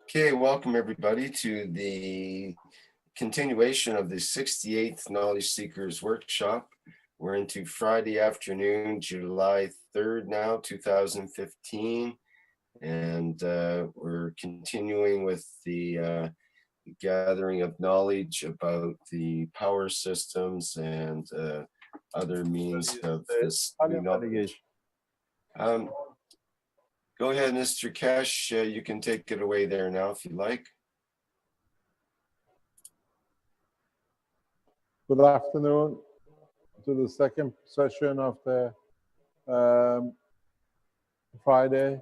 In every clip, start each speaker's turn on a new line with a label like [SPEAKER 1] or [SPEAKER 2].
[SPEAKER 1] Okay, welcome everybody to the continuation of the 68th Knowledge Seekers Workshop. We're into Friday afternoon, July 3rd now, 2015, and we're continuing with the gathering of knowledge about the power systems and other means of this new knowledge. Go ahead, Mr. Kesh. You can take it away there now if you like.
[SPEAKER 2] Good afternoon to the second session of the Friday.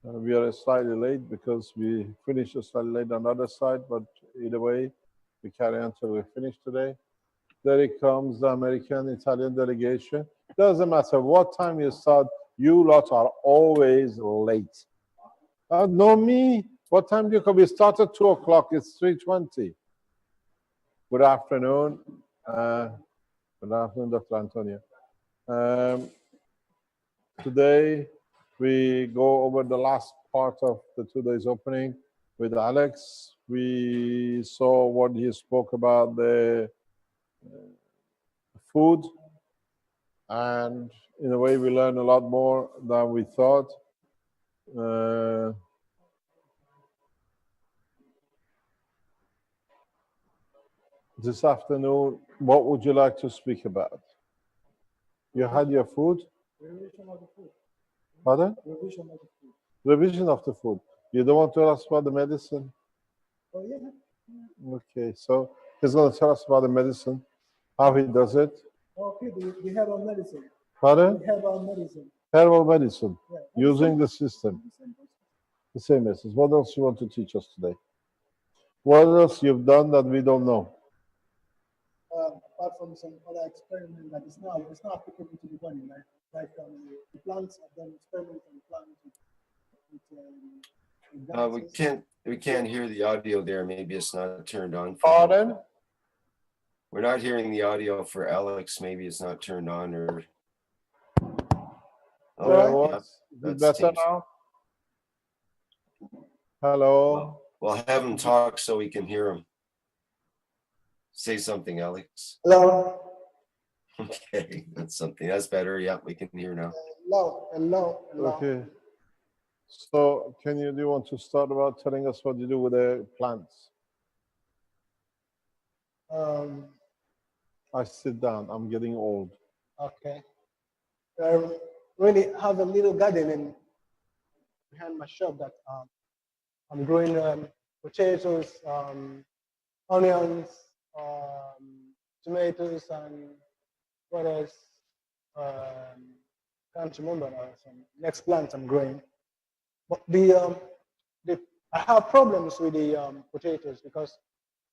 [SPEAKER 2] We are slightly late because we finished slightly late on the other side, but either way, we carry on until we finish today. There it comes, the American-Italian delegation. Doesn't matter what time you start, you lot are always late. No, me, what time do you come? We start at 2 o'clock, it's 3:20. Good afternoon. Good afternoon, Dr. Antonio. Today, we go over the last part of the 2 days opening with Alex. We saw what he spoke about the food, and in a way, we learned a lot more than we thought. This afternoon, what would you like to speak about? You had your food?
[SPEAKER 3] Revision of the food.
[SPEAKER 2] Pardon?
[SPEAKER 3] Revision of the food.
[SPEAKER 2] Revision of the food. You don't want to tell us about the medicine?
[SPEAKER 3] Oh, yeah.
[SPEAKER 2] Okay, so he's going to tell us about the medicine, how he does it.
[SPEAKER 3] Okay, the herbal medicine.
[SPEAKER 2] Pardon?
[SPEAKER 3] The herbal medicine.
[SPEAKER 2] Herbal medicine,
[SPEAKER 3] Yeah.
[SPEAKER 2] using the system. The same message. What else you want to teach us today? What else you've done that we don't know?
[SPEAKER 3] Apart from some other experiment that is not applicable to the body, like the plants have done experiments on plants with
[SPEAKER 1] We can't hear the audio there. Maybe it's not turned on.
[SPEAKER 2] Pardon?
[SPEAKER 1] We're not hearing the audio for Alex. Maybe it's not turned on or.
[SPEAKER 2] Oh, yeah, is it better now? Hello.
[SPEAKER 1] We'll have him talk so we can hear him. Say something, Alex.
[SPEAKER 3] Hello.
[SPEAKER 1] Okay, that's something. That's better. Yeah, we can hear now.
[SPEAKER 3] Hello.
[SPEAKER 2] Okay. So, do you want to start about telling us what you do with the plants? I sit down. I'm getting old.
[SPEAKER 3] Okay. I really have a little garden behind my shop that I'm growing potatoes, onions, tomatoes, and what else? Can't remember now. Some next plants I'm growing. But I have problems with the potatoes because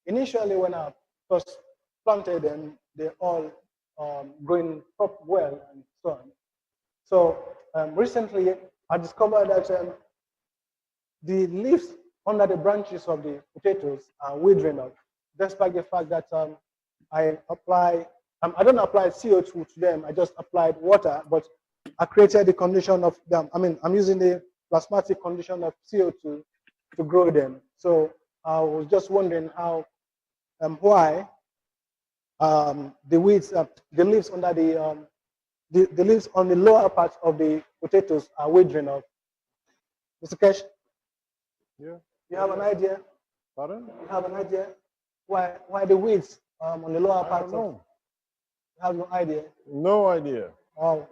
[SPEAKER 3] initially when I first planted them, they're all growing up well and so on. So recently I discovered that the leaves under the branches of the potatoes are withering up, despite the fact that I don't apply CO2 to them, I just applied water, but I created the condition of them. I'm using the plasmatic condition of CO2 to grow them. So I was just wondering how, why the leaves under the leaves on the lower part of the potatoes are withering up. Mr. Kesh?
[SPEAKER 2] Yeah.
[SPEAKER 3] You have an idea?
[SPEAKER 2] Pardon?
[SPEAKER 3] You have an idea why the weeds on the lower part?
[SPEAKER 2] No.
[SPEAKER 3] You have no idea?
[SPEAKER 2] No idea.
[SPEAKER 3] Oh,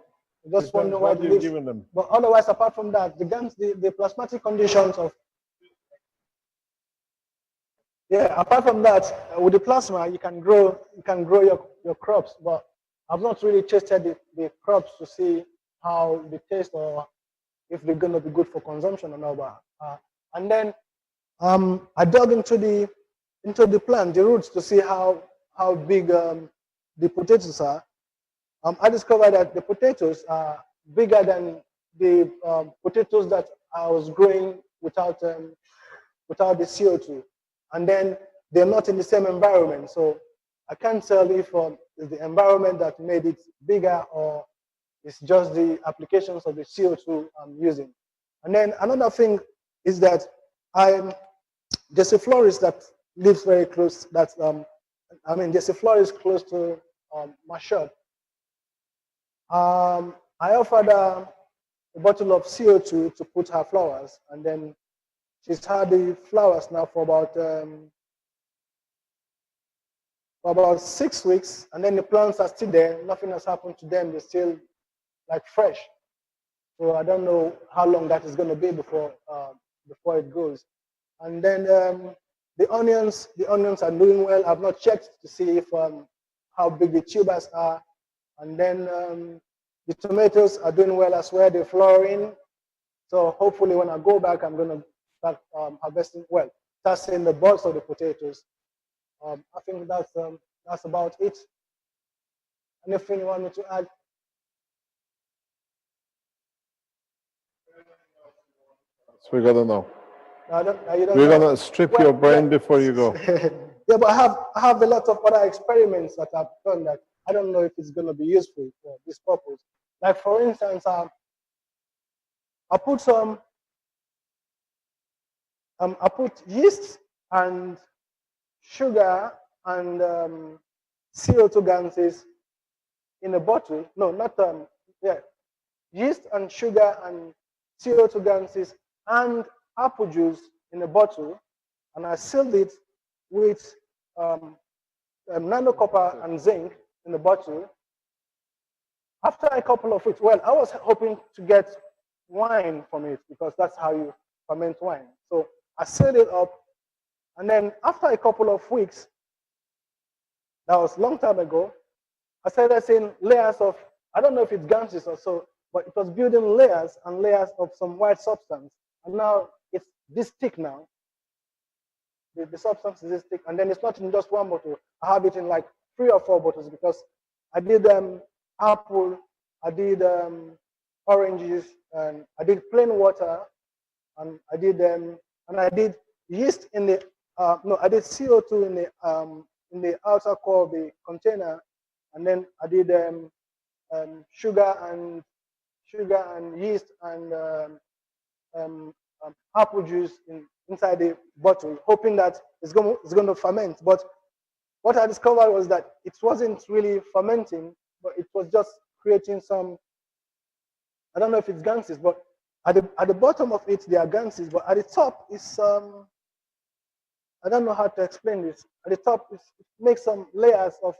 [SPEAKER 3] just wonder why the leaves.
[SPEAKER 2] Given them.
[SPEAKER 3] But otherwise, apart from that, the plasmatic conditions of apart from that, with the plasma, you can grow your crops. But I've not really tested the crops to see how they taste or if they're going to be good for consumption or not. And then I dug into the plant, the roots, to see how big the potatoes are. I discovered that the potatoes are bigger than the potatoes that I was growing without the CO2, and then they're not in the same environment. So I can't tell if the is the environment that made it bigger, or it's just the applications of the CO2 I'm using. And then another thing is that there's a florist that lives very close. There's a florist close to my shop. I offered her a bottle of CO2 to put her flowers, and then she's had the flowers now for about 6 weeks, and then the plants are still there. Nothing has happened to them. They're still like fresh. So I don't know how long that is going to be before it goes. And then the onions are doing well. I've not checked to see if how big the tubers are. And then the tomatoes are doing well as well. They're flowering. So hopefully when I go back, I'm going to start harvesting. Well, start seeing the buds of the potatoes. I think that's about it. Anything you want me to add?
[SPEAKER 2] So we gotta know.
[SPEAKER 3] You don't
[SPEAKER 2] We're
[SPEAKER 3] know.
[SPEAKER 2] gonna strip your brain before you go.
[SPEAKER 3] Yeah, but I have a lot of other experiments that I've done that I don't know if it's going to be useful for this purpose. Like for instance, I put yeast and sugar and CO2 gases in a bottle. No, not yeast and sugar and CO2 gases and apple juice in a bottle, and I sealed it with nano copper and zinc in the bottle. After a couple of weeks, well, I was hoping to get wine from it because that's how you ferment wine. So I sealed it up, and then after a couple of weeks, that was a long time ago, I started seeing layers of, I don't know if it's ganses or so, but it was building layers and layers of some white substance. And now it's this thick now. The substance is this thick. And then it's not in just one bottle. I have it in like 3 or 4 bottles because I did apple, I did oranges, and I did plain water, and I did yeast in the, I did CO2 in the outer core of the container, and then I did sugar and yeast and apple juice inside the bottle, hoping that it's going to ferment. But what I discovered was that it wasn't really fermenting, but it was just creating some, I don't know if it's ganses, but at the bottom of it, there are ganses, but at the top is I don't know how to explain this. At the top, it makes some layers of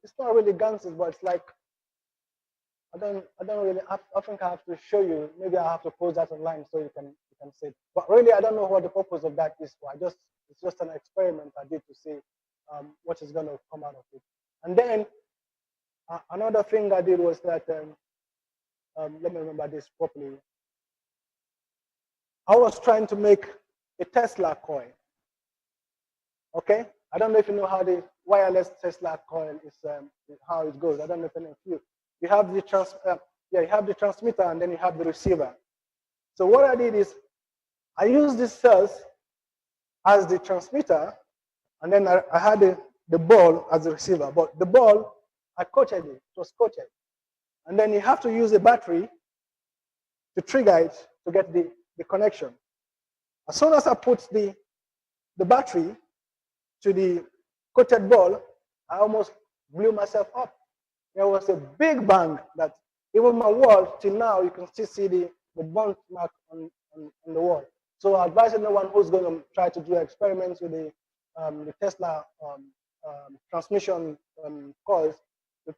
[SPEAKER 3] it's not really ganses, but it's like, I don't really, I think I have to show you. Maybe I have to post that online so you can see it. But really, I don't know what the purpose of that is for. It's just an experiment I did to see what is going to come out of it. And then another thing I did was that, let me remember this properly. I was trying to make a Tesla coil. Okay, I don't know if you know how the wireless Tesla coil is, how it goes. I don't know if any of you. You have the transmitter, and then you have the receiver. So what I did is I used these cells as the transmitter, and then I had the ball as the receiver. But the ball, I coated it. It was coated, and then you have to use a battery to trigger it to get the connection. As soon as I put the battery to the coated ball, I almost blew myself up. There was a big bang that even my wall, till now, you can still see the burnt mark on the wall. So I advise anyone who's going to try to do experiments with the Tesla transmission coils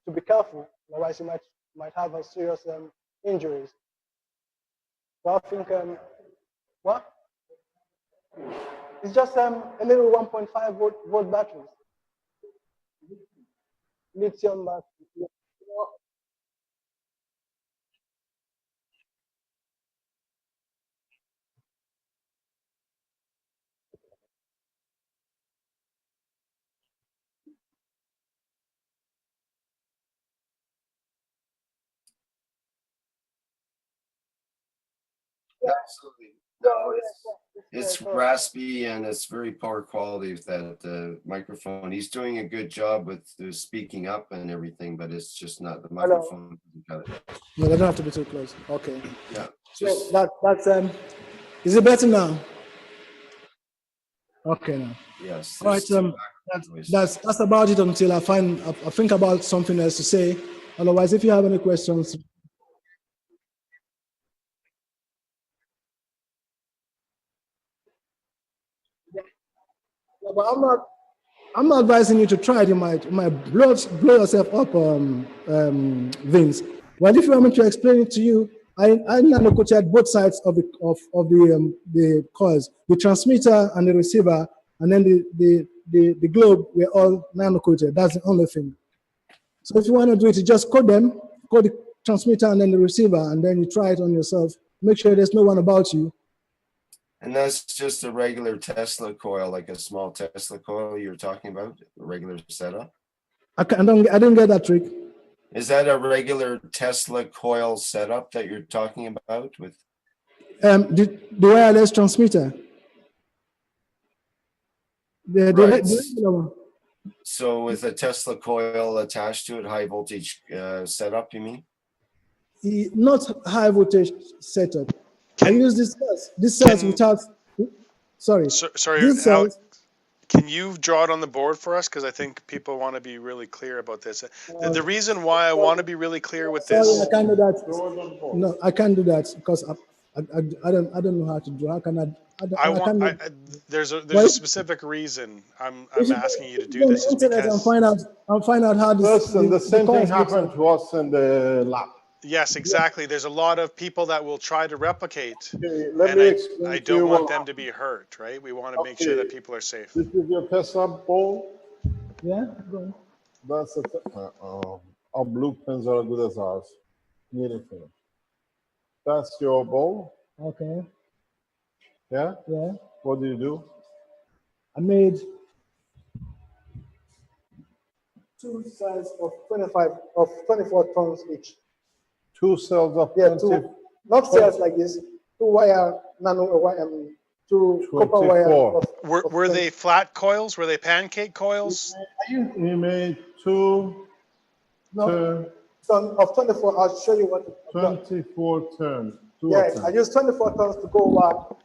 [SPEAKER 3] to be careful, otherwise you might have a serious injuries. So I think, what? It's just a little 1.5 volt batteries. Lithium battery.
[SPEAKER 1] Absolutely. No, it's raspy and it's very poor quality with that microphone. He's doing a good job with the speaking up and everything, but it's just not the microphone. Got it.
[SPEAKER 3] No, they don't have to be too close. Okay.
[SPEAKER 1] Yeah.
[SPEAKER 3] So
[SPEAKER 1] Just
[SPEAKER 3] that's is it better now? Okay now.
[SPEAKER 1] yes.
[SPEAKER 3] All right.
[SPEAKER 1] there's two background noises.
[SPEAKER 3] That's about it until I think about something else to say. Otherwise, if you have any questions. Yeah, but I'm not advising you to try it. You might blow yourself up, Vince. Well, if you want me to explain it to you, I nano coated both sides of the coils, the transmitter and the receiver, and then the globe were all nano coated. That's the only thing. So if you want to do it, you just code the transmitter and then the receiver, and then you try it on yourself. Make sure there's no one about you.
[SPEAKER 1] And that's just a regular Tesla coil, like a small Tesla coil you're talking about, a regular setup.
[SPEAKER 3] I didn't get that trick.
[SPEAKER 1] Is that a regular Tesla coil setup that you're talking about with?
[SPEAKER 3] The wireless transmitter. The
[SPEAKER 1] Right.
[SPEAKER 3] regular one.
[SPEAKER 1] So with a Tesla coil attached to it, high voltage setup, you mean?
[SPEAKER 3] Not high voltage setup. I use this cells without. Sorry.
[SPEAKER 4] Sorry,
[SPEAKER 3] These cells.
[SPEAKER 4] can you draw it on the board for us? Because I think people want to be really clear about this. The reason why I want to be really clear with
[SPEAKER 3] Sorry,
[SPEAKER 4] this.
[SPEAKER 3] I can't do that. No, I can't do that because I don't know how to do. How can I?
[SPEAKER 4] There's a specific reason I'm asking you to do this. Is because
[SPEAKER 3] I'll find out how this.
[SPEAKER 2] Listen, the same thing happened to us in the lab.
[SPEAKER 4] yes, exactly. There's a lot of people that will try to replicate,
[SPEAKER 2] Let me explain
[SPEAKER 4] I
[SPEAKER 2] to you
[SPEAKER 4] don't want
[SPEAKER 2] what
[SPEAKER 4] them to be hurt, right? We want to make sure that people are safe.
[SPEAKER 2] This is your Tesla bowl.
[SPEAKER 3] Yeah. Go on.
[SPEAKER 2] That's our blue pens are as good as ours. Nearly finished. That's your bowl.
[SPEAKER 3] Okay.
[SPEAKER 2] Yeah.
[SPEAKER 3] Yeah.
[SPEAKER 2] What do you do?
[SPEAKER 3] I made 2 cells of 24 tons each.
[SPEAKER 2] 2 cells of
[SPEAKER 3] Yeah,
[SPEAKER 2] 20,
[SPEAKER 3] 2, not cells like this. 2 wire nano 2 copper wire.
[SPEAKER 2] 24.
[SPEAKER 4] Were they flat coils? Were they pancake coils?
[SPEAKER 2] We made 2
[SPEAKER 3] No, so of 24. I'll show you what.
[SPEAKER 2] 24 turns.
[SPEAKER 3] Yeah, I used 24 tons to go over.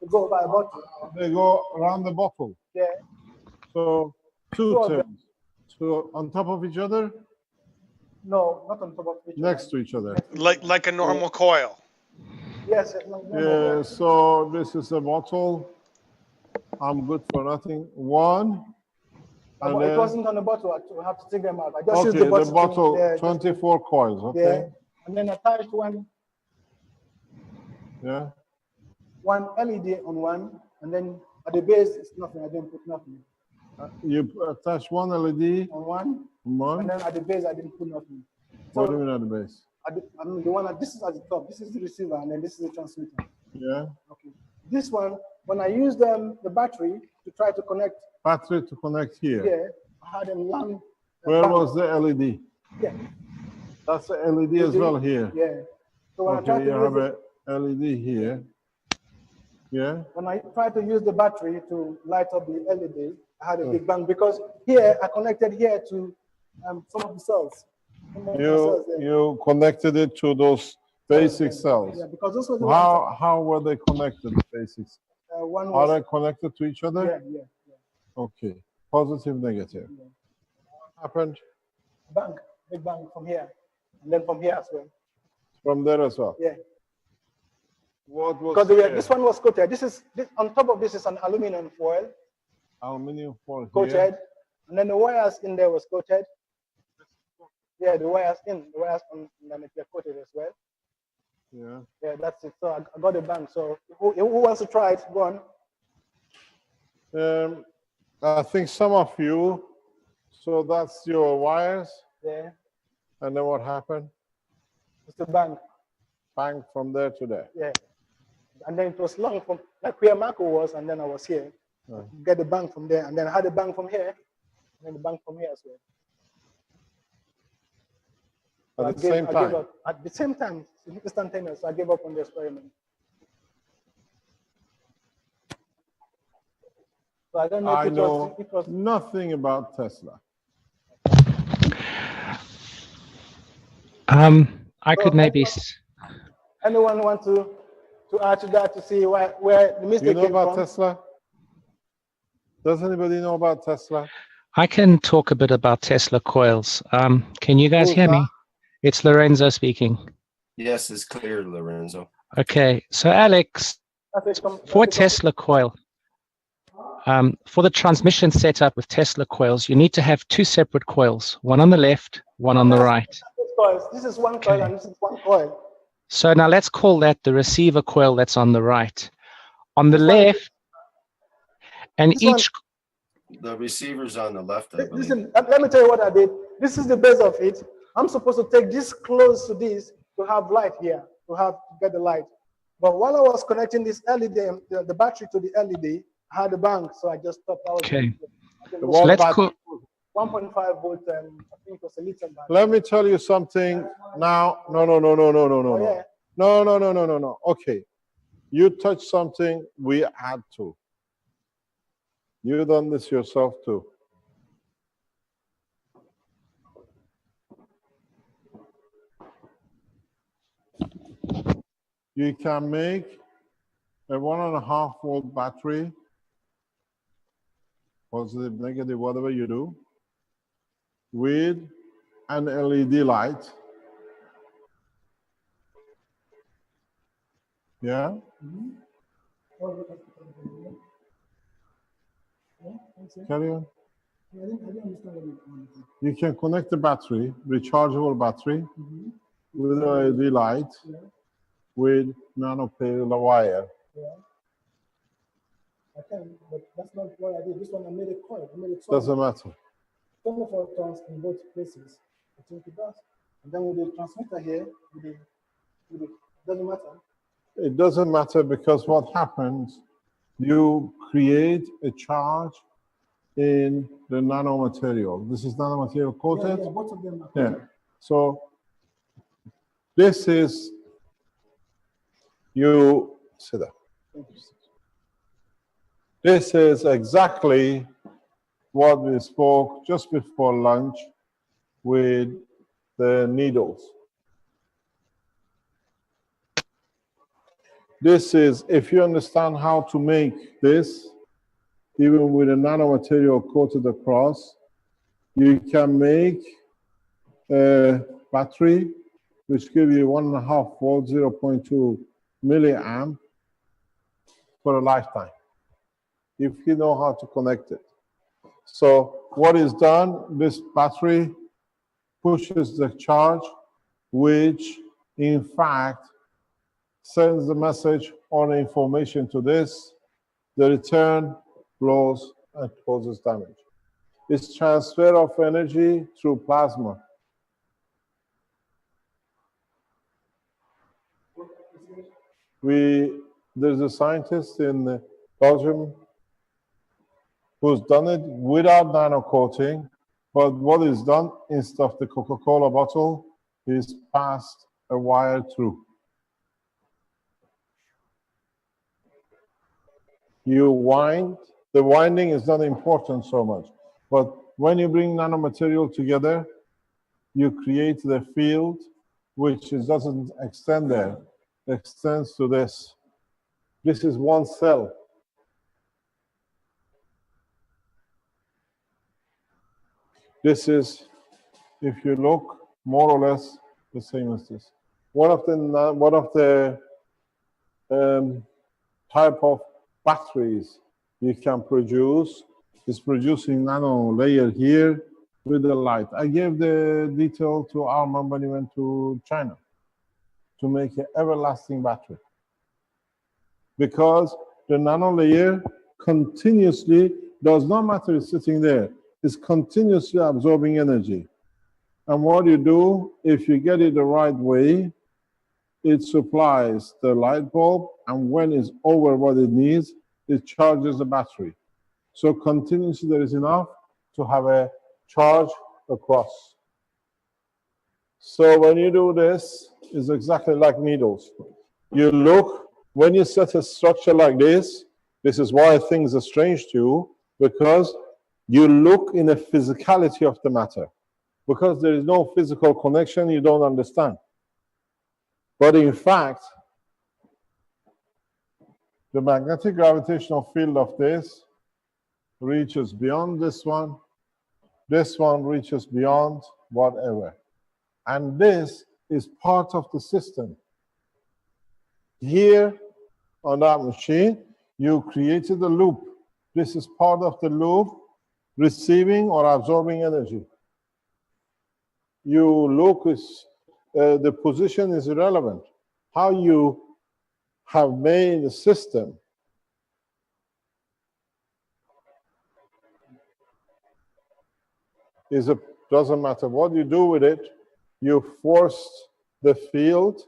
[SPEAKER 3] To go by a bottle.
[SPEAKER 2] They go around the bottle.
[SPEAKER 3] Yeah.
[SPEAKER 2] So 2 turns. So on top of each other?
[SPEAKER 3] No, not on top of each other.
[SPEAKER 2] Next to each other.
[SPEAKER 4] Like a normal coil.
[SPEAKER 3] Yes.
[SPEAKER 2] Yeah, so this is a bottle. I'm good for nothing. 1. And
[SPEAKER 3] it
[SPEAKER 2] then,
[SPEAKER 3] wasn't on the bottle. I have to take them out. I just used
[SPEAKER 2] okay,
[SPEAKER 3] the bottle.
[SPEAKER 2] the bottle, 24 coils. Okay.
[SPEAKER 3] Yeah. And then attached one
[SPEAKER 2] Yeah.
[SPEAKER 3] LED on one, and then at the base it's nothing. I didn't put nothing.
[SPEAKER 2] You attach 1 LED
[SPEAKER 3] On one,
[SPEAKER 2] on
[SPEAKER 3] and then at the base I didn't put nothing.
[SPEAKER 2] What do you mean at the base?
[SPEAKER 3] I mean the one this is at the top. This is the receiver, and then this is the transmitter.
[SPEAKER 2] Yeah.
[SPEAKER 3] Okay. This one, when I used the battery to try to connect.
[SPEAKER 2] Battery to connect here.
[SPEAKER 3] Yeah, I had them land.
[SPEAKER 2] Where was the LED?
[SPEAKER 3] Yeah.
[SPEAKER 2] That's the LED as well here.
[SPEAKER 3] Yeah. So when I
[SPEAKER 2] Okay,
[SPEAKER 3] tried to
[SPEAKER 2] you have
[SPEAKER 3] use
[SPEAKER 2] a LED here. Yeah.
[SPEAKER 3] when I tried to use the battery to light up the LED, I had a big bang because here I connected here to some of the cells.
[SPEAKER 2] You connected it to those basic cells.
[SPEAKER 3] Yeah, because those were the
[SPEAKER 2] How were they connected, basics?
[SPEAKER 3] one
[SPEAKER 2] Are
[SPEAKER 3] was,
[SPEAKER 2] they connected to each other?
[SPEAKER 3] yeah.
[SPEAKER 2] Okay. Positive, negative.
[SPEAKER 3] Yeah.
[SPEAKER 2] What happened?
[SPEAKER 3] Bang, big bang from here, and then from here as well.
[SPEAKER 2] From there as well?
[SPEAKER 3] Yeah.
[SPEAKER 2] What was
[SPEAKER 3] Because
[SPEAKER 2] here?
[SPEAKER 3] this one was coated. This on top of this is an aluminum foil
[SPEAKER 2] Aluminum foil
[SPEAKER 3] coated,
[SPEAKER 2] here.
[SPEAKER 3] and then the wires in there was coated. Yeah, the wires on them they're coated as well.
[SPEAKER 2] Yeah.
[SPEAKER 3] Yeah, that's it. So I got a bang. So who wants to try it? Go on.
[SPEAKER 2] I think some of you, so that's your wires,
[SPEAKER 3] Yeah,
[SPEAKER 2] and then what happened?
[SPEAKER 3] it's the bang.
[SPEAKER 2] Bang from there to there.
[SPEAKER 3] Yeah, and then it was long from like where Marco was, and then I was here.
[SPEAKER 2] Right.
[SPEAKER 3] Get the bang from there, and then I had a bang from here, and then the bang from here as well. So
[SPEAKER 2] At the same
[SPEAKER 3] I gave
[SPEAKER 2] time.
[SPEAKER 3] up. At the same time, instantaneous. So I gave up on the experiment. So I don't know
[SPEAKER 2] I
[SPEAKER 3] if
[SPEAKER 2] know
[SPEAKER 3] it was
[SPEAKER 2] nothing about Tesla.
[SPEAKER 5] I could maybe.
[SPEAKER 3] anyone want to add to that to see where the mistake
[SPEAKER 2] You know
[SPEAKER 3] came
[SPEAKER 2] about
[SPEAKER 3] from?
[SPEAKER 2] Tesla? Does anybody know about Tesla?
[SPEAKER 5] I can talk a bit about Tesla coils. Can you guys
[SPEAKER 2] Who's
[SPEAKER 5] hear
[SPEAKER 2] that?
[SPEAKER 5] me? It's Lorenzo speaking.
[SPEAKER 1] Yes, it's clear, Lorenzo.
[SPEAKER 5] Okay, so Alex, for a Tesla coil, for the transmission setup with Tesla coils, you need to have two separate coils, one on the left, one on the right.
[SPEAKER 3] This is one coil and this is one coil.
[SPEAKER 5] So now let's call that the receiver coil that's on the right. On the
[SPEAKER 3] This one-
[SPEAKER 5] left, and
[SPEAKER 3] this
[SPEAKER 5] each,
[SPEAKER 1] The receiver's on the left, I believe.
[SPEAKER 3] Listen, let me tell you what I did. This is the base of it. I'm supposed to take this close to this to have light here, to get the light. But while I was connecting this LED, the battery to the LED, I had a bank, so I just stopped.
[SPEAKER 5] okay, so
[SPEAKER 2] What
[SPEAKER 5] let's
[SPEAKER 2] battery?
[SPEAKER 5] call,
[SPEAKER 3] 1.5 volt, I think it was a lithium battery.
[SPEAKER 2] Let me tell you something now. No.
[SPEAKER 3] Oh, yeah.
[SPEAKER 2] No. Okay. You touched something we had to. You done this yourself too. You can make a 1.5 volt battery, positive, negative, whatever you do, with an LED light. Yeah? Carry on. You can connect the battery, rechargeable battery, with an LED light, with nanopale wire.
[SPEAKER 3] I can, but that's not what I did. This one I made a coil. I made it
[SPEAKER 2] Doesn't matter.
[SPEAKER 3] 24 turns in both places. I think it does. And then with the transmitter here, doesn't matter.
[SPEAKER 2] It doesn't matter because what happens, you create a charge in the nanomaterial. This is nanomaterial coated.
[SPEAKER 3] Yeah, both of them are
[SPEAKER 2] Yeah. So this is, you sit there. This is exactly what we spoke just before lunch with the needles. This is, if you understand how to make this, even with a nanomaterial coated across, you can make a battery which give you 1.5 volt, 0.2 milliamp for a lifetime, if you know how to connect it. So what is done, this battery pushes the charge, which in fact sends the message or the information to this. The return blows and causes damage. It's transfer of energy through plasma. There's a scientist in Belgium who's done it without nano coating, but what is done, instead of the Coca-Cola bottle, is passed a wire through. You wind, the winding is not important so much, but when you bring nanomaterial together, you create the field, which doesn't extend there, it extends to this. This is one cell. This is, if you look, more or less the same as this. One of the type of batteries you can produce is producing nano layer here with the light. I gave the detail to Arman when he went to China to make an everlasting battery. Because the nano layer continuously, does not matter it's sitting there, it's continuously absorbing energy. And what you do, if you get it the right way, it supplies the light bulb, and when it's over what it needs, it charges the battery. So continuously there is enough to have a charge across. So when you do this, it's exactly like needles. You look, when you set a structure like this is why things are strange to you, because you look in the physicality of the matter. Because there is no physical connection, you don't understand. But in fact, the magnetic gravitational field of this reaches beyond this one reaches beyond whatever. And this is part of the system. Here on that machine, you created a loop. This is part of the loop, receiving or absorbing energy. You look, the position is irrelevant. How you have made the system doesn't matter what you do with it. You force the field.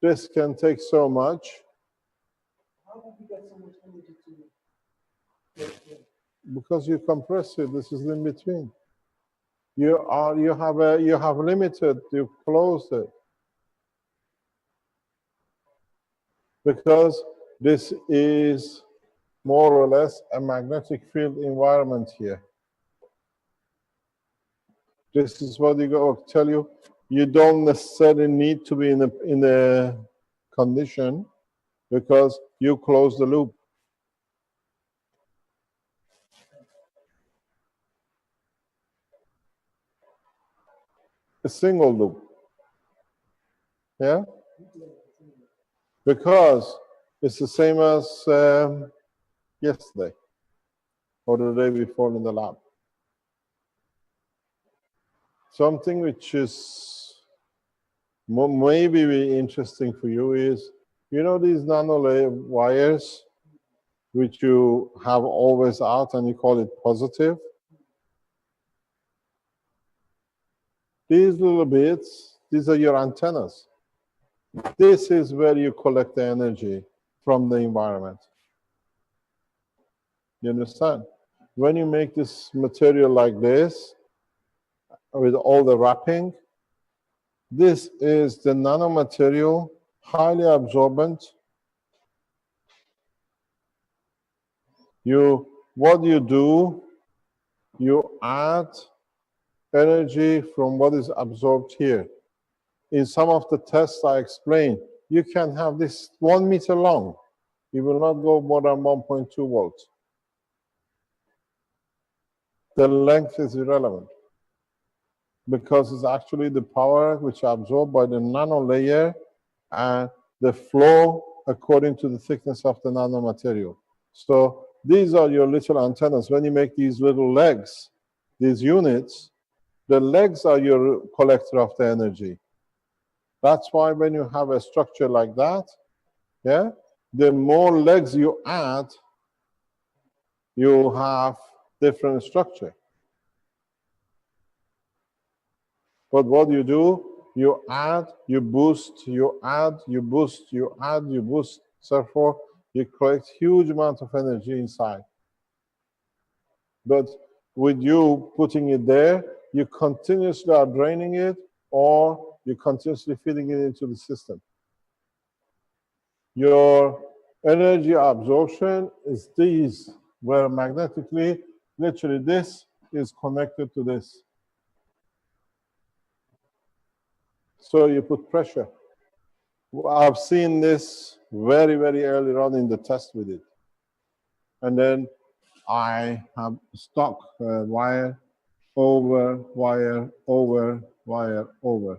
[SPEAKER 2] This can take so much.
[SPEAKER 3] How did you get so much energy to?
[SPEAKER 2] Because you compress it. This is in between. You have limited. You closed it. Because this is more or less a magnetic field environment here. This is what you go tell you. You don't necessarily need to be in a condition because you close the loop. A single loop. Yeah? Because it's the same as yesterday or the day before in the lab. Something which is maybe be interesting for you is, you know these nano wires which you have always out and you call it positive? These little bits, these are your antennas. This is where you collect the energy from the environment. You understand? When you make this material like this, with all the wrapping, this is the nanomaterial, highly absorbent. What you do, you add energy from what is absorbed here. In some of the tests I explained, you can have this 1 meter long. It will not go more than 1.2 volts. The length is irrelevant because it's actually the power which is absorbed by the nano layer and the flow according to the thickness of the nanomaterial. So these are your little antennas. When you make these little legs, these units, the legs are your collector of the energy. That's why when you have a structure like that, yeah, the more legs you add, you have different structure. But what you do, you add, you boost, you add, you boost, you add, you boost. Therefore, you collect huge amount of energy inside. But with you putting it there, you continuously are draining it or you're continuously feeding it into the system. Your energy absorption is these, where magnetically, literally this is connected to this. So you put pressure. I've seen this very, very early on in the test with it. And then I have stuck wire over, wire over, wire over.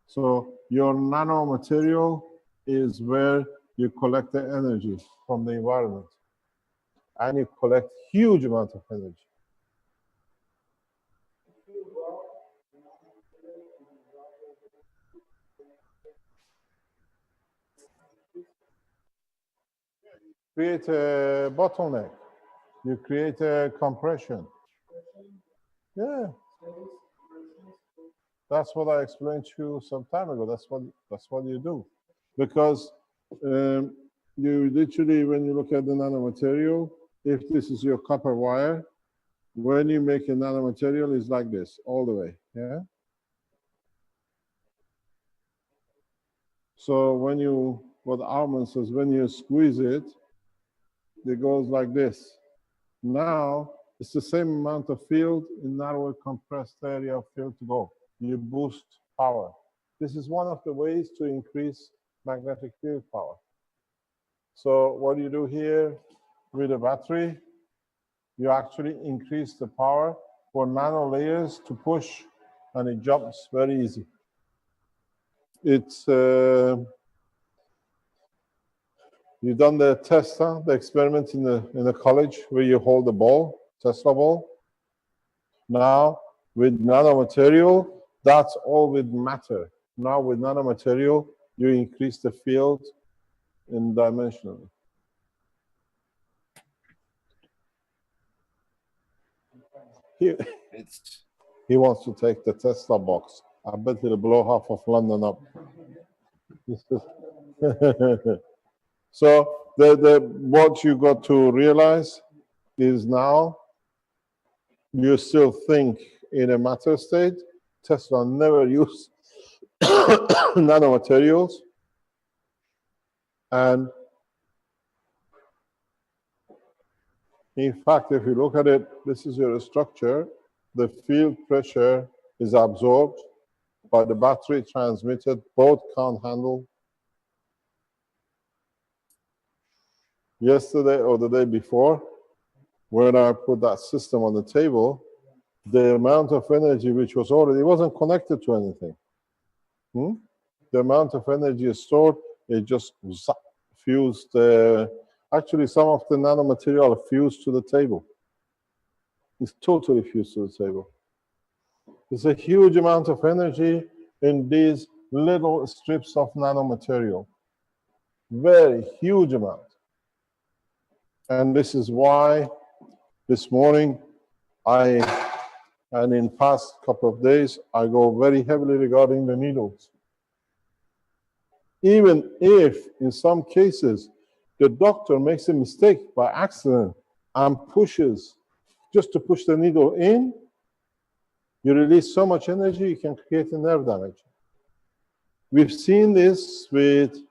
[SPEAKER 2] So your nanomaterial is where you collect the energy from the environment. And you collect huge amount of energy. Create a bottleneck. You create a compression. Yeah. That's what I explained to you some time ago. That's what you do. Because you literally, when you look at the nanomaterial, if this is your copper wire, when you make a nanomaterial, it's like this all the way. Yeah. So when you, what Arman says, when you squeeze it, it goes like this. Now it's the same amount of field in narrow compressed area of field to go. You boost power. This is one of the ways to increase magnetic field power. So what you do here with a battery, you actually increase the power for nano layers to push, and it jumps very easy. It's you've done the test, huh? The experiment in the college where you hold the ball, Tesla ball. Now with nanomaterial, that's all with matter. Now with nanomaterial, you increase the field in dimensionally. He wants to take the Tesla box. I bet he'll blow half of London up. So what you got to realize is now you still think in a matter state. Tesla never used nanomaterials. And in fact, if you look at it, this is your structure. The field pressure is absorbed by the battery, transmitted. Both can't handle. Yesterday or the day before, when I put that system on the table, the amount of energy which was already, it wasn't connected to anything. The amount of energy stored, it just fused. Actually, some of the nanomaterial fused to the table. It's totally fused to the table. It's a huge amount of energy in these little strips of nanomaterial. Very huge amount. And this is why this morning and in past couple of days, I go very heavily regarding the needles. Even if in some cases, the doctor makes a mistake by accident and pushes, just to push the needle in, you release so much energy, you can create a nerve damage. We've seen this with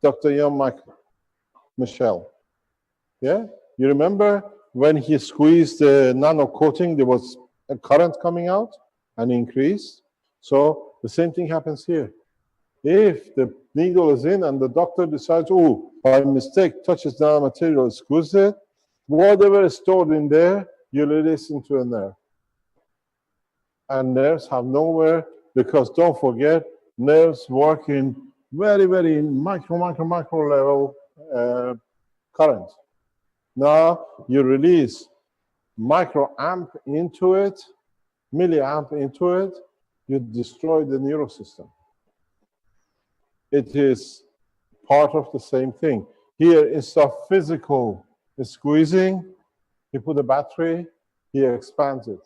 [SPEAKER 2] Dr. Michel. Yeah? You remember when he squeezed the nano coating, there was a current coming out and increased. So the same thing happens here. If the needle is in and the doctor decides, oh, by mistake touches the nanomaterial, squeezes it, whatever is stored in there, you release into a nerve. And nerves have nowhere, because don't forget, nerves work in very, very micro level current. Now you release microamp into it, milliamp into it, you destroy the neural system. It is part of the same thing. Here, instead of physical squeezing, you put a battery, he expands it.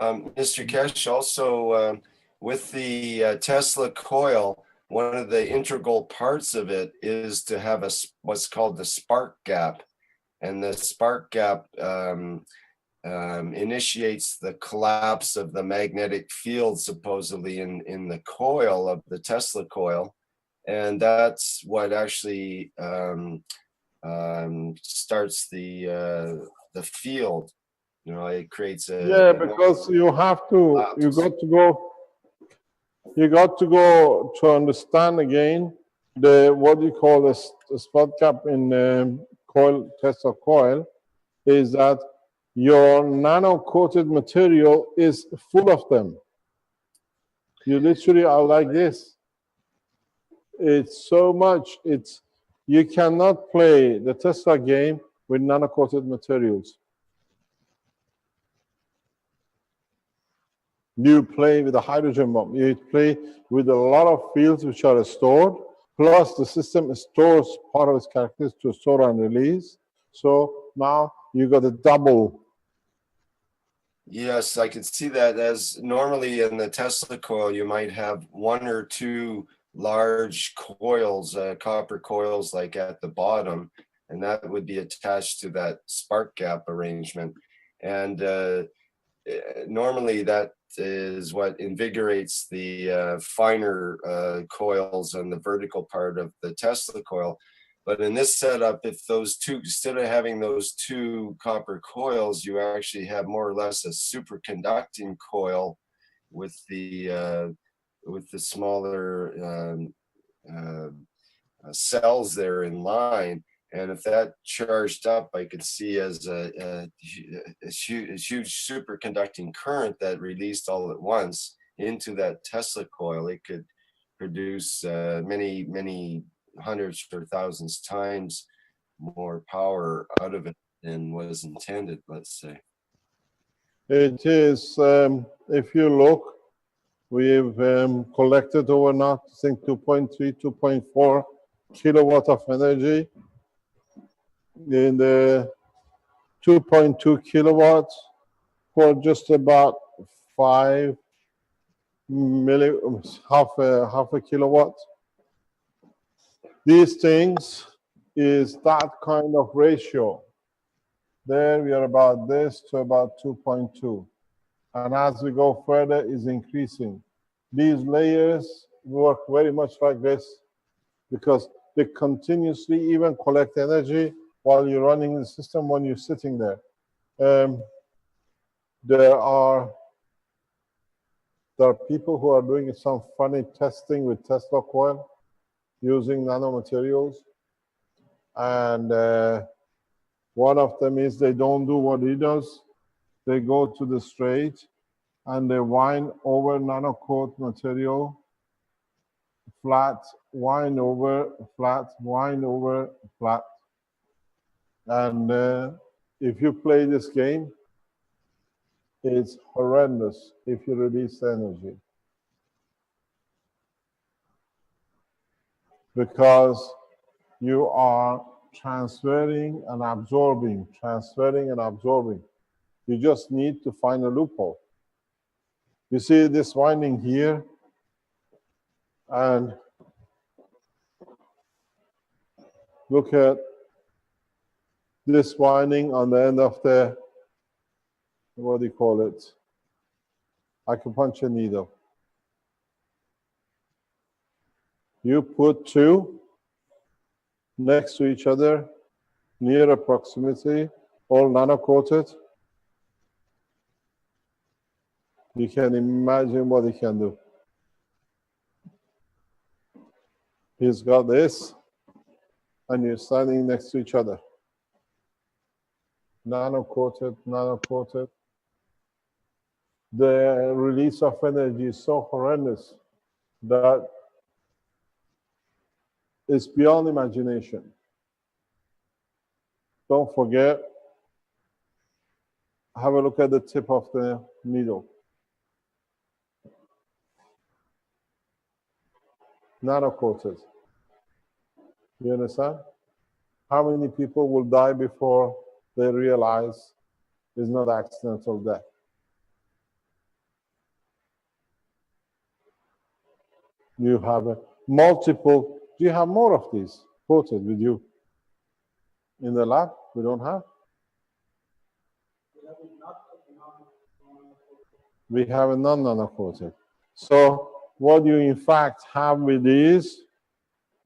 [SPEAKER 1] Mr. Kesh, also with the Tesla coil, one of the integral parts of it is to have what's called the spark gap. And the spark gap initiates the collapse of the magnetic field, supposedly in the coil of the Tesla coil. And that's what actually starts the field. You know, it creates a...
[SPEAKER 2] Yeah, because you have to, you got to go to understand again what you call the spot gap in coil, Tesla coil, is that your nano-coated material is full of them. You literally are like this. It's so much, you cannot play the Tesla game with nano-coated materials. You play with a hydrogen bomb. You play with a lot of fields which are stored, plus the system stores part of its characteristics to store and release. So now you got a double.
[SPEAKER 1] Yes, I could see that. As normally in the Tesla coil, you might have one or two large coils, copper coils, like at the bottom, and that would be attached to that spark gap arrangement. And normally that is what invigorates the finer coils on the vertical part of the Tesla coil. But in this setup, if those two, instead of having those two copper coils, you actually have more or less a superconducting coil with the smaller cells there in line. And if that charged up, I could see as a huge superconducting current that released all at once into that Tesla coil, it could produce many hundreds or thousands times more power out of it than was intended, let's say.
[SPEAKER 2] It is, if you look, we've collected over now, I think 2.3, 2.4 kilowatt of energy in the 2.2 kilowatts for just about 5 half a kilowatt. These things is that kind of ratio. There we are about this to about 2.2. And as we go further, is increasing. These layers work very much like this because they continuously even collect energy while you're running the system when you're sitting there. There are people who are doing some funny testing with Tesla coil using nanomaterials. And one of them is they don't do what he does. They go to the straight and they wind over nanocoat material, flat, wind over, flat, wind over, flat. And if you play this game, it's horrendous if you release energy. Because you are transferring and absorbing, transferring and absorbing. You just need to find a loophole. You see this winding here, and look at this winding on the end of the, what do you call it? Acupuncture needle. You put two next to each other, near a proximity, all nano-coated. You can imagine what he can do. He's got this, and you're standing next to each other. Nano-coated, nano-coated. The release of energy is so horrendous that it's beyond imagination. Don't forget, have a look at the tip of the needle. Nano-coated. You understand? How many people will die before they realize it's not accidental death? You have a multiple. Do you have more of these coated with you in the lab? We don't have. We have a non-nano-coated. So what you in fact have with these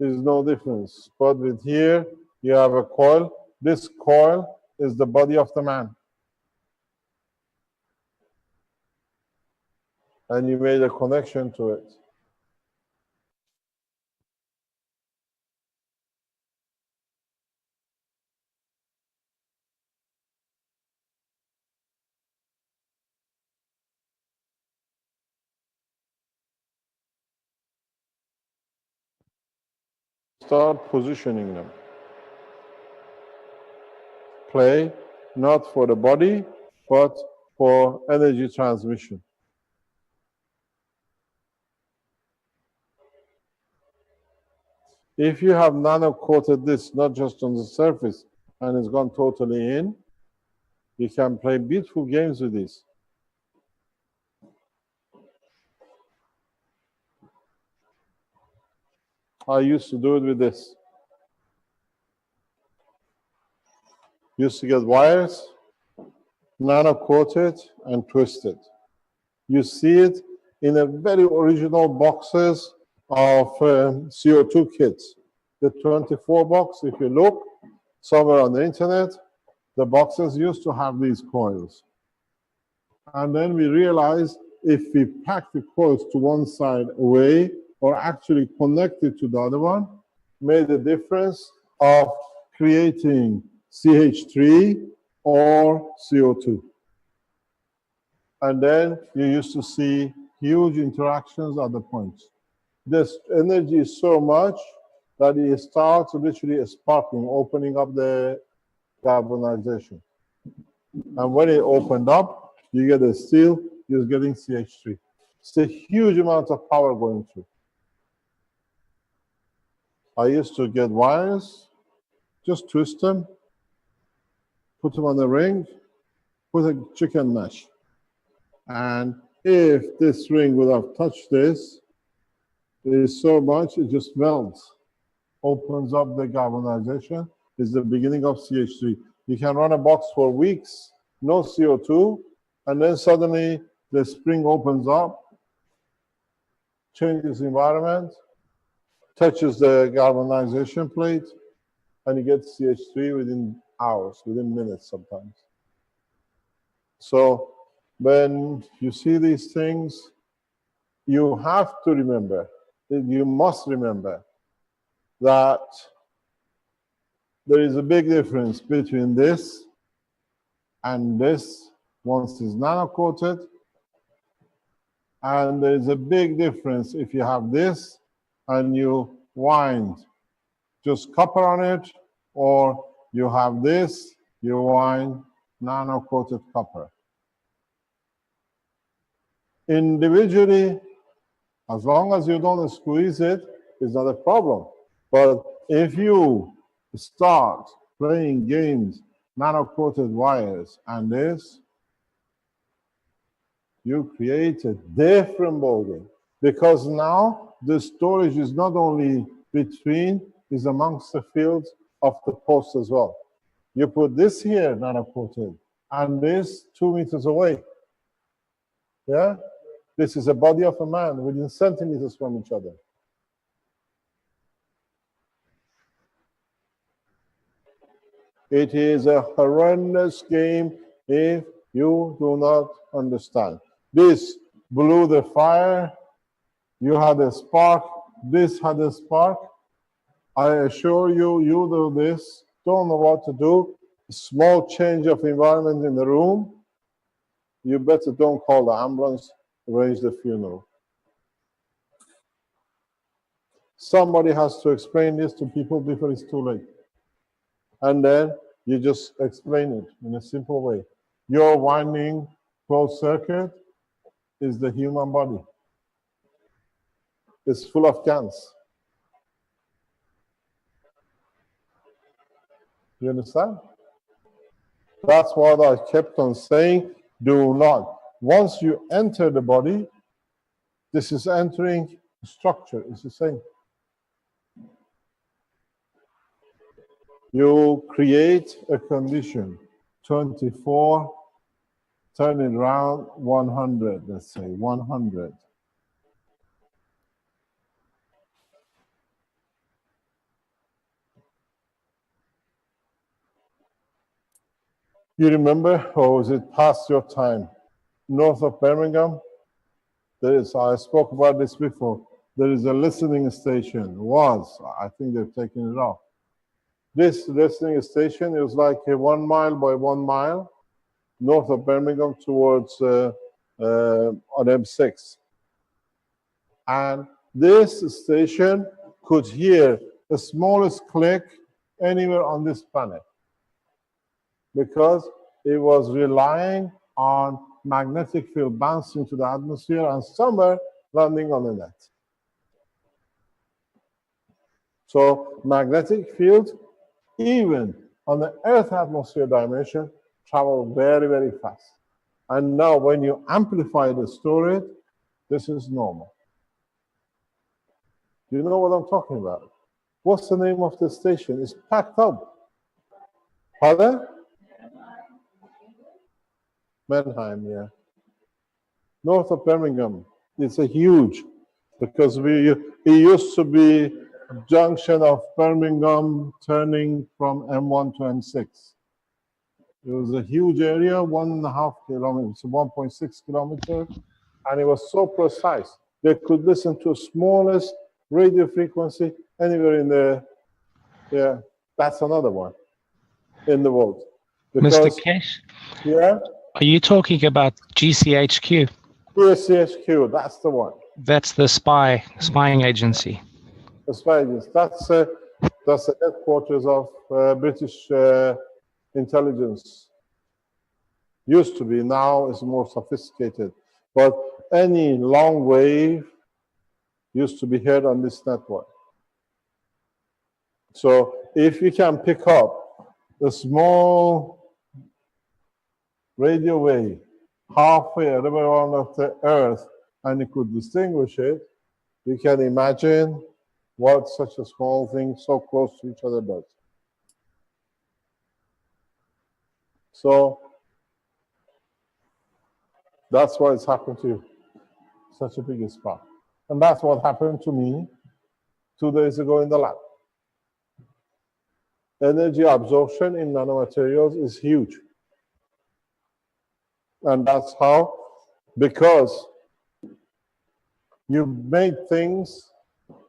[SPEAKER 2] is no difference. But with here, you have a coil. This coil is the body of the man. And you made a connection to it. Start positioning them. Play not for the body, but for energy transmission. If you have nano-coated this, not just on the surface, and it's gone totally in, you can play beautiful games with this. I used to do it with this. Used to get wires, nano-coated and twisted. You see it in the very original boxes of CO2 kits. The 24 box, if you look somewhere on the internet, the boxes used to have these coils. And then we realized if we pack the coils to one side away or actually connected to the other one, made a difference of creating CH3 or CO2. And then you used to see huge interactions at the points. This energy is so much that it starts literally sparking, opening up the galvanization. And when it opened up, you get a steel, you're getting CH3. It's a huge amount of power going through. I used to get wires, just twist them, put them on a ring, put a chicken mesh. And if this ring would have touched this, there is so much, it just melts, opens up the galvanization, is the beginning of CH3. You can run a box for weeks, no CO2, and then suddenly the spring opens up, changes environment, touches the galvanization plate, and you get CH3 within hours, within minutes sometimes. So when you see these things, you have to remember, you must remember that there is a big difference between this and this once it's nano-coated, and there is a big difference if you have this and you wind just copper on it, or you have this, you wind nano-coated copper. Individually, as long as you don't squeeze it, it's not a problem. But if you start playing games, nano-coated wires, and this, you create a different ballgame. Because now the storage is not only between, is amongst the fields of the post as well. You put this here, nano-coated, and this 2 meters away. Yeah? This is a body of a man within centimeters from each other. It is a horrendous game if you do not understand. This blew the fire, you had a spark, this had a spark. I assure you, you do this, don't know what to do, small change of environment in the room, you better don't call the ambulance, arrange the funeral. Somebody has to explain this to people before it's too late. And then you just explain it in a simple way. Your winding closed circuit is the human body. It's full of cans. You understand? That's what I kept on saying. Do not. Once you enter the body, this is entering structure. It's the same. You create a condition, 24, turn it around, 100, let's say, 100. You remember, or was it past your time? North of Birmingham, there is, I spoke about this before, there is a listening station, I think they've taken it off. This listening station is like a 1 mile by 1 mile north of Birmingham towards on M6. And this station could hear the smallest click anywhere on this planet because it was relying on magnetic field bouncing to the atmosphere and somewhere landing on the net. So magnetic field, even on the Earth atmosphere dimension, travel very, very fast. And now when you amplify the storage, this is normal. Do you know what I'm talking about? What's the name of the station? It's packed up. Pardon? Mannheim, yeah. North of Birmingham. It's a huge, because it used to be junction of Birmingham turning from M1 to M6. It was a huge area, 1.5 kilometers, 1.6 kilometers, and it was so precise. They could listen to smallest radio frequency anywhere in the, yeah, that's another one in the world.
[SPEAKER 5] Mr.
[SPEAKER 2] Because,
[SPEAKER 5] Kesh,
[SPEAKER 2] yeah,
[SPEAKER 5] are you talking about GCHQ?
[SPEAKER 2] PSCHQ, that's the one.
[SPEAKER 5] That's the spying agency.
[SPEAKER 2] The spy agency. That's the headquarters of British intelligence. Used to be, now it's more sophisticated. But any long wave used to be heard on this network. So if you can pick up a small radio wave halfway around of the earth and you could distinguish it, you can imagine what such a small thing so close to each other does. So that's why it's happened to you, such a big spark. And that's what happened to me 2 days ago in the lab. Energy absorption in nanomaterials is huge. And that's how, because you made things,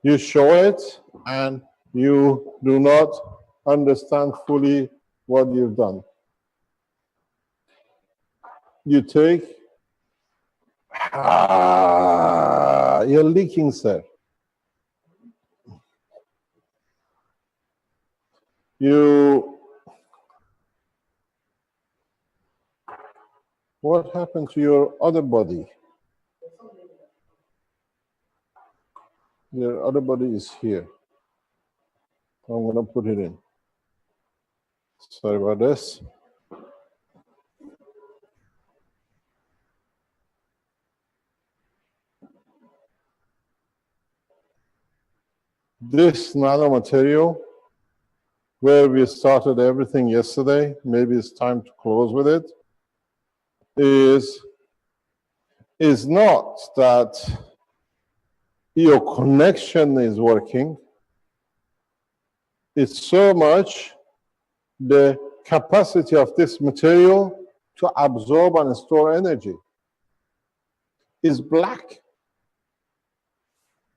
[SPEAKER 2] you show it, and you do not understand fully what you've done. You take, you're leaking, sir. What happened to your other body? Your other body is here. I'm going to put it in. Sorry about this. This nanomaterial, where we started everything yesterday, maybe it's time to close with it, is not that your connection is working. It's so much the capacity of this material to absorb and store energy is black.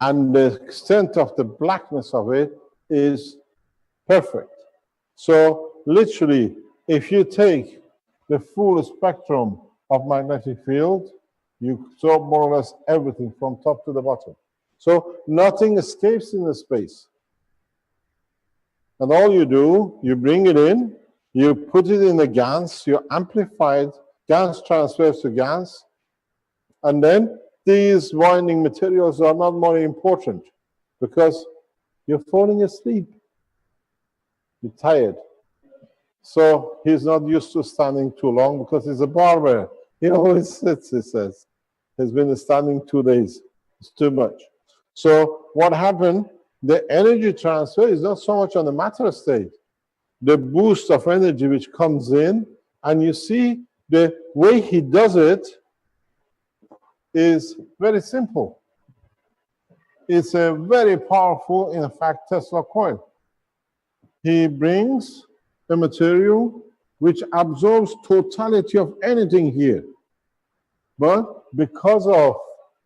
[SPEAKER 2] And the extent of the blackness of it is perfect. So literally, if you take the full spectrum of magnetic field, you absorb more or less everything from top to the bottom. So nothing escapes in the space. And all you do, you bring it in, you put it in the GaNs, you amplify it, GaNs transfers to GaNs, and then these winding materials are not more important because you're falling asleep. You're tired. So he's not used to standing too long because he's a barber. He always sits, he says. He's been standing 2 days. It's too much. So what happened? The energy transfer is not so much on the matter state. The boost of energy which comes in, and you see the way he does it is very simple. It's a very powerful, in fact, Tesla coil. He brings a material which absorbs totality of anything here. But because of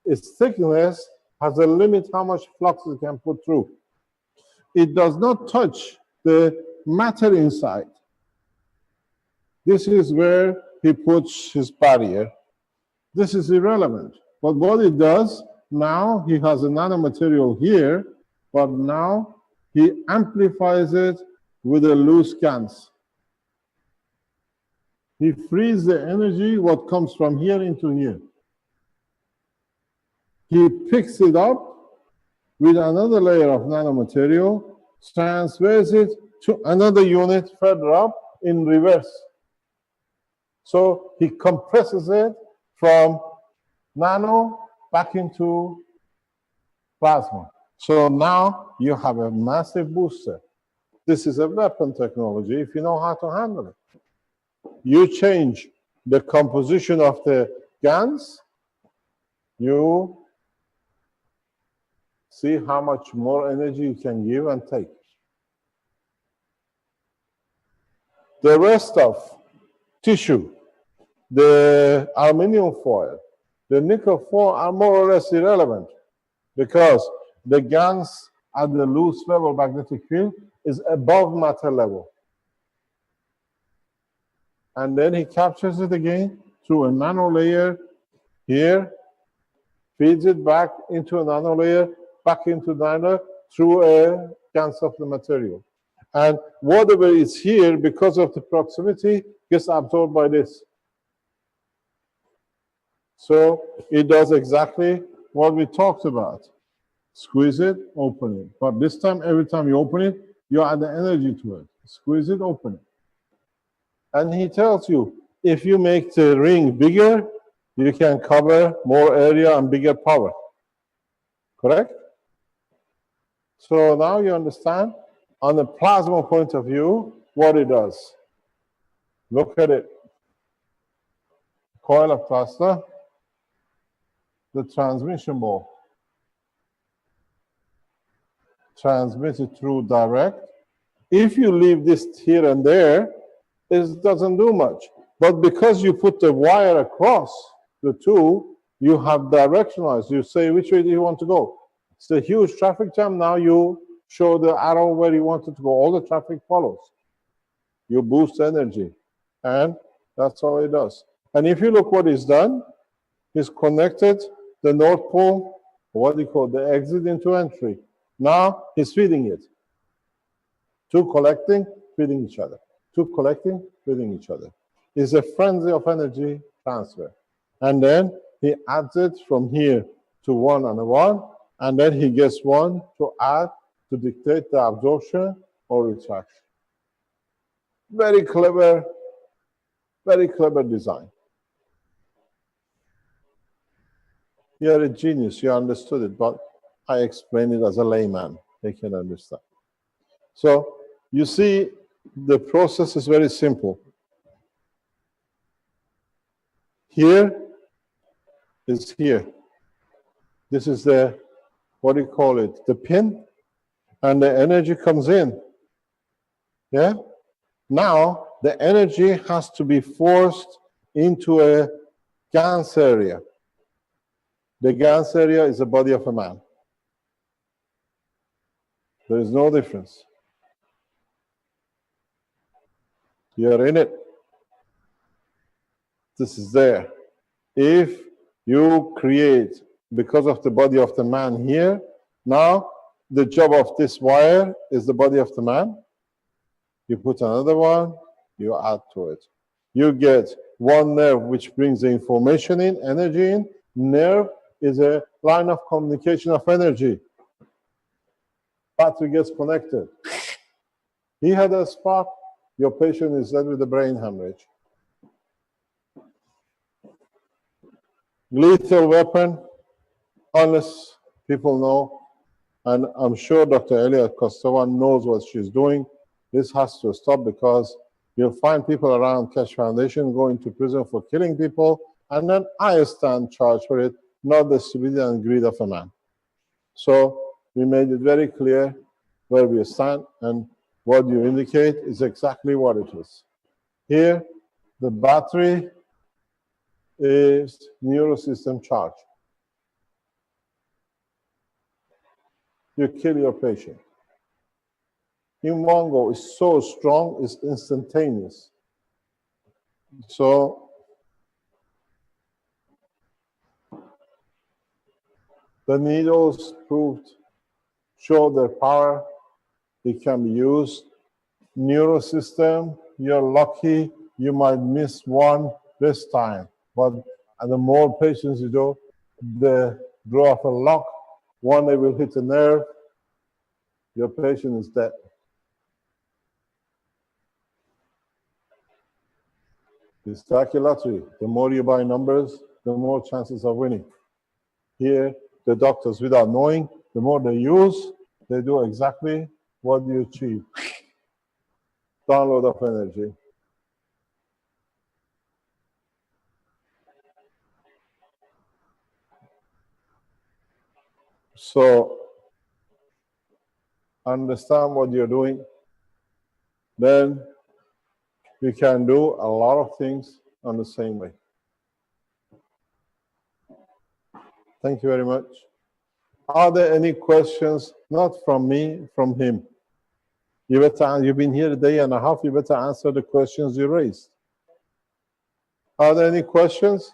[SPEAKER 2] its thickness, has a limit how much flux it can put through. It does not touch the matter inside. This is where he puts his barrier. This is irrelevant. But what it does, now he has a nanomaterial here, but now he amplifies it with a loose GaNs. He frees the energy, what comes from here into here. He picks it up with another layer of nanomaterial, transfers it to another unit further up in reverse. So he compresses it from nano back into plasma. So now you have a massive booster. This is a weapon technology if you know how to handle it. You change the composition of the GANs, you see how much more energy you can give and take. The rest of tissue, the aluminum foil, the nickel foil are more or less irrelevant because the GANs at the loose level magnetic field is above matter level. And then he captures it again through a nano layer here, feeds it back into a nano layer, back into nano through a GANs of the material. And whatever is here, because of the proximity, gets absorbed by this. So it does exactly what we talked about. Squeeze it, open it. But this time, every time you open it, you add the energy to it. Squeeze it, open it. And he tells you, if you make the ring bigger, you can cover more area and bigger power. Correct? So now you understand, on the plasma point of view, what it does. Look at it. Coil of plasma, the transmission ball. Transmitted through direct. If you leave this here and there, it doesn't do much. But because you put the wire across the two, you have directionalized. You say, which way do you want to go? It's a huge traffic jam. Now you show the arrow where you want it to go. All the traffic follows. You boost energy. And that's all it does. And if you look what he's done, he's connected the North Pole, what do you call the exit into entry. Now he's feeding it. Two collecting, feeding each other. Two collecting, feeding each other. It's a frenzy of energy transfer. And then he adds it from here to 1 and 1, and then he gets 1 to add to dictate the absorption or retraction. Very clever design. You're a genius, you understood it, but I explain it as a layman. They can understand. So you see, the process is very simple. Here is here. This is the, what do you call it, the pin, and the energy comes in. Yeah? Now, the energy has to be forced into a GANs area. The GANs area is the body of a man. There is no difference. You're in it. This is there. If you create, because of the body of the man here, now the job of this wire is the body of the man. You put another one, you add to it. You get one nerve which brings the information in, energy in. Nerve is a line of communication of energy. Battery gets connected. He had a spark, your patient is dead with a brain hemorrhage. Lethal weapon, unless people know, and I'm sure Dr. Elliot Kostova knows what she's doing. This has to stop because you'll find people around Keshe Foundation going to prison for killing people, and then I stand charged for it, not the stupidity and greed of a man. So we made it very clear where we stand, and what you indicate is exactly what it is. Here, the battery is neurosystem charge. You kill your patient. In one go, it's so strong, it's instantaneous. So the needles proved, show their power. It can be used. Neurosystem, you're lucky, you might miss one this time. But the more patients you do, the draw of a lock, one they will hit a nerve, your patient is dead. It's calculatory. The more you buy numbers, the more chances of winning. Here, the doctors, without knowing, the more they use, they do exactly what you achieve. Download of energy. So understand what you're doing, then you can do a lot of things on the same way. Thank you very much. Are there any questions, not from me, from him? You've been here a day and a half, you better answer the questions you raised. Are there any questions?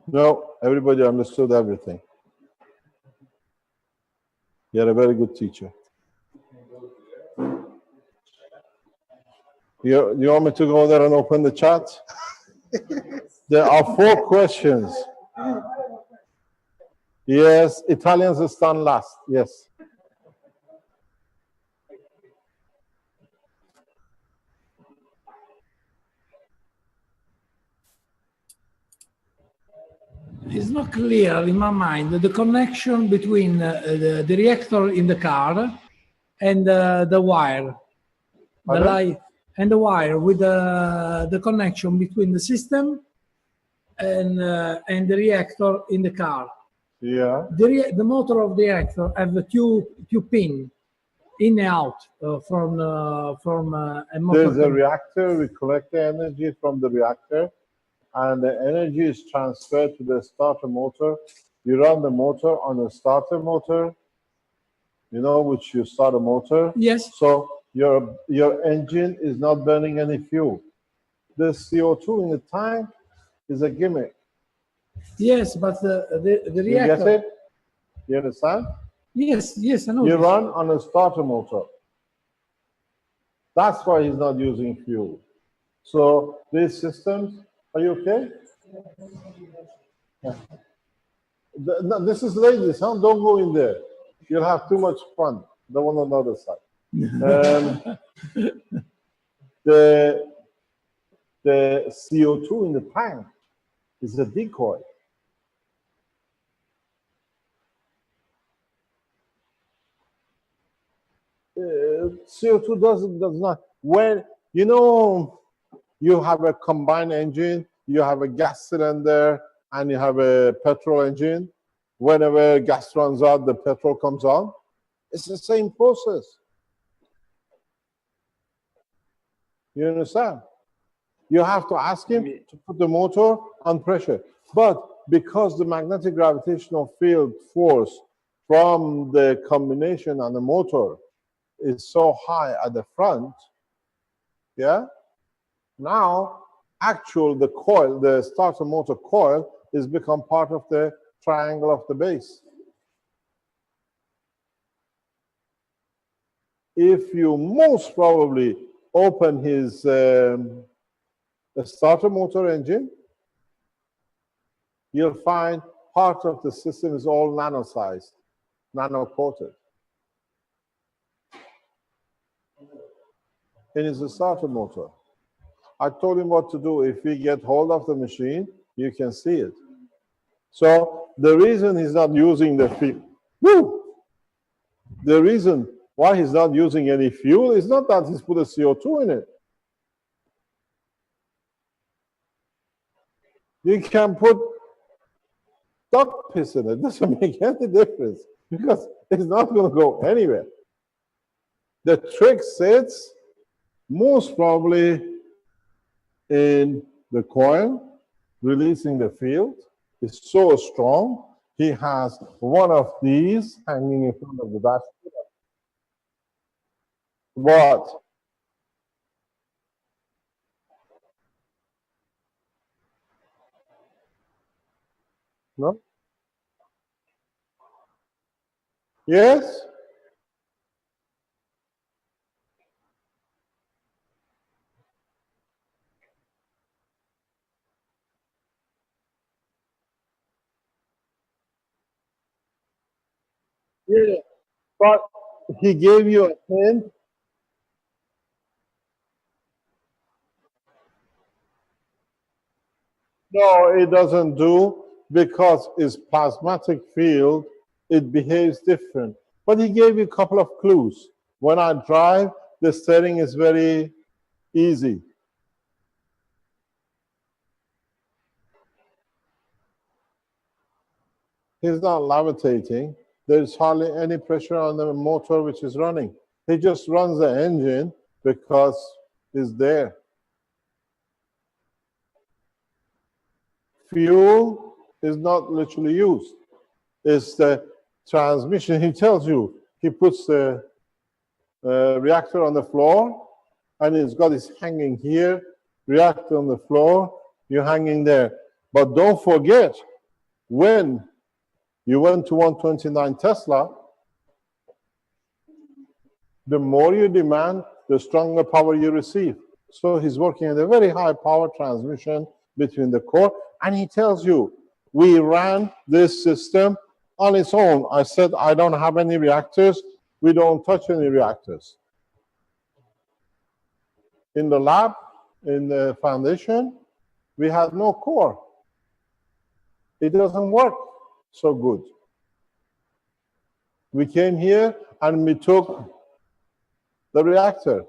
[SPEAKER 2] No, everybody understood everything. You're a very good teacher. You want me to go there and open the chat? There are 4 questions. Yes, Italians stand last. Yes.
[SPEAKER 6] It's not clear in my mind the connection between the reactor in the car and the wire, the light, and the wire with the connection between the system and the reactor in the car.
[SPEAKER 2] Yeah.
[SPEAKER 6] The motor of the reactor have a two pin in and out from a motor.
[SPEAKER 2] There's a reactor. We collect the energy from the reactor, and the energy is transferred to the starter motor. You run the motor on a starter motor, you know, which you start a motor.
[SPEAKER 6] Yes.
[SPEAKER 2] So your engine is not burning any fuel. The CO2 in the tank is a gimmick.
[SPEAKER 6] Yes, but the reactor.
[SPEAKER 2] You get it? You understand?
[SPEAKER 6] Yes, yes, I know.
[SPEAKER 2] You
[SPEAKER 6] this.
[SPEAKER 2] run on a starter motor. That's why he's not using fuel. So these systems, are you okay? Yeah. No, this is ladies, huh? Don't go in there. You'll have too much fun. The one on the other side. The CO2 in the tank is a decoy. CO2 does not, when, you know, you have a combined engine, you have a gas cylinder, and you have a petrol engine. Whenever gas runs out, the petrol comes on. It's the same process. You understand? You have to ask him to put the motor on pressure. But because the magnetic gravitational field force from the combination on the motor is so high at the front, yeah, now the coil, the starter motor coil, is become part of the triangle of the base. If you most probably open his starter motor engine, you'll find part of the system is all nano-sized, nano-coated. And it's a starter motor. I told him what to do. If we get hold of the machine, you can see it. So the reason he's not using the fuel, the reason why he's not using any fuel is not that he's put a CO2 in it. You can put duck piss in it. It doesn't make any difference because it's not going to go anywhere. The trick sits most probably in the coil, releasing the field. Is so strong. He has one of these hanging in front of the dashboard. What? No? Yes? Yeah, but he gave you a hint. No, it doesn't do because it's plasmatic field, it behaves different. But he gave you a couple of clues. When I drive, the steering is very easy. He's not levitating. There's hardly any pressure on the motor which is running. He just runs the engine because it's there. Fuel is not literally used. It's the transmission. He tells you, he puts the reactor on the floor, and he's got his hanging here, reactor on the floor, you're hanging there. But don't forget, when you went to 129 Tesla, the more you demand, the stronger power you receive. So he's working at a very high power transmission between the core, and he tells you, we ran this system on its own. I said, I don't have any reactors. We don't touch any reactors. In the lab, in the foundation, we had no core. It doesn't work so good. We came here and we took the reactor.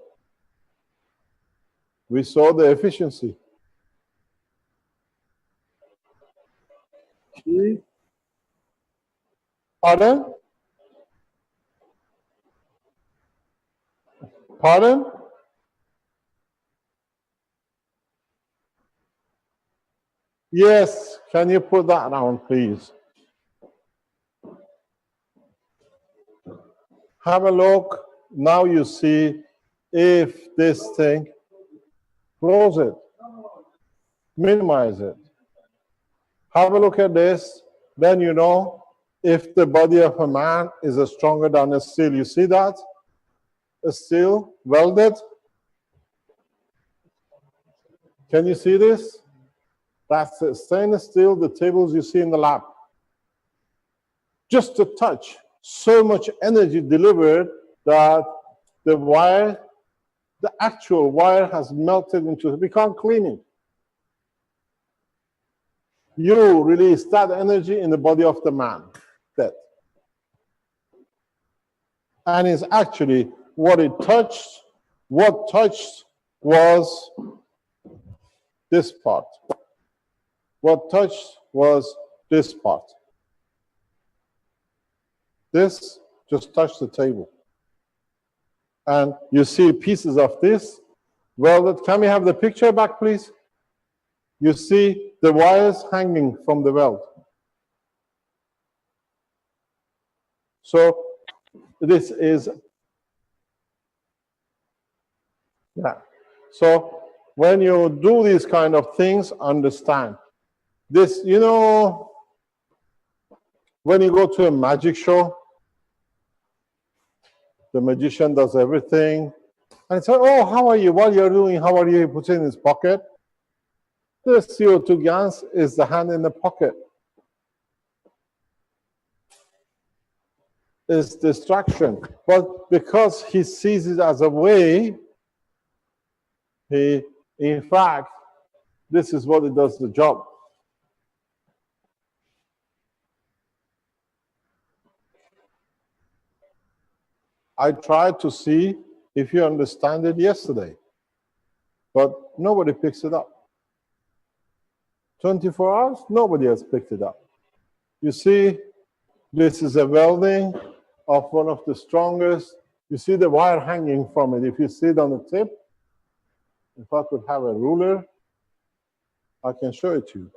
[SPEAKER 2] We saw the efficiency. Pardon? Pardon? Yes, can you put that down, please? Have a look. Now you see if this thing, close it, minimize it. Have a look at this, then you know if the body of a man is stronger than a steel. You see that? A steel welded. Can you see this? That's the stainless steel, the tables you see in the lab. Just a touch, so much energy delivered that the wire, the actual wire has melted into it. We can't clean it. You release that energy in the body of the man. That. And it's actually what it touched. What touched was this part. What touched was this part. This just touched the table. And you see pieces of this welded. Can we have the picture back, please? You see the wires hanging from the weld. So this is, yeah. So when you do these kind of things, understand. This, you know, when you go to a magic show, the magician does everything. And say, oh, how are you? What you're doing? How are you? He puts it in his pocket. The CO2 gas is the hand in the pocket. It's distraction. But because he sees it as a way, in fact, this is what it does the job. I tried to see if you understand it yesterday, but nobody picks it up. 24 hours, nobody has picked it up. You see, this is a welding of one of the strongest. You see the wire hanging from it. If you see it on the tip, if I could have a ruler, I can show it to you.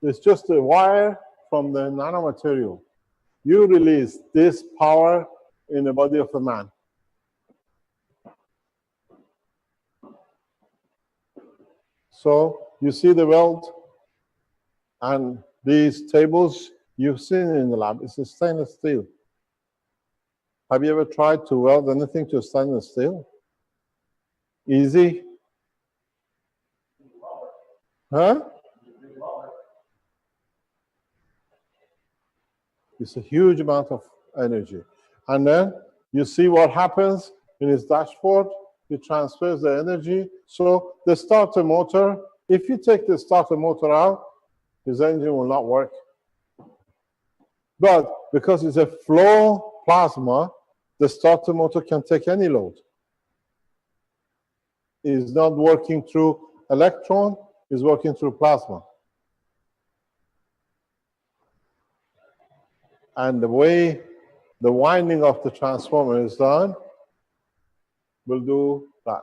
[SPEAKER 2] It's just a wire from the nanomaterial. You release this power in the body of a man. So you see the weld, and these tables you've seen in the lab. It's a stainless steel. Have you ever tried to weld anything to stainless steel? Easy? Huh? It's a huge amount of energy. And then you see what happens in his dashboard. It transfers the energy. So the starter motor, if you take the starter motor out, his engine will not work. But because it's a flow plasma, the starter motor can take any load. It's not working through electron, it's working through plasma. And the way the winding of the transformer is done will do that.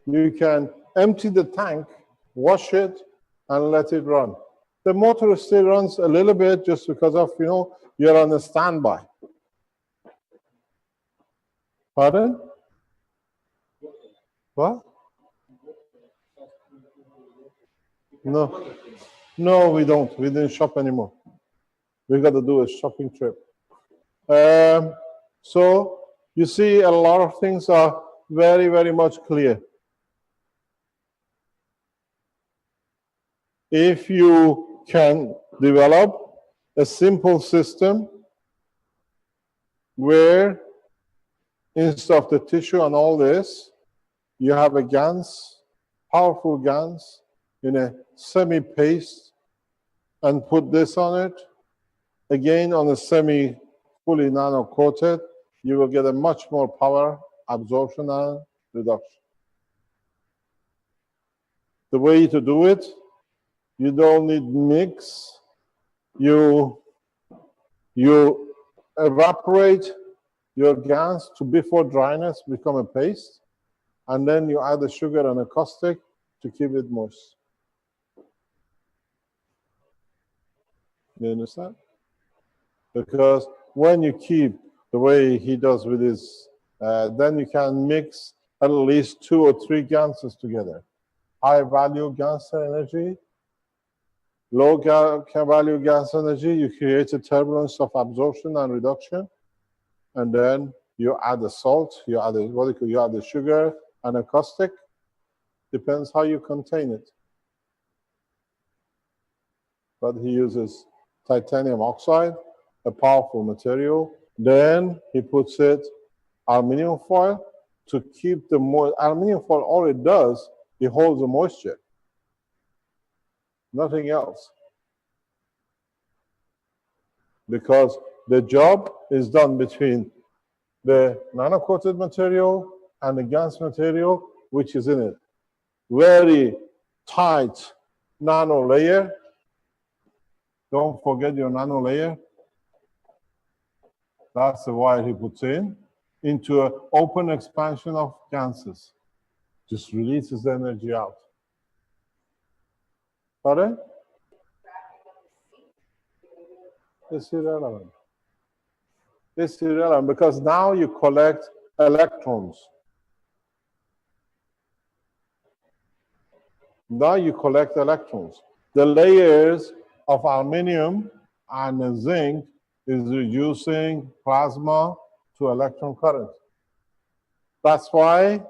[SPEAKER 2] You can empty the tank, wash it, and let it run. The motor still runs a little bit just because of, you're on a standby. Pardon? What? No. No, we don't. We didn't shop anymore. We got to do a shopping trip. So you see a lot of things are very, very much clear. If you can develop a simple system where instead of the tissue and all this, you have a GANS, powerful GANS in a semi-paste, and put this on it, again on a fully nano-coated, you will get a much more power absorption and reduction. The way to do it, you don't need mix. You evaporate your GANS to before dryness become a paste, and then you add the sugar and a caustic to keep it moist. You understand? Because when you keep the way he does with his, then you can mix at least 2 or 3 GANSes together. High value GANS energy, low value GANS energy, you create a turbulence of absorption and reduction, and then you add the salt, you add the sugar and a caustic. Depends how you contain it. But he uses titanium oxide, a powerful material. Then he puts it aluminum foil to keep the aluminum foil. All it does, it holds the moisture. Nothing else. Because the job is done between the nano-coated material and the GANS material, which is in it. Very tight nano layer. Don't forget your nano layer. That's the wire he puts into an open expansion of GANSes. Just releases the energy out. Pardon? It's irrelevant. It's irrelevant because now you collect electrons. Now you collect electrons. The layers of aluminum and zinc is reducing plasma to electron current. That's why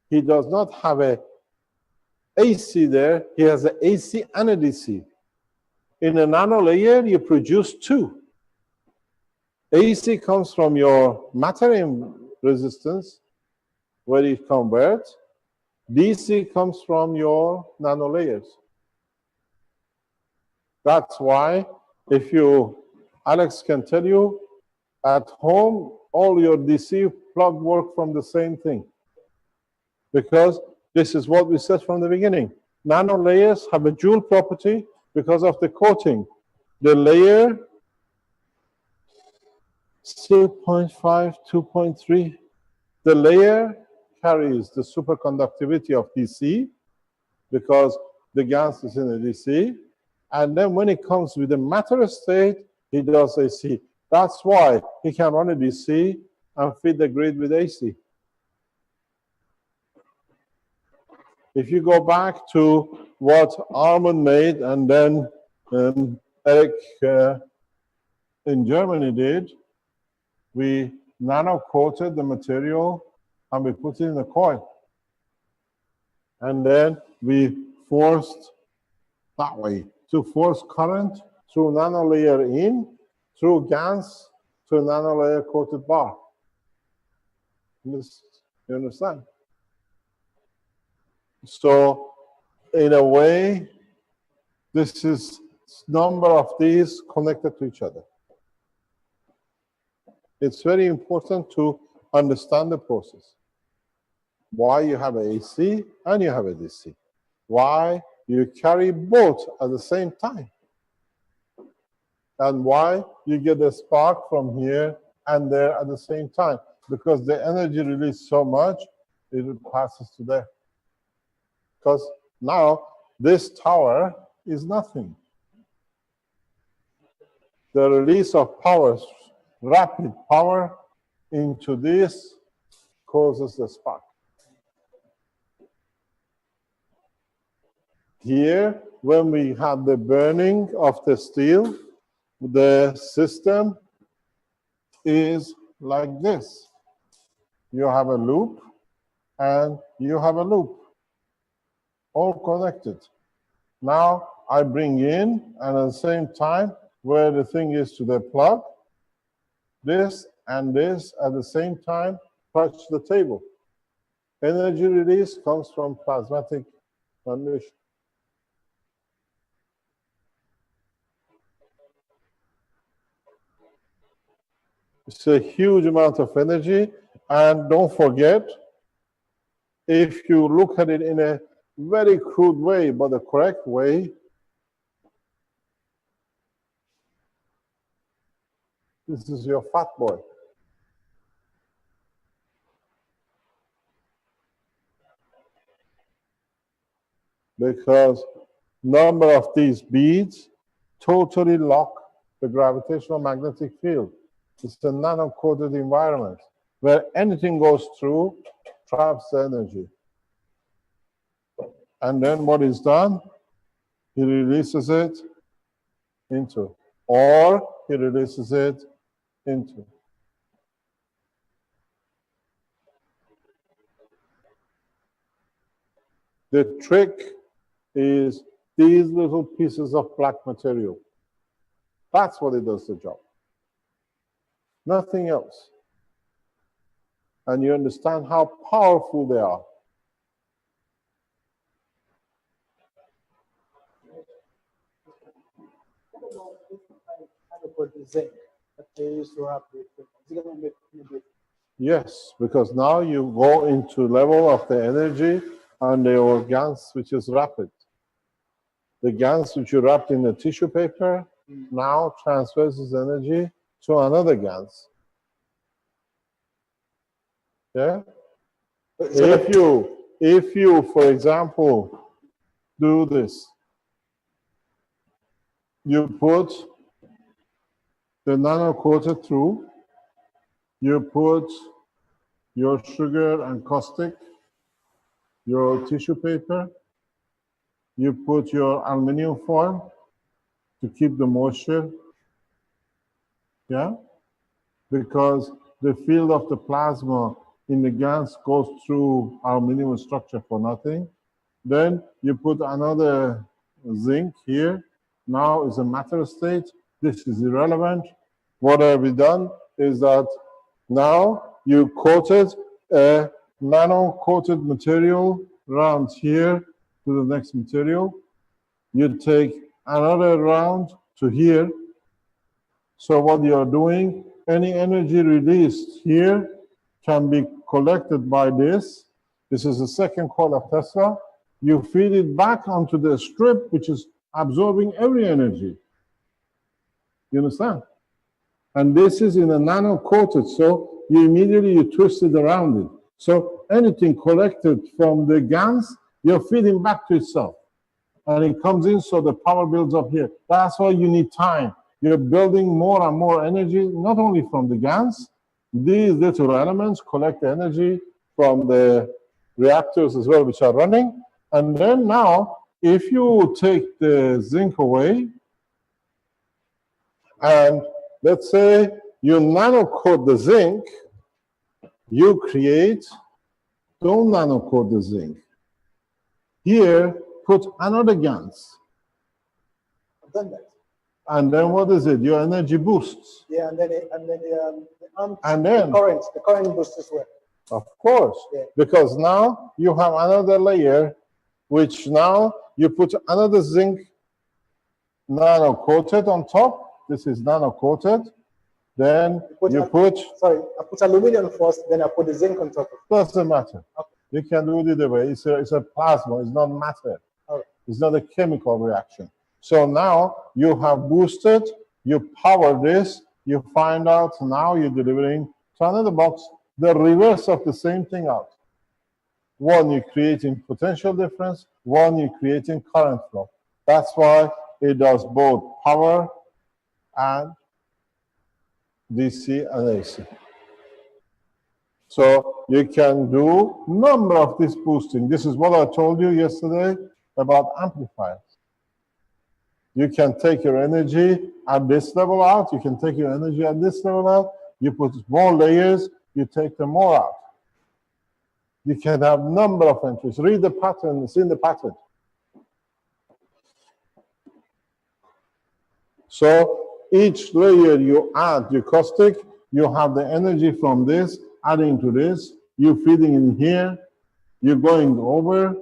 [SPEAKER 2] he does not have a AC there. He has an AC and a DC. In a nano layer, you produce 2. AC comes from your matter resistance, where it converts. DC comes from your nano layers. That's why, Alex can tell you, at home, all your DC plug work from the same thing. Because this is what we said from the beginning. Nano layers have a Joule property because of the coating. The layer, 2.5, 2.3, the layer carries the superconductivity of DC because the GANS is in the DC. And then when it comes with the matter state, he does AC. That's why he can run a DC and feed the grid with AC. If you go back to what Armand made and then Eric in Germany did, we nano-coated the material and we put it in a coil. And then we forced that way to force current through nano layer in, through GANS to a nano layer coated bar. You understand? So in a way, this is number of these connected to each other. It's very important to understand the process. Why you have an AC and you have a DC. Why you carry both at the same time. And why? You get a spark from here and there at the same time. Because the energy released so much, it passes to there. Because now this tower is nothing. The release of power, rapid power into this causes the spark. Here, when we have the burning of the steel, the system is like this. You have a loop and you have a loop, all connected. Now I bring in, and at the same time, where the thing is to the plug, this and this at the same time touch the table. Energy release comes from plasmatic condition. It's a huge amount of energy, and don't forget, if you look at it in a very crude way, but the correct way, this is your fat boy. Because number of these beads totally lock the gravitational magnetic field. It's a nano-coated environment where anything goes through, traps the energy. And then what is done? He releases it into, or he releases it into. The trick is these little pieces of black material. That's what it does the job. Nothing else. And you understand how powerful they are. Yes, because now you go into level of the energy and the organs, which is rapid. The GANs which you wrapped in the tissue paper now transfers this energy to another GANs. Yeah? If you, for example, do this, you put the nano-coated through, you put your sugar and caustic, your tissue paper, you put your aluminum foil to keep the moisture, yeah? Because the field of the plasma in the GANs goes through aluminum structure for nothing. Then you put another zinc here. Now it's a matter state. This is irrelevant. What have we done is that now you coated a nano-coated material around here to the next material. You take another round to here. So what you're doing, any energy released here can be collected by this. This is the second coil of Tesla. You feed it back onto the strip, which is absorbing every energy. You understand? And this is in a nano-coated, so you immediately twist it around it. So anything collected from the GANs, you're feeding back to itself. And it comes in, so the power builds up here. That's why you need time. You're building more and more energy, not only from the GANs. These little elements collect energy from the reactors as well, which are running. And then now, if you take the zinc away, and let's say you nano-coat the zinc, you create, don't nano-coat the zinc. Here, put another GANs.
[SPEAKER 3] I've done that.
[SPEAKER 2] And then what is it? Your energy boosts.
[SPEAKER 3] Yeah, and then the current boosts as well.
[SPEAKER 2] Of course, yeah. Because now you have another layer, which now you put another zinc nano-coated on top. This is nano-coated. Then you put...
[SPEAKER 3] Sorry, I put aluminum first, then I put the zinc on top of it.
[SPEAKER 2] Doesn't matter. Okay. You can do it either way. It's a plasma. It's not matter.
[SPEAKER 3] Right.
[SPEAKER 2] It's not a chemical reaction. So now you have boosted you power this, you find out now you're delivering to another box the reverse of the same thing out. One, you're creating potential difference, one, you're creating current flow. That's why it does both power and DC and AC. So you can do number of this boosting. This is what I told you yesterday about amplifiers. You can take your energy at this level out, you can take your energy at this level out, you put more layers, you take them more out. You can have number of entries. Read the pattern, it's in the pattern. So each layer you add your caustic, you have the energy from this, adding to this, you're feeding in here, you're going over,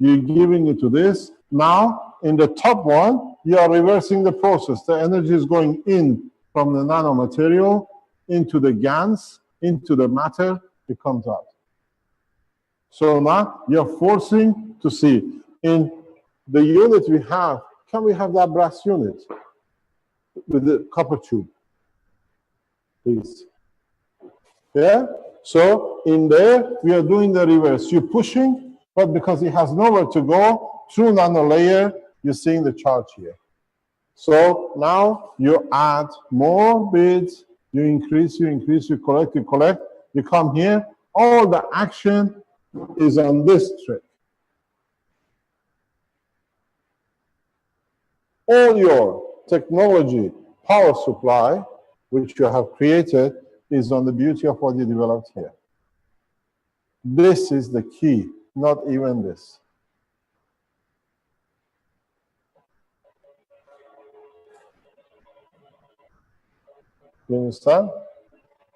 [SPEAKER 2] you're giving it to this. Now, in the top one, you are reversing the process. The energy is going in from the nanomaterial into the GANs, into the matter, it comes out. So now you're forcing to see. In the unit we have, can we have that brass unit with the copper tube, please? Yeah? So in there, we are doing the reverse. You're pushing, but because it has nowhere to go, through nano layer, you're seeing the charge here. So now you add more bits, you increase, you collect, you come here. All the action is on this trick. All your technology, power supply, which you have created, is on the beauty of what you developed here. This is the key, not even this. You understand?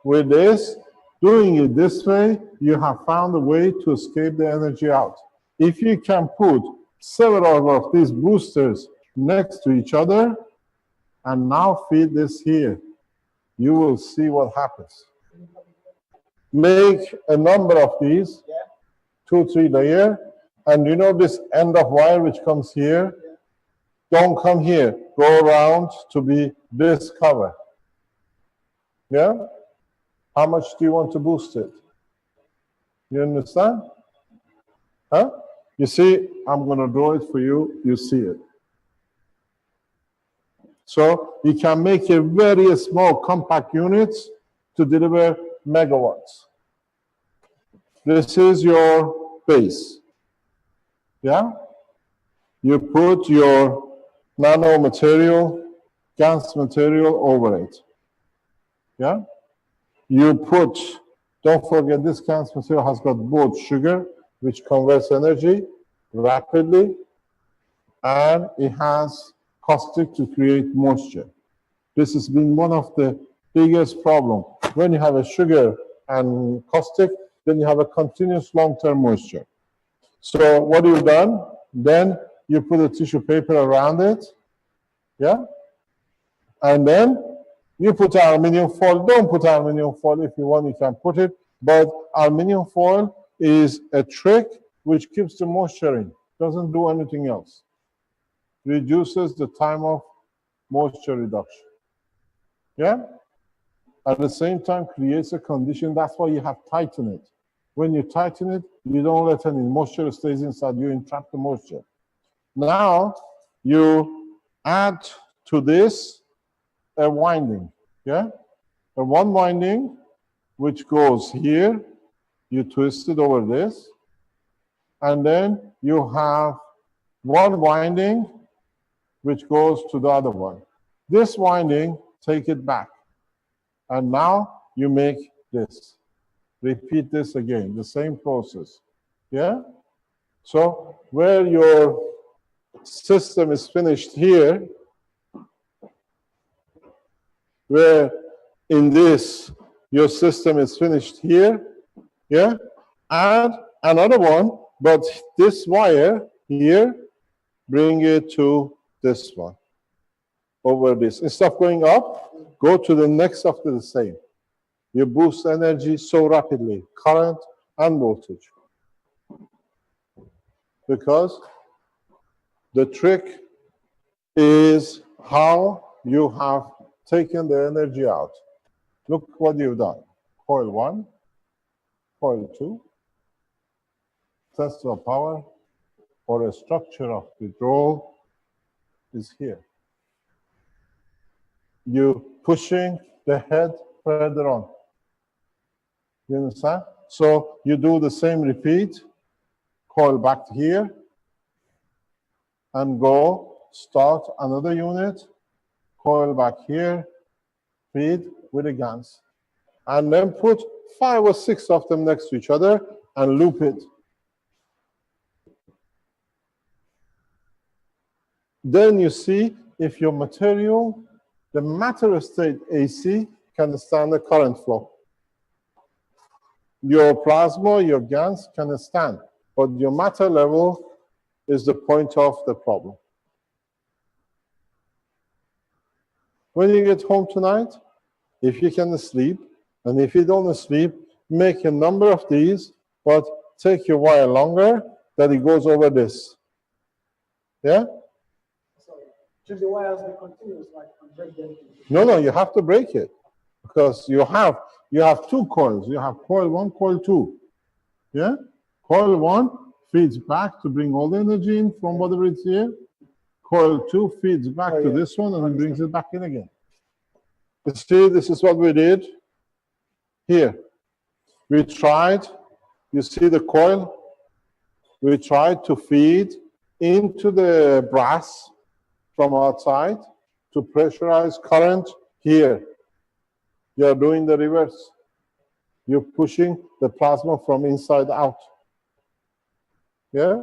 [SPEAKER 2] With this, doing it this way, you have found a way to escape the energy out. If you can put several of these boosters next to each other, and now feed this here, you will see what happens. Make a number of these, 2, 3 layer, and you know this end of wire which comes here, don't come here, go around to be this cover. Yeah? How much do you want to boost it? You understand? Huh? You see, I'm going to draw it for you, you see it. So you can make a very small compact units to deliver megawatts. This is your base. Yeah? You put your nano material, GaNs material over it. Yeah? You put, don't forget this GaNs material has got both sugar, which converts energy rapidly, and it has caustic to create moisture. This has been one of the biggest problems. When you have a sugar and caustic, then you have a continuous long-term moisture. So what you've done, then you put a tissue paper around it, yeah? And then you put aluminum foil. Don't put aluminum foil. If you want, you can put it. But aluminum foil is a trick which keeps the moisture in. Doesn't do anything else. Reduces the time of moisture reduction. Yeah? At the same time, creates a condition. That's why you have tighten it. When you tighten it, you don't let any moisture stays inside. You entrap the moisture. Now, you add to this a winding. Yeah? A one winding, which goes here. You twist it over this. And then you have one winding, which goes to the other one. This winding, take it back. And now you make this. Repeat this again, the same process. Yeah? So where your system is finished here, where in this your system is finished here, yeah? Add another one, but this wire here, bring it to this one, over this. Instead of going up, go to the next after the same. You boost energy so rapidly, current and voltage. Because the trick is how you have taken the energy out. Look what you've done. Coil 1, coil 2, Tesla power, or a structure of withdrawal is here. You pushing the head further on. You understand? So you do the same repeat, coil back here, and go start another unit, coil back here, feed with a GANs. And then put 5 or 6 of them next to each other and loop it. Then you see if your material, the matter state AC, can stand the current flow. Your plasma, your GANs can stand, but your matter level is the point of the problem. When you get home tonight, if you can sleep, and if you don't sleep, make a number of these, but take your wire longer that it goes over this. Yeah?
[SPEAKER 3] Should the wires be continuous, like break them?
[SPEAKER 2] No, you have to break it because you have 2 coils. You have coil 1, coil 2. Yeah? Coil 1 feeds back to bring all the energy in from whatever it's here. Coil 2 feeds back to this one and it brings it back in again. You see, this is what we did here. We tried, you see the coil? We tried to feed into the brass from outside to pressurize current here. You're doing the reverse. You're pushing the plasma from inside out. Yeah?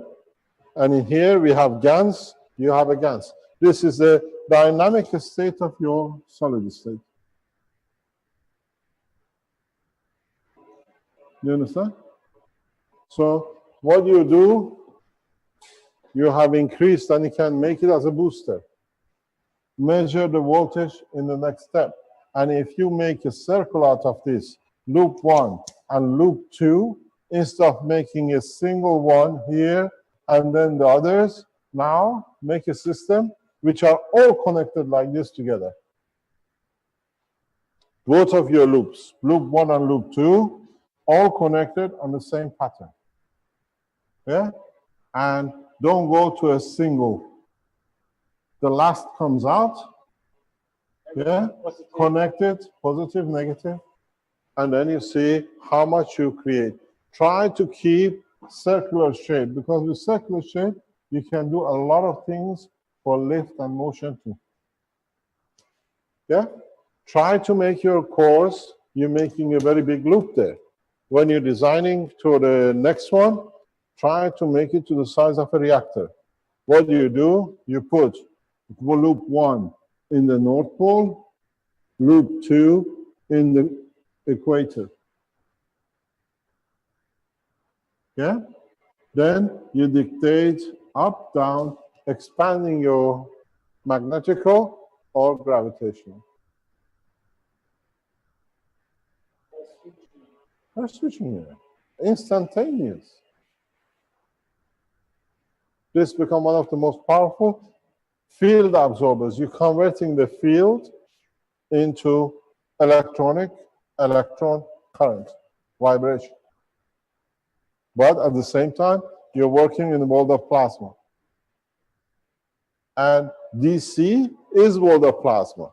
[SPEAKER 2] And in here we have GANs, you have a GANs. This is the dynamic state of your solid state. You understand? So what you do, you have increased and you can make it as a booster. Measure the voltage in the next step. And if you make a circle out of this, loop 1 and loop 2, instead of making a single one here and then the others, now make a system which are all connected like this together. Both of your loops, loop 1 and loop 2, all connected on the same pattern. Yeah? And don't go to a single. The last comes out. Yeah? Connected, positive, negative. And then you see how much you create. Try to keep circular shape, because with circular shape, you can do a lot of things for lift and motion too. Yeah? Try to make your cores, you're making a very big loop there. When you're designing to the next one, try to make it to the size of a reactor. What do? You put loop 1 in the North Pole, loop 2 in the equator. Yeah? Then you dictate up, down, expanding your magnetical or gravitational. They're switching here. Instantaneous. This becomes one of the most powerful field absorbers. You're converting the field into electron current, vibration. But at the same time, you're working in the world of plasma. And DC is world of plasma.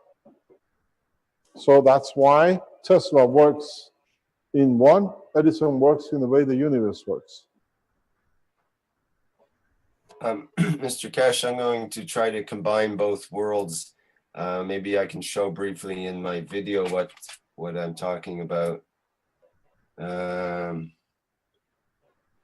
[SPEAKER 2] So that's why Tesla works in one, Edison works in the way the universe works.
[SPEAKER 1] Mr. Cash, I'm going to try to combine both worlds. Maybe I can show briefly in my video what I'm talking about.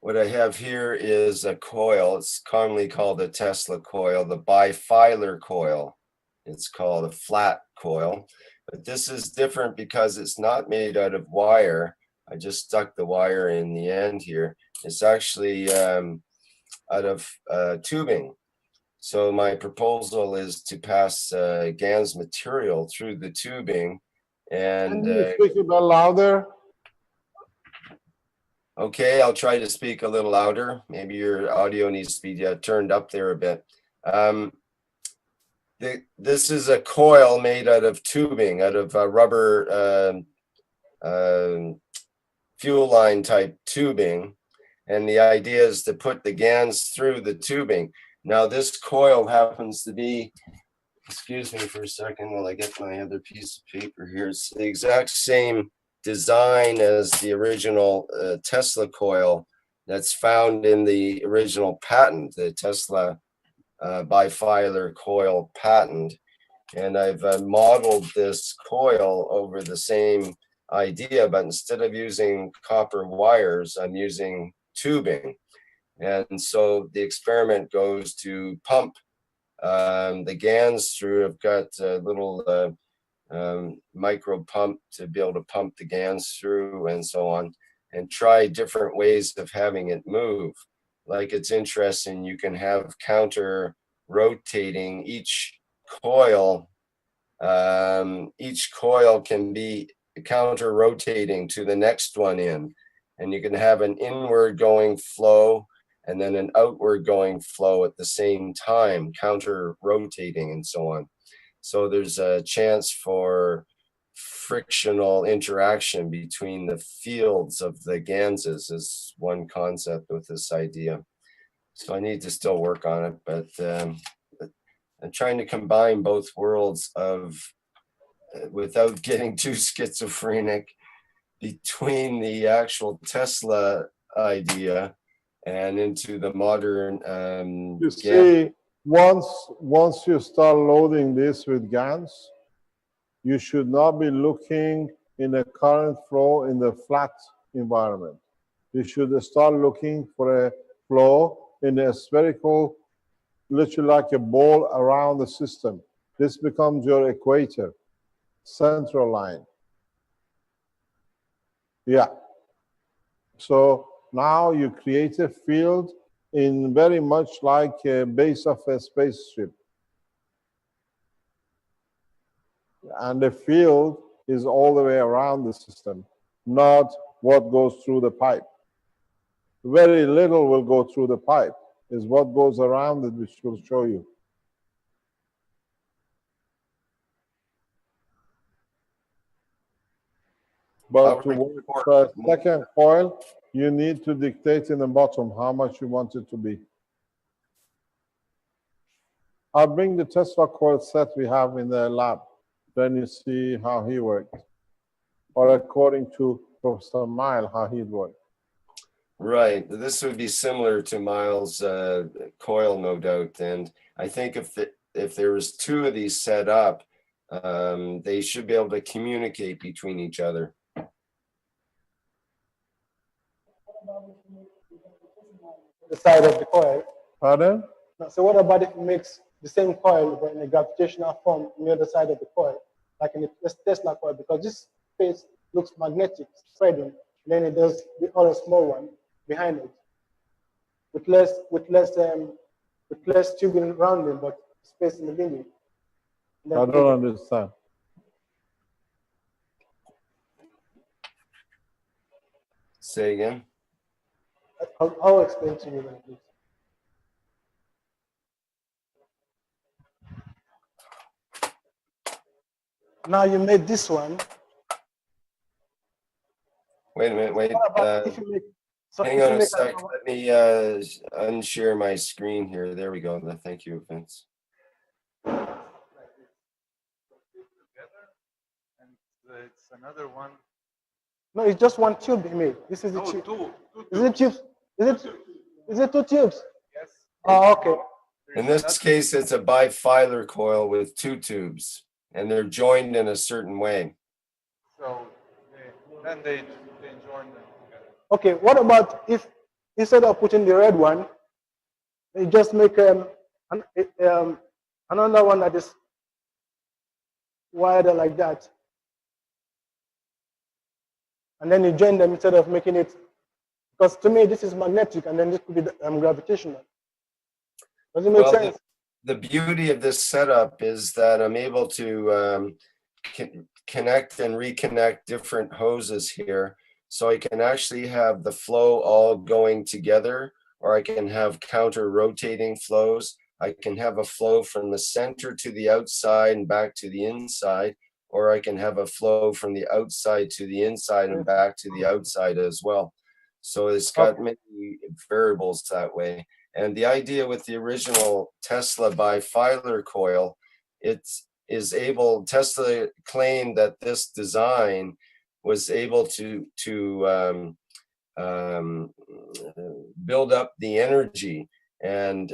[SPEAKER 1] What I have here is a coil. It's commonly called a Tesla coil, the bifilar coil. It's called a flat coil. But this is different because it's not made out of wire. I just stuck the wire in the end here. It's actually out of tubing. So my proposal is to pass GANs material through the tubing. And
[SPEAKER 2] can you speak a bit louder?
[SPEAKER 1] Okay, I'll try to speak a little louder. Maybe your audio needs to be turned up there a bit. This is a coil made out of tubing, out of rubber fuel line type tubing. And the idea is to put the GANs through the tubing. Now this coil happens to be, excuse me for a second while I get my other piece of paper here. It's the exact same design as the original Tesla coil that's found in the original patent, the Tesla bifilar coil patent. And I've modeled this coil over the same idea, but instead of using copper wires, I'm using tubing. And so the experiment goes to pump the GANs through. I've got a little micro pump to be able to pump the GANs through and so on, and try different ways of having it move. Like, it's interesting, you can have counter rotating each coil. Each coil can be counter rotating to the next one in, and you can have an inward going flow and then an outward going flow at the same time, counter rotating and so on. So there's a chance for frictional interaction between the fields of the ganses is one concept with this idea. So I need to still work on it, but I'm trying to combine both worlds of, without getting too schizophrenic, between the actual Tesla idea and into the modern
[SPEAKER 2] you see, once you start loading this with GANs, you should not be looking in a current flow in the flat environment. You should start looking for a flow in a spherical, literally like a ball around the system. This becomes your equator, central line. Yeah. So now you create a field in very much like a base of a spaceship. And the field is all the way around the system, not what goes through the pipe. Very little will go through the pipe, is what goes around it, which will show you. But to work for a second coil, you need to dictate in the bottom how much you want it to be. I'll bring the Tesla coil set we have in the lab. Then you see how he worked. Or according to Professor Mile, how he'd work. Right. This would be similar to Miles' coil, no doubt. And I think if there was two of these set up, they should be able to communicate between each other.
[SPEAKER 3] The side of the coil.
[SPEAKER 2] Pardon?
[SPEAKER 3] So what about if it makes the same coil but in a gravitational form on the other side of the coil, like in the Tesla coil? Because this space looks magnetic, spreading. Then it does the other small one behind it, with less tubing around it, but space in the middle. I
[SPEAKER 2] don't understand.
[SPEAKER 1] Say again.
[SPEAKER 3] I'll explain to you like this. Now you made this one.
[SPEAKER 1] Wait a minute, wait. Hang on a sec. Let me unshare my screen here. There we go. Thank you, Vince.
[SPEAKER 7] It's another one.
[SPEAKER 3] No, it's just one tube he made. This is the tube.
[SPEAKER 7] Two
[SPEAKER 3] is it tubes? Is it two tubes?
[SPEAKER 7] Yes.
[SPEAKER 3] Oh, okay.
[SPEAKER 1] In this case, it's a bifilar coil with two tubes, and they're joined in a certain way.
[SPEAKER 7] So then they join them together.
[SPEAKER 3] Okay, what about if instead of putting the red one, they just make another one that is wider like that? And then you join them instead of making it, because to me this is magnetic and then this could be gravitational. Does it make sense?
[SPEAKER 1] The beauty of this setup is that I'm able to connect and reconnect different hoses here. So I can actually have the flow all going together, or I can have counter rotating flows. I can have a flow from the center to the outside and back to the inside, or I can have a flow from the outside to the inside and back to the outside as well. So it's got many variables that way. And the idea with the original Tesla bifilar coil, Tesla claimed that this design was able to build up the energy and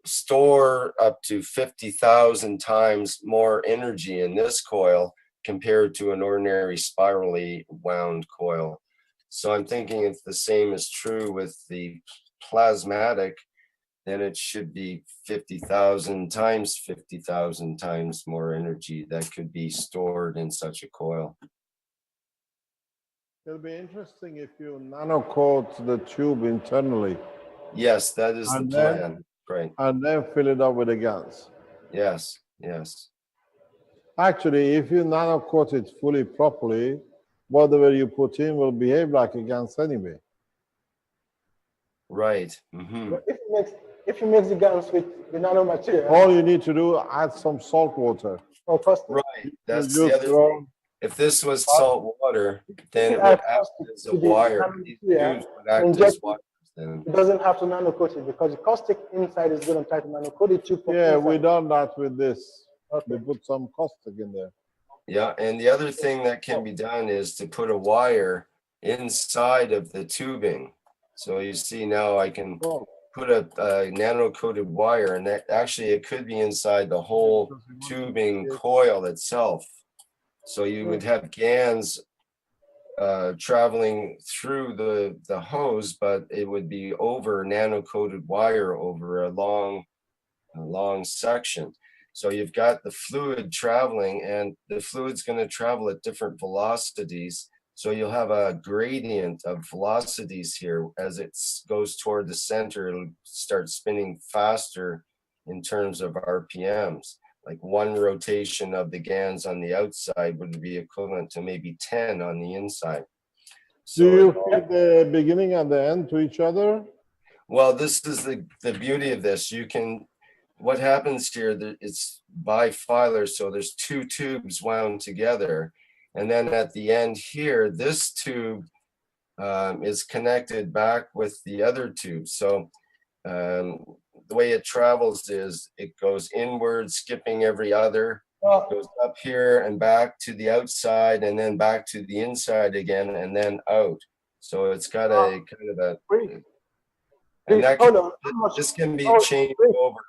[SPEAKER 1] store up to 50,000 times more energy in this coil compared to an ordinary spirally wound coil. So I'm thinking if the same is true with the plasmatic, then it should be 50,000 times 50,000 times more energy that could be stored in such a coil.
[SPEAKER 2] It'll be interesting if you nanocoat the tube internally.
[SPEAKER 1] Yes, that is the plan. Right.
[SPEAKER 2] And then fill it up with the GaNs.
[SPEAKER 1] Yes, yes.
[SPEAKER 2] Actually, if you nanocoat it fully properly, whatever you put in will behave like a GaNs anyway.
[SPEAKER 1] Right. Mm-hmm.
[SPEAKER 3] If you mix the GaNs with the nanomaterial,
[SPEAKER 2] all you need to do, add some salt water.
[SPEAKER 1] Right. That's the other thing. If this was salt water, then it would act as a wire. These tubes would act as wires.
[SPEAKER 3] It doesn't have to nanocoat it because the caustic inside is going to try to nanocoat it too.
[SPEAKER 2] Yeah, we done that with this. Okay. We put some caustic in there.
[SPEAKER 1] Yeah, and the other thing that can be done is to put a wire inside of the tubing. So you see now I can put a nano-coated wire, and that actually it could be inside the whole tubing coil itself. So you would have GaNs traveling through the hose, but it would be over nano-coated wire over a long section. So you've got the fluid traveling, and the fluid's going to travel at different velocities. So you'll have a gradient of velocities here. As it goes toward the center, it'll start spinning faster in terms of RPMs. Like one rotation of the GaNs on the outside would be equivalent to maybe 10 on the inside. So
[SPEAKER 2] do you feed the beginning and the end to each other?
[SPEAKER 1] Well, this is the beauty of this. You can, what happens here, it's bifilar, so there's two tubes wound together. And then at the end here, this tube is connected back with the other tube. So the way it travels is it goes inward, skipping every other, goes up here and back to the outside, and then back to the inside again, and then out. So it's got a kind of a, and that can, this can be changed over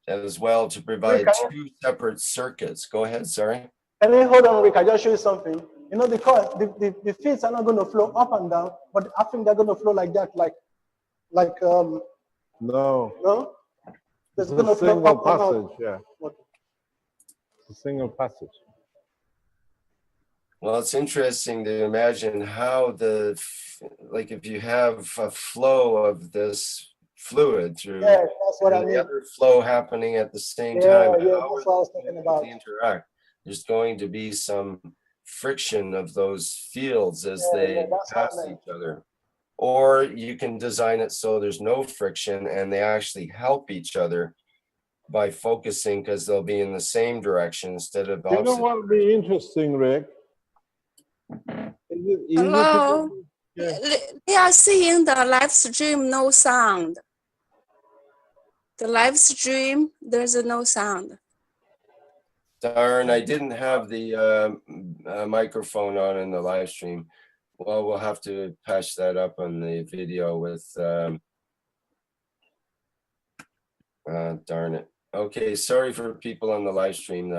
[SPEAKER 1] as well to provide two separate circuits. Go ahead, sorry.
[SPEAKER 3] Can you hold on, Rick? I just show you something. You know, because the feeds are not going to flow up and down, but I think they're going to flow like that,
[SPEAKER 2] no.
[SPEAKER 3] It's
[SPEAKER 2] a single passage, yeah. It's a single passage.
[SPEAKER 1] Well, it's interesting to imagine how like if you have a flow of this fluid through
[SPEAKER 3] that's what I mean.
[SPEAKER 1] The other flow happening at the same time,
[SPEAKER 3] that's what I was thinking about.
[SPEAKER 1] Interact. There's going to be some friction of those fields as they pass each other. Or you can design it so there's no friction and they actually help each other by focusing, because they'll be in the same direction instead of opposite.
[SPEAKER 2] You know what would be interesting, Rick?
[SPEAKER 8] Hello? They are seeing the live stream, no sound. The live stream, there's no sound.
[SPEAKER 1] Darn, I didn't have the microphone on in the live stream. Well, we'll have to patch that up on the video with, darn it. Okay, sorry for people on the live stream.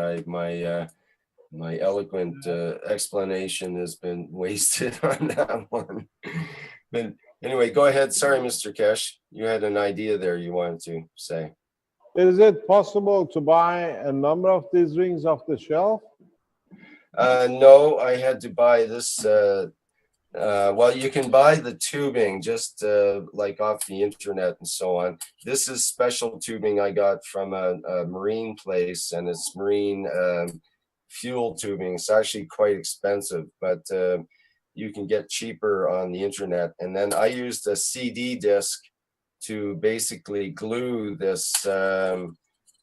[SPEAKER 1] My eloquent explanation has been wasted on that one. But anyway, go ahead. Sorry, Mr. Kesh. You had an idea there you wanted to say.
[SPEAKER 2] Is it possible to buy a number of these rings off the shelf?
[SPEAKER 1] No, I had to buy this. Well, you can buy the tubing just like off the internet and so on. This is special tubing I got from a marine place, and it's marine fuel tubing. It's actually quite expensive, but you can get cheaper on the internet. And then I used a CD disc to basically glue this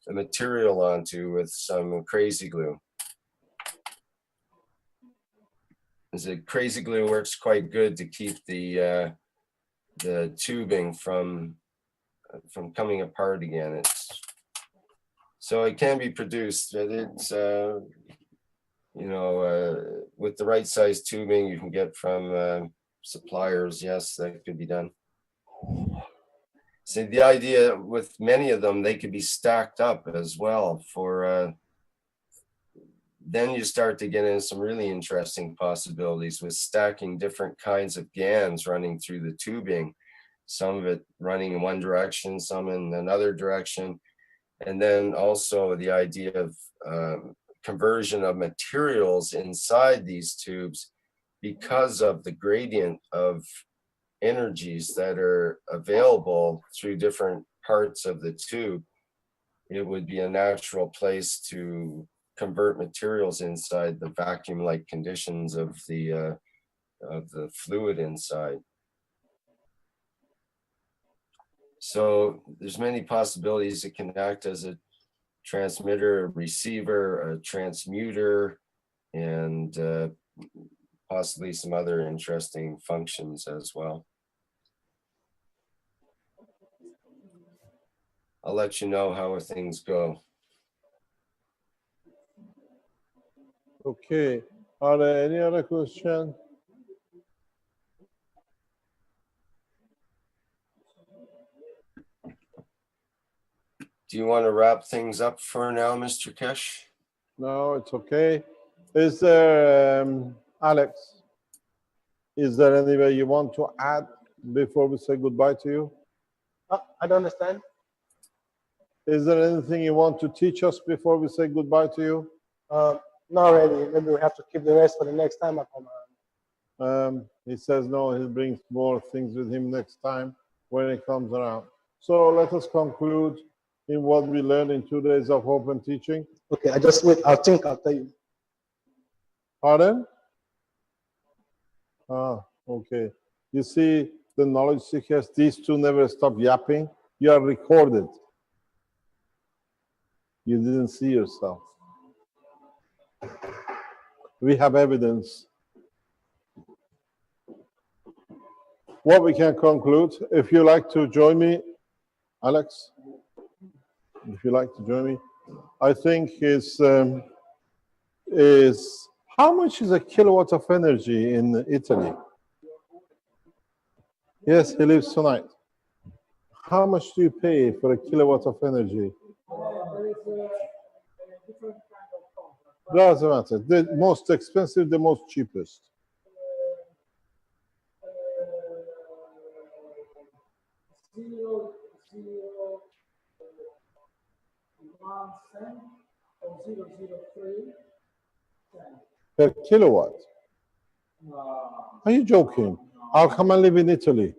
[SPEAKER 1] material onto with some crazy glue. The crazy glue works quite good to keep the tubing from coming apart again. So it can be produced. It's with the right size tubing you can get from suppliers. Yes, that could be done. So the idea with many of them, they could be stacked up as well for. Then you start to get into some really interesting possibilities with stacking different kinds of GANs running through the tubing. Some of it running in one direction, some in another direction. And then also the idea of conversion of materials inside these tubes because of the gradient of energies that are available through different parts of the tube. It would be a natural place to convert materials inside the vacuum-like conditions of the fluid inside. So there's many possibilities. It can act as a transmitter, a receiver, a transmuter, and possibly some other interesting functions as well. I'll let you know how things go.
[SPEAKER 2] Okay. Are there any other questions?
[SPEAKER 1] Do you want to wrap things up for now, Mr. Kesh?
[SPEAKER 2] No, it's okay. Is there, Alex, is there anywhere you want to add before we say goodbye to you?
[SPEAKER 3] I don't understand.
[SPEAKER 2] Is there anything you want to teach us before we say goodbye to you?
[SPEAKER 3] Not really. Maybe we have to keep the rest for the next time I come around.
[SPEAKER 2] He says no, he'll bring more things with him next time when he comes around. So let us conclude in what we learned in 2 days of open teaching.
[SPEAKER 3] Okay, I just wait. I'll tell you.
[SPEAKER 2] Pardon? Ah, okay. You see, the knowledge seekers, these two never stop yapping. You are recorded. You didn't see yourself. We have evidence. What we can conclude, if you like to join me, Alex, if you like to join me, I think is how much is a kilowatt of energy in Italy? Yes, he lives tonight. How much do you pay for a kilowatt of energy? Doesn't matter. The most expensive, the most cheapest. Per kilowatt? Are you joking? How come I live in Italy?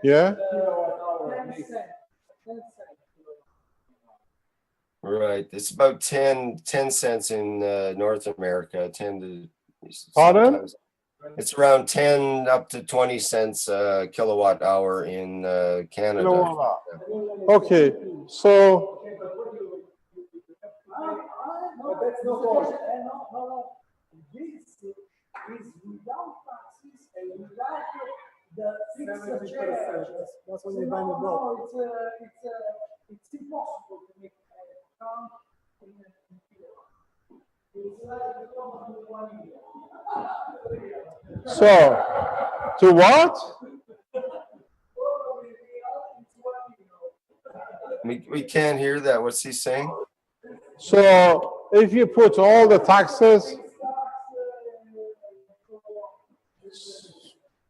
[SPEAKER 2] Yeah?
[SPEAKER 1] Right. It's about 10 cents in North America. 10 to
[SPEAKER 2] Pardon?
[SPEAKER 1] It's around 10 up to 20 cents kilowatt hour in Canada.
[SPEAKER 2] Okay, so
[SPEAKER 9] But that's not all. No. This is without taxes and without the fixed charges.
[SPEAKER 3] That's when you find the
[SPEAKER 9] No, it's impossible to make a count in it's like 1 million.
[SPEAKER 2] So, to what?
[SPEAKER 1] We can't hear that. What's he saying?
[SPEAKER 2] So, if you put all the taxes,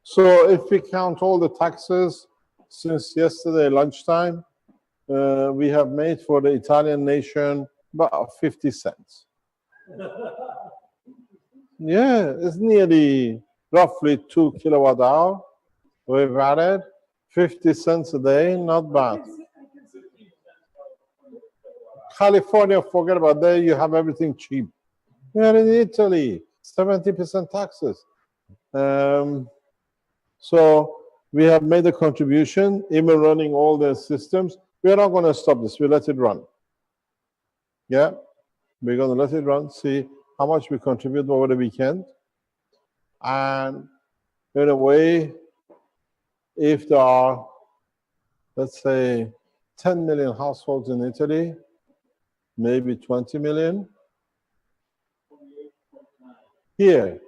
[SPEAKER 2] so if we count all the taxes since yesterday lunchtime, we have made for the Italian nation about 50 cents. Yeah, it's nearly roughly 2 kilowatt hour. We've added 50 cents a day, not bad. California, forget about that, you have everything cheap. We are in Italy, 70% taxes. So we have made a contribution, even running all the systems. We are not going to stop this. We let it run. Yeah, we're going to let it run, see how much we contribute over the weekend. And in a way, if there are, let's say, 10 million households in Italy, maybe 20 million. Here,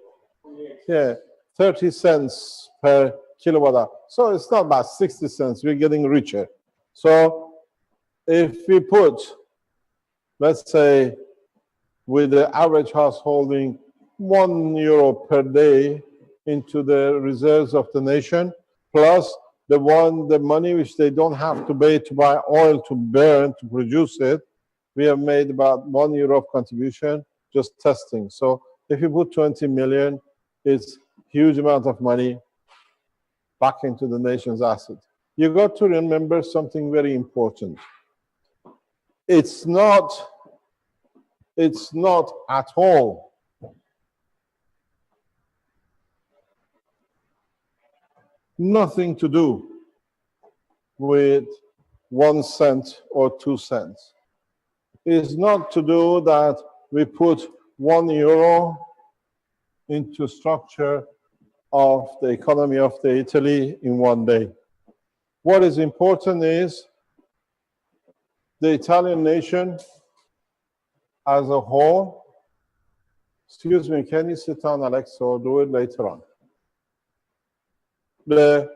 [SPEAKER 2] 30 cents per kilowatt hour. So it's not about 60 cents, we're getting richer. So if we put, let's say, with the average house holding €1 per day into the reserves of the nation, plus the money which they don't have to pay to buy oil to burn, to produce it, we have made about €1 of contribution, just testing. So if you put 20 million, it's huge amount of money back into the nation's asset. You got to remember something very important. It's not at all nothing to do with 1 cent or 2 cents. It's not to do that we put €1 into structure of the economy of the Italy in one day. What is important is the Italian nation as a whole. Excuse me, can you sit down, Alex, or do it later on? This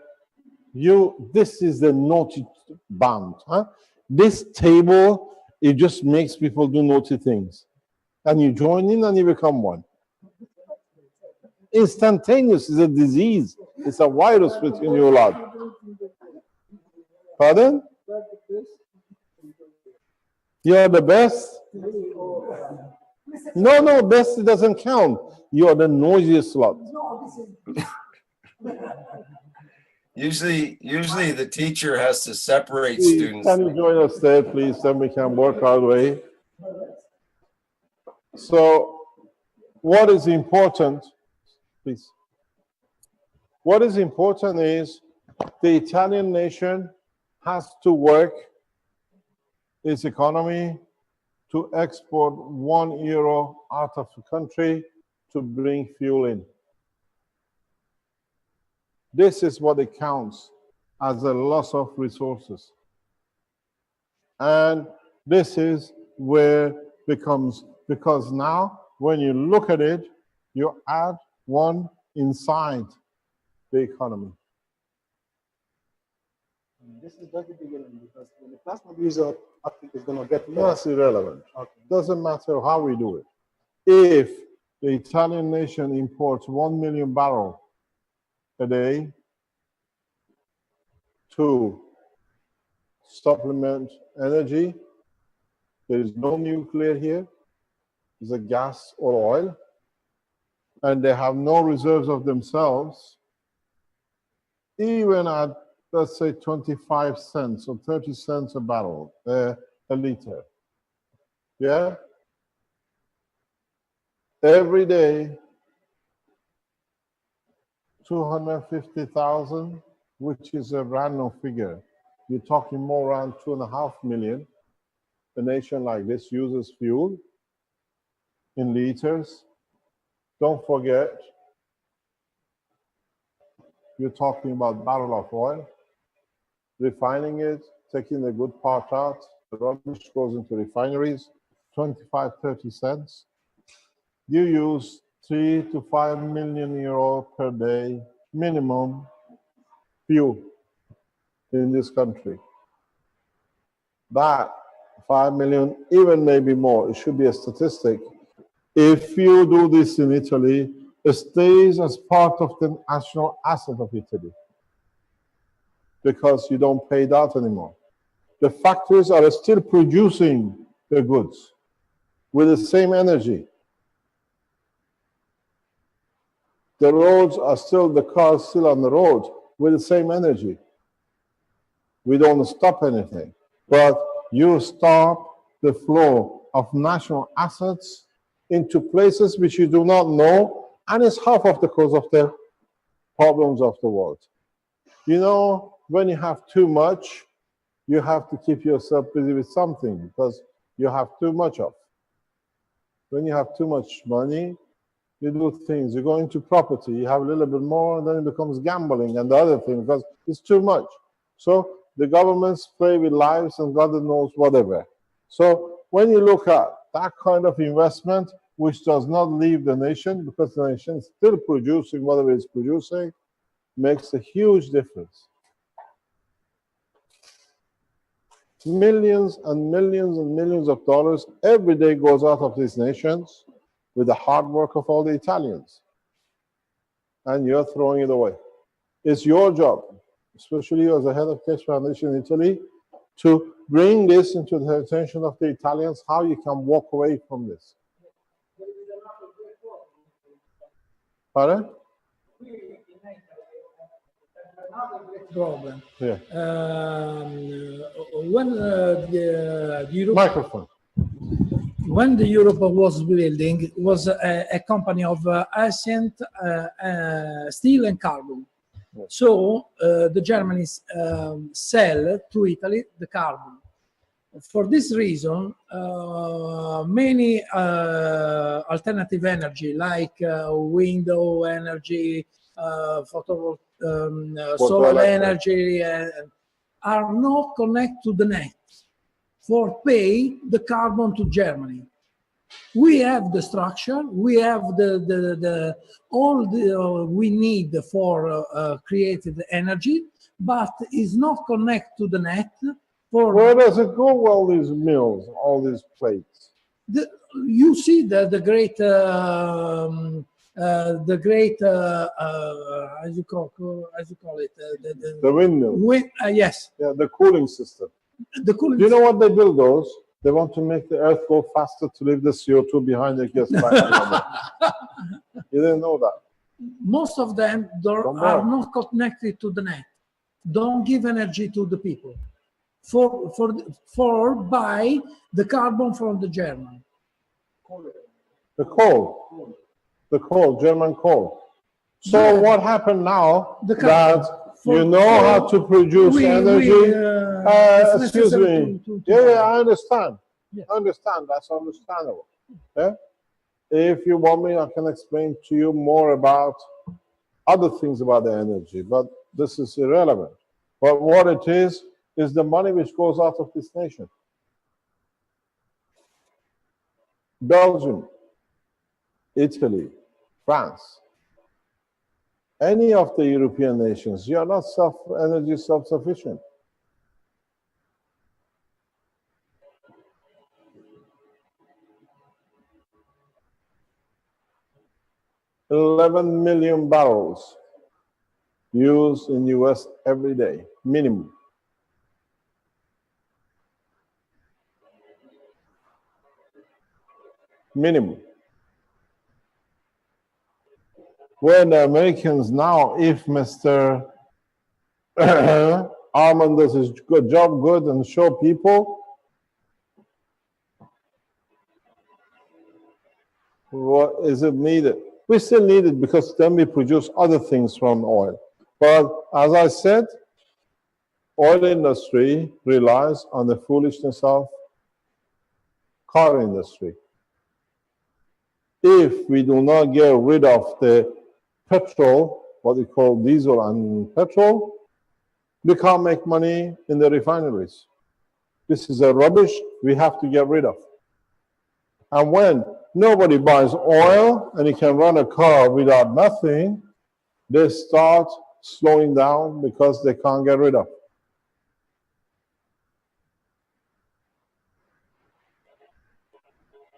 [SPEAKER 2] is the naughty band. Huh? This table, it just makes people do naughty things. And you join in and you become one. Instantaneous is a disease. It's a virus between you lot. Pardon? You're the best? No, best doesn't count. You are the noisiest lot.
[SPEAKER 1] Usually the teacher has to separate students.
[SPEAKER 2] Can you join us there, please? Then we can work our way. So, what is important, please? What is important is the Italian nation has to work its economy to export €1 out of the country to bring fuel in. This is what it counts as a loss of resources. And this is where becomes, because now when you look at it, you add one inside the economy.
[SPEAKER 3] This is just the beginning, because when the plasma use up, I think it's going to get more.
[SPEAKER 2] That's irrelevant.
[SPEAKER 3] Okay.
[SPEAKER 2] Doesn't matter how we do it. If the Italian nation imports 1 million barrels a day to supplement energy, there is no nuclear here, it's a gas or oil, and they have no reserves of themselves, even at, let's say, 25 cents or 30 cents a barrel, a liter. Yeah? Every day, 250,000, which is a random figure. You're talking more around 2.5 million. A nation like this uses fuel in liters. Don't forget, you're talking about barrel of oil, refining it, taking the good part out, the rubbish goes into refineries, 25, 30 cents. You use 3 to 5 million euro per day minimum fuel in this country. That 5 million, even maybe more, it should be a statistic. If you do this in Italy, it stays as part of the national asset of Italy because you don't pay that anymore. The factories are still producing the goods with the same energy. The roads are still, the cars still on the road with the same energy. We don't stop anything, but you stop the flow of national assets into places which you do not know, and it's half of the cause of the problems of the world. You know, when you have too much, you have to keep yourself busy with something because you have too much of. When you have too much money, you do things. You go into property, you have a little bit more, and then it becomes gambling and the other thing because it's too much. So the governments play with lives and God knows whatever. So when you look at that kind of investment, which does not leave the nation because the nation is still producing whatever it's producing, makes a huge difference. Millions and millions and millions of dollars every day goes out of these nations with the hard work of all the Italians. And you're throwing it away. It's your job, especially you as the head of Cash Foundation in Italy, to bring this into the attention of the Italians, how you can walk away from this. Pardon?
[SPEAKER 6] Another great problem.
[SPEAKER 2] Yeah.
[SPEAKER 6] When the Europe,
[SPEAKER 2] Microphone.
[SPEAKER 6] when the Europe was building, it was a company of ancient steel and carbon. So the Germans sell to Italy the carbon. For this reason, many alternative energy like wind energy, solar energy are not connected to the net for pay the carbon to Germany. We have the structure, we have all we need for created energy, but is not connected to the net. For
[SPEAKER 2] where does it go? All these mills, all these plates.
[SPEAKER 6] You see the great as you call it
[SPEAKER 2] the windmill.
[SPEAKER 6] Yes.
[SPEAKER 2] Yeah, the cooling system.
[SPEAKER 6] The cooling.
[SPEAKER 2] Do you know what they build those? They want to make the earth go faster to leave the CO2 behind it gets back. You didn't know that.
[SPEAKER 6] Most of them are not connected to the net. Don't give energy to the people. For buy the carbon from the German.
[SPEAKER 2] The coal, German coal. So yeah. What happened now that you know how to produce energy? Excuse me. Yeah, I understand. Yeah. I understand. That's understandable. Yeah? If you want me, I can explain to you more about other things about the energy, but this is irrelevant. But what it is the money which goes out of this nation. Belgium, Italy, France, any of the European nations, you are not energy self-sufficient. $11 million barrels used in US every day, minimum. Minimum. When the Americans now, if Mr. Armand does his good job good and show people, what is it needed? We still need it because then we produce other things from oil. But as I said, oil industry relies on the foolishness of car industry. If we do not get rid of the petrol, what we call diesel and petrol, we can't make money in the refineries. This is a rubbish we have to get rid of. And when nobody buys oil and you can run a car without nothing, they start slowing down because they can't get rid of.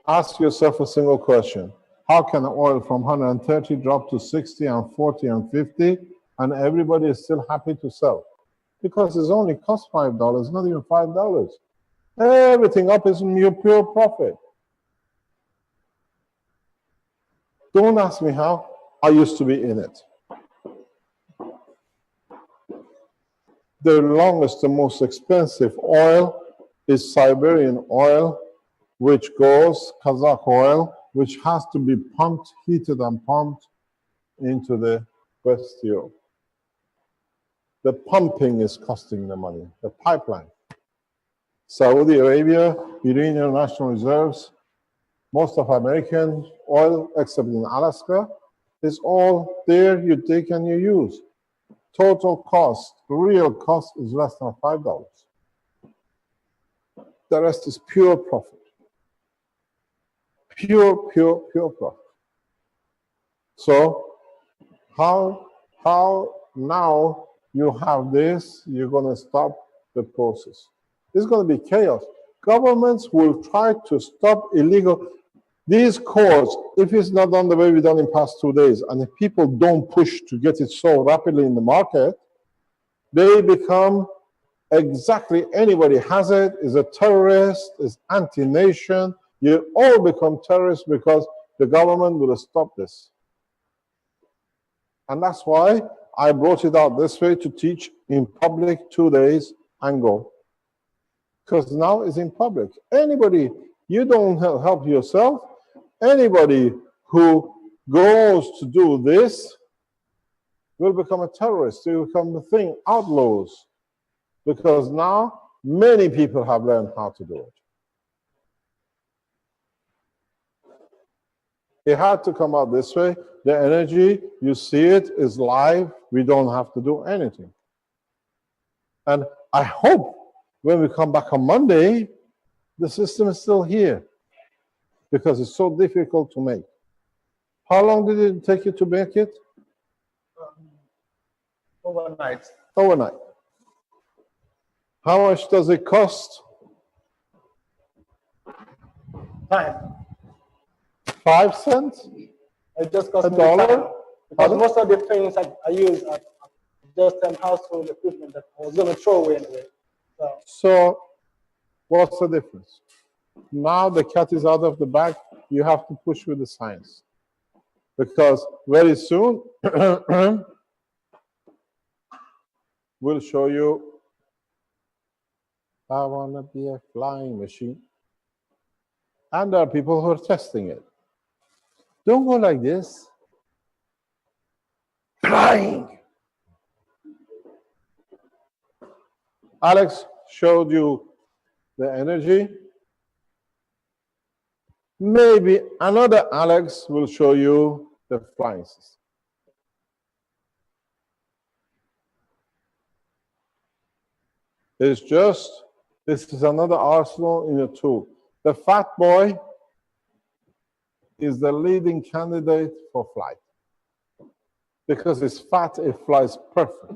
[SPEAKER 2] Ask yourself a single question. How can oil from 130 drop to 60 and 40 and 50 and everybody is still happy to sell? Because it's only cost $5, not even $5. Everything up is pure profit. Don't ask me how. I used to be in it. The longest, the most expensive oil is Siberian oil, which goes, Kazakh oil, which has to be pumped, heated and pumped into the West Europe. The pumping is costing the money, the pipeline. Saudi Arabia, Iranian national reserves, most of American oil, except in Alaska, is all there you take and you use. Total cost, the real cost is less than $5. The rest is pure profit. Pure profit. So how now you have this, you're going to stop the process. It's going to be chaos. Governments will try to stop illegal. These cores, if it's not done the way we've done in past 2 days, and if people don't push to get it so rapidly in the market, they become exactly anybody has it, is a terrorist, is anti-nation. You all become terrorists because the government will stop this. And that's why I brought it out this way to teach in public 2 days and go. Because now it's in public. Anybody, you don't help yourself, anybody who goes to do this will become a terrorist. They will become the thing, outlaws. Because now many people have learned how to do it. It had to come out this way. The energy, you see it, is live. We don't have to do anything. And I hope when we come back on Monday, the system is still here. Because it's so difficult to make. How long did it take you to make it?
[SPEAKER 3] Overnight.
[SPEAKER 2] Overnight. How much does it cost?
[SPEAKER 3] Time.
[SPEAKER 2] 5 cents?
[SPEAKER 3] It just cost
[SPEAKER 2] $1?
[SPEAKER 3] me time. Because most of the things I use are just household equipment that I was going to throw away anyway.
[SPEAKER 2] So what's the difference? Now the cat is out of the bag. You have to push with the science. Because very soon, we'll show you, I want to be a flying machine. And there are people who are testing it. Don't go like this. Flying. Alex showed you the energy. Maybe another Alex will show you the flying system. It's just, this is another arsenal in a tool. The fat boy is the leading candidate for flight. Because it's fat, it flies perfect.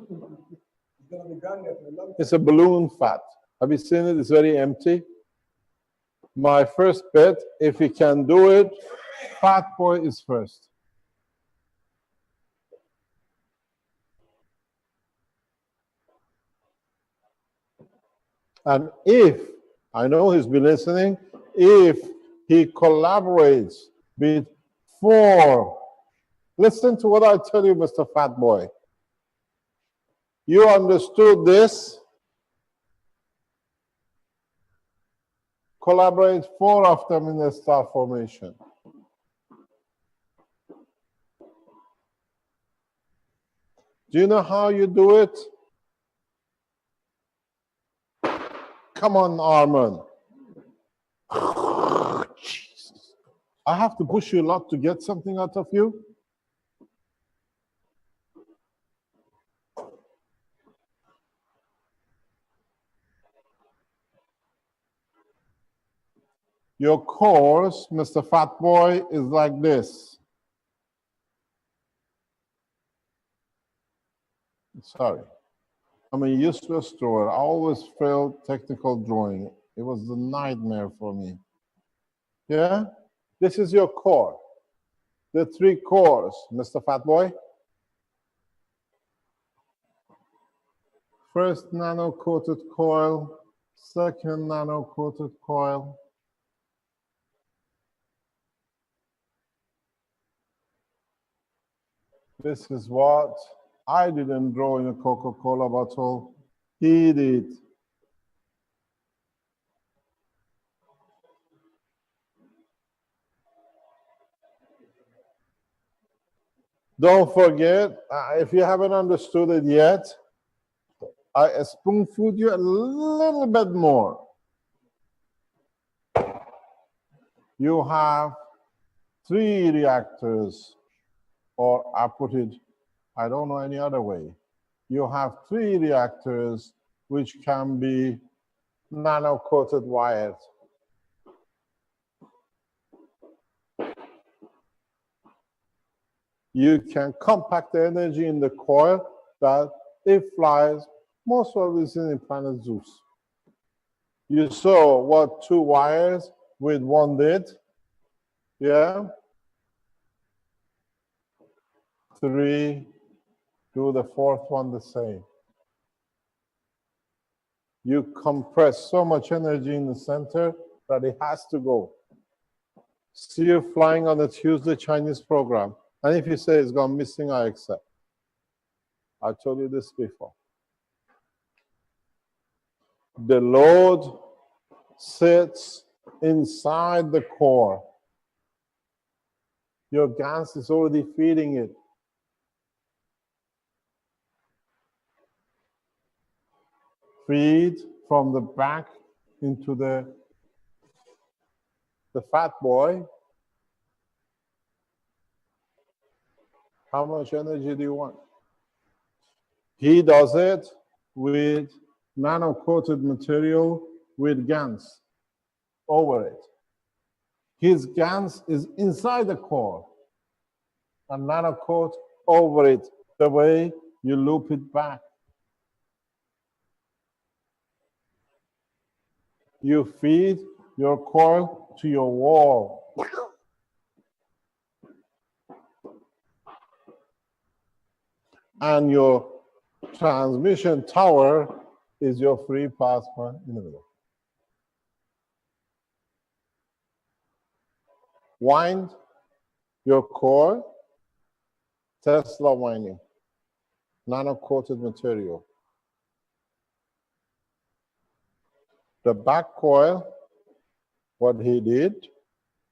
[SPEAKER 2] It's a balloon fat. Have you seen it? It's very empty. My first bet, if he can do it, fat boy is first. And if, I know he's been listening, if he collaborates with 4, listen to what I tell you, Mr. Fat Boy. You understood this? Collaborate 4 of them in a star formation. Do you know how you do it? Come on, Armand. Jesus. I have to push you a lot to get something out of you. Your course, Mr. Fat Boy, is like this. Sorry. I'm a useless drawer. I always failed technical drawing. It was a nightmare for me. Yeah? This is your core. The 3 cores, Mr. Fat Boy. First nano-coated coil, second nano-coated coil. This is what I didn't draw in a Coca-Cola bottle. He did. Don't forget, if you haven't understood it yet, I spoon-feed you a little bit more. You have 3 reactors, or I put it, I don't know any other way. You have 3 reactors which can be nano-coated wires. You can compact the energy in the coil that it flies most obviously in planet Zeus. You saw what 2 wires with 1 did? Yeah? 3, do the 4th one the same. You compress so much energy in the center that it has to go. See you flying on a Tuesday Chinese program. And if you say it's gone missing, I accept. I told you this before. The load sits inside the core. Your gas is already feeding it. Feed from the back into the fat boy. How much energy do you want? He does it with nano-coated material with GaNs over it. His GaNs is inside the core and nano-coat over it the way you loop it back. You feed your coil to your wall. And your transmission tower is your free plasma in the middle. Wind your core, Tesla winding, nano-coated material. The back coil, what he did,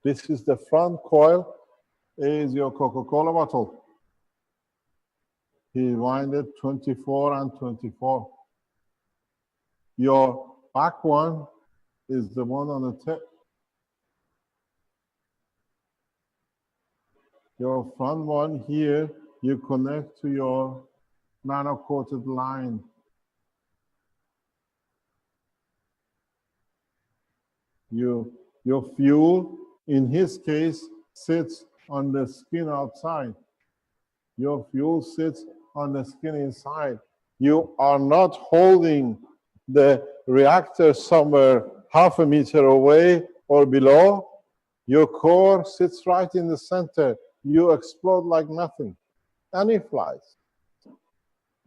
[SPEAKER 2] this is the front coil, is your Coca-Cola bottle. He winded 24 and 24. Your back one is the one on the tip. Your front one here, you connect to your nano-coated line. Your fuel, in his case, sits on the skin outside. Your fuel sits on the skin inside. You are not holding the reactor somewhere half a meter away or below. Your core sits right in the center. You explode like nothing, and it flies.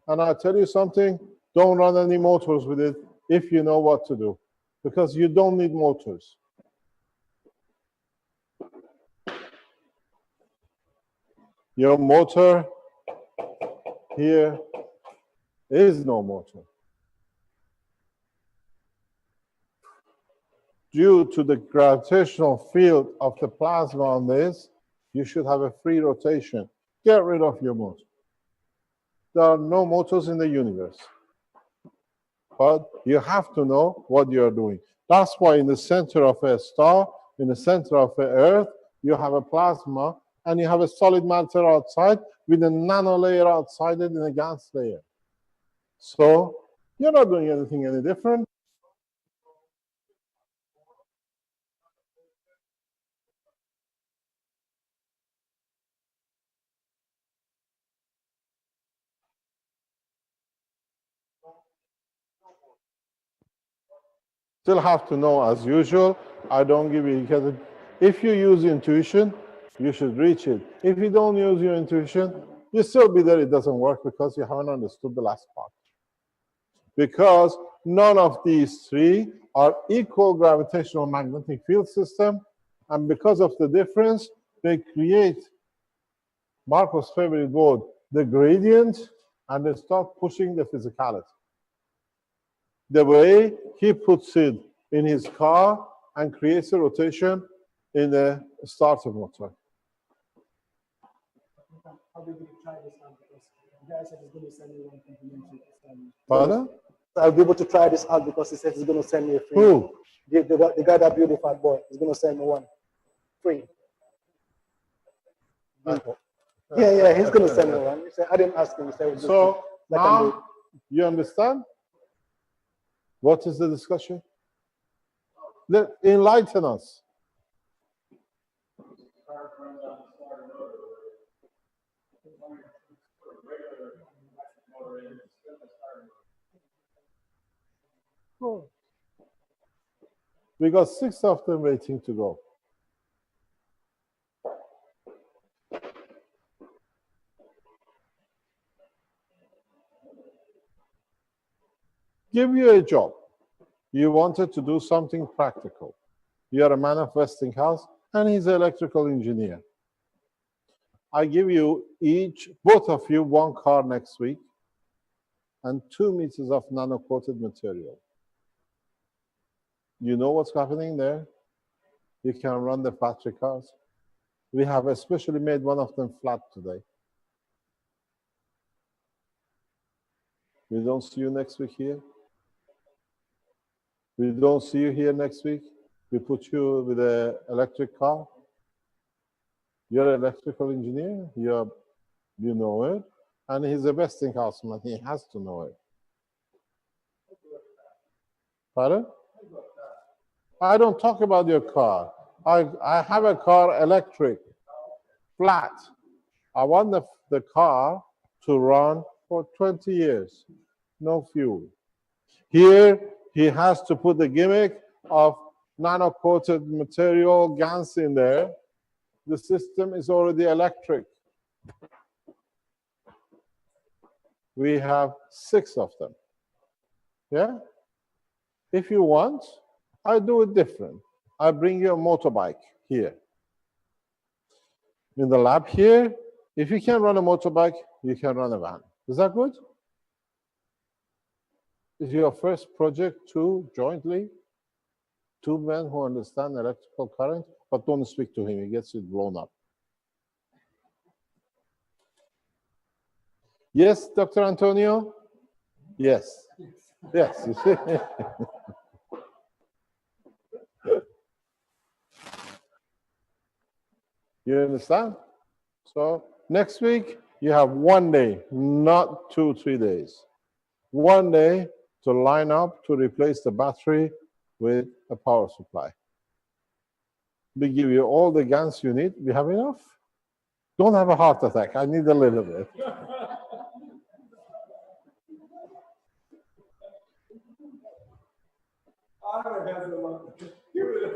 [SPEAKER 2] And I'll tell you something, don't run any motors with it if you know what to do, because you don't need motors. Your motor here is no motor. Due to the gravitational field of the plasma on this, you should have a free rotation. Get rid of your motor. There are no motors in the universe. But you have to know what you're doing. That's why in the center of a star, in the center of the Earth, you have a plasma and you have a solid matter outside with a nano layer outside it in a gas layer. So you're not doing anything any different. Still have to know as usual. I don't give you, because if you use intuition, you should reach it. If you don't use your intuition, you still be there, it doesn't work because you haven't understood the last part. Because none of these 3 are equal gravitational magnetic field system, and because of the difference, they create Marco's favorite word, the gradient, and they start pushing the physicality. The way he puts it in his car and creates a rotation in the starter motor.
[SPEAKER 9] I'll be able to try this out because the guy said he's going to send me one complimentary.
[SPEAKER 2] Pardon?
[SPEAKER 3] I'll be able to try this out because he said he's going to send me a free.
[SPEAKER 2] Who?
[SPEAKER 3] The guy that built the fat boy is going to send me one free. Yeah, he's going to send me one. He said, I didn't ask him. He said,
[SPEAKER 2] so now you understand? What is the discussion? Enlighten us. We got 6 of them waiting to go. Give you a job. You wanted to do something practical. You are a man of Westinghouse, and he's an electrical engineer. I give you each, both of you, 1 car next week and 2 meters of nano-coated material. You know what's happening there? You can run the factory cars. We have especially made one of them flat today. We don't see you next week here. We don't see you here next week. We put you with an electric car. You're an electrical engineer. You know it. And he's a Westinghouse man. He has to know it. Pardon? I don't talk about your car. I have a car electric, flat. I want the car to run for 20 years. No fuel. Here, he has to put the gimmick of nano-coated material GaNs in there. The system is already electric. We have 6 of them. Yeah? If you want, I do it different. I bring you a motorbike here. In the lab here, if you can run a motorbike, you can run a van. Is that good? Is your first project jointly? 2 men who understand electrical current, but don't speak to him, he gets it blown up. Yes, Dr. Antonio? Yes. Yes, you see. You understand? So next week, you have 1 day, not 2, 3 days. 1 day to line up to replace the battery with a power supply. We give you all the GaNs you need. We have enough? Don't have a heart attack. I need a little bit.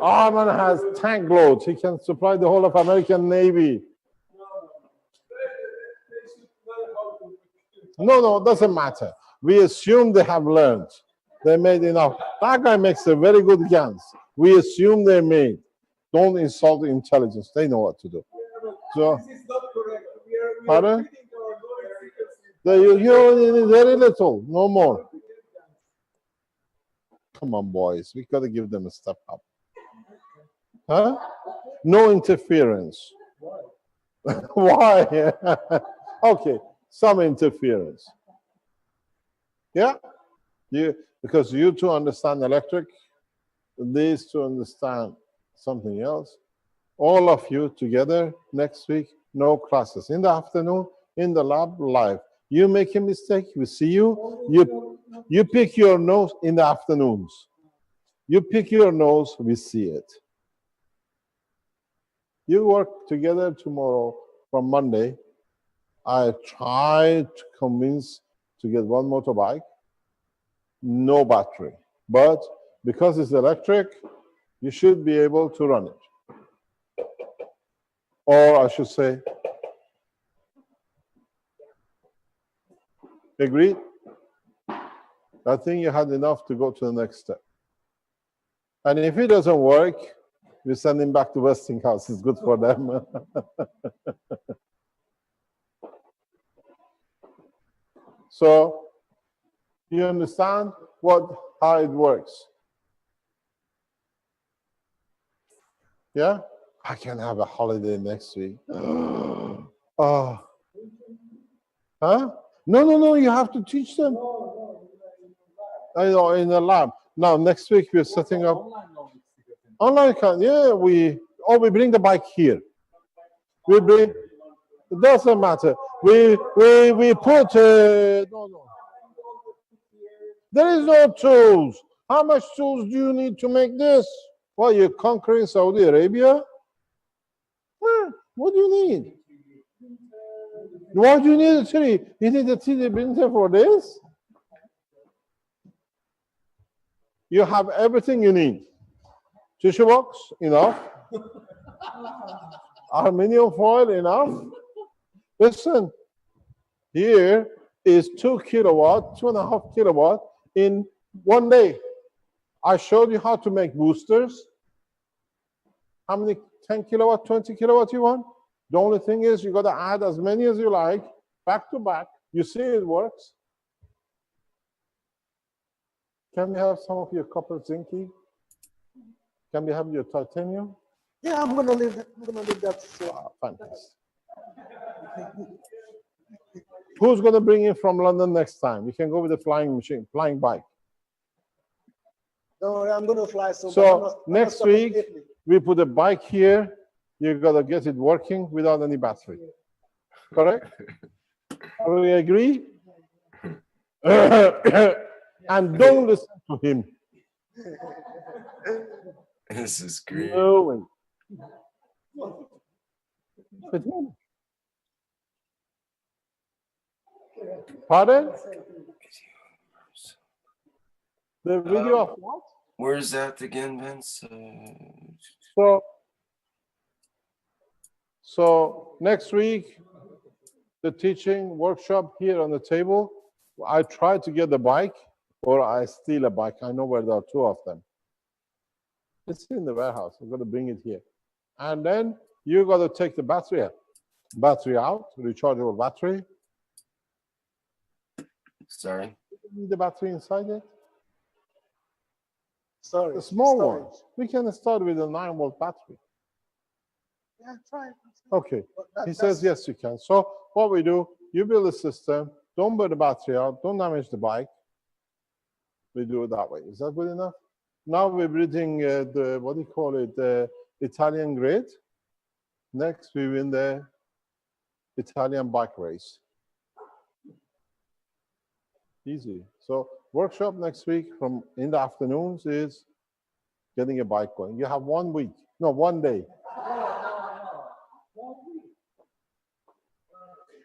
[SPEAKER 2] Arman has tank loads. He can supply the whole of American Navy. No, it doesn't matter. We assume they have learned. They made enough. That guy makes a very good GaNs. We assume they made. Don't insult the intelligence. They know what to do. So,
[SPEAKER 9] this is not correct.
[SPEAKER 2] pardon? You only need very little, no more. Come on, boys. We got to give them a step up. Huh? No interference. Why? Okay, some interference. Yeah? Because you two understand electric, these two understand something else. All of you together next week, no classes. In the afternoon, in the lab, live. You make a mistake, we see you. You pick your nose in the afternoons. You pick your nose, we see it. You work together tomorrow from Monday. I try to convince to get 1 motorbike, no battery. But because it's electric, you should be able to run it. Or I should say, agreed? I think you had enough to go to the next step. And if it doesn't work, we send him back to Westinghouse. It's good for them. So, you understand how it works? Yeah? I can have a holiday next week. Oh, Huh? No, you have to teach them. I know, in the lab. Now, next week we're setting up. Online can, yeah, we bring the bike here. We bring, it doesn't matter. We put, no. There is no tools. How much tools do you need to make this? Well, you're conquering Saudi Arabia? What do you need? Why do you need a 3D? You need a 3D printer for this? You have everything you need. Tissue box, enough. Aluminium foil, enough. Listen, here is 2 kilowatt, 2.5 kilowatt in 1 day. I showed you how to make boosters. How many 10 kilowatt, 20 kilowatt you want? The only thing is you got to add as many as you like, back to back. You see it works. Can we have some of your copper zincy? Can we have your titanium?
[SPEAKER 3] Yeah, I'm gonna leave that. So.
[SPEAKER 2] Fantastic. Who's going to bring in from London next time? You can go with the flying machine, flying bike.
[SPEAKER 3] Don't worry, I'm going to fly.
[SPEAKER 2] So next week, we put a bike here. You got to get it working without any battery. Correct? Do we agree? And don't listen to him.
[SPEAKER 1] This is great.
[SPEAKER 2] No. Pardon? The video of what?
[SPEAKER 1] Where's that again, Vince?
[SPEAKER 2] So next week, the teaching workshop here on the table. I try to get the bike, or I steal a bike. I know where there are 2 of them. It's in the warehouse. I'm going to bring it here. And then you got to take the battery out, rechargeable battery.
[SPEAKER 1] Sorry.
[SPEAKER 2] You need the battery inside it?
[SPEAKER 3] Sorry.
[SPEAKER 2] The small ones. We can start with a 9-volt battery.
[SPEAKER 3] Yeah, try it.
[SPEAKER 2] Okay. He says, yes, you can. So what we do, you build a system, don't burn the battery out, don't damage the bike. We do it that way. Is that good enough? Now we're building the, what do you call it, the Italian grid. Next, we win the Italian bike race. Easy. So workshop next week from in the afternoons is getting a bike going. You have 1 week, no, 1 day.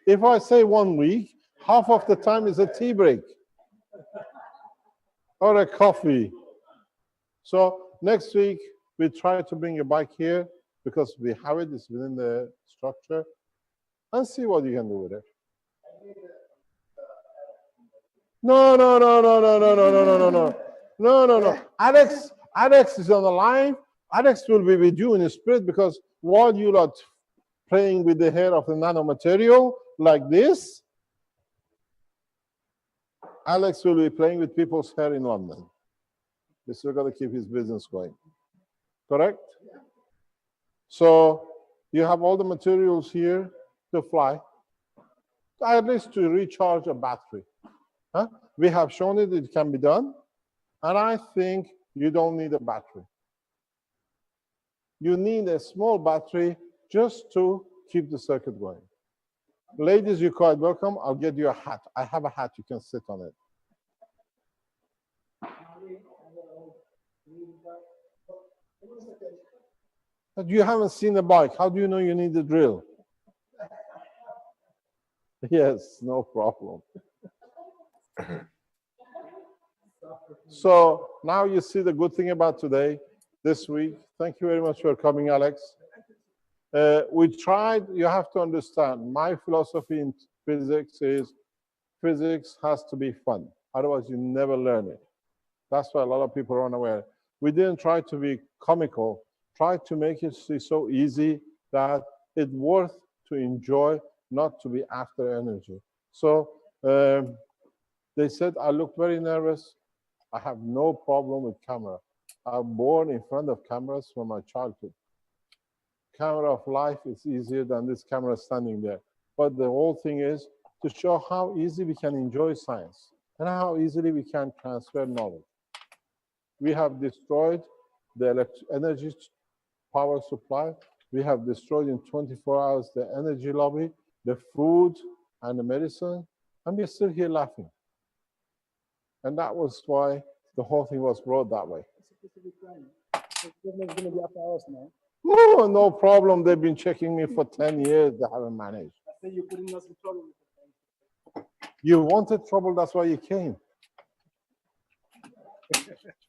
[SPEAKER 2] If I say 1 week, half of the time is a tea break or a coffee. So next week, we try to bring a bike here because we have it, it's within the structure, and see what you can do with it. No. Alex is on the line. Alex will be with you in the spirit because while you're not playing with the hair of the nanomaterial like this, Alex will be playing with people's hair in London. He's still got to keep his business going. Correct? So you have all the materials here to fly, at least to recharge a battery. Huh? We have shown it can be done, and I think you don't need a battery. You need a small battery just to keep the circuit going. Ladies, you're quite welcome. I'll get you a hat. I have a hat. You can sit on it. But you haven't seen the bike. How do you know you need the drill? Yes, no problem. So now you see the good thing about today, this week. Thank you very much for coming, Alex. We tried, you have to understand, my philosophy in physics is physics has to be fun. Otherwise, you never learn it. That's why a lot of people are unaware. We didn't try to be comical, try to make it so easy that it's worth to enjoy, not to be after energy. So they said, I look very nervous. I have no problem with camera. I'm born in front of cameras from my childhood. Camera of life is easier than this camera standing there. But the whole thing is to show how easy we can enjoy science and how easily we can transfer knowledge. We have destroyed the energy power supply. We have destroyed in 24 hours the energy lobby, the food and the medicine, and we're still here laughing. And that was why the whole thing was brought that way. Oh, no problem. They've been checking me for 10 years. They haven't managed. You wanted trouble, that's why you came.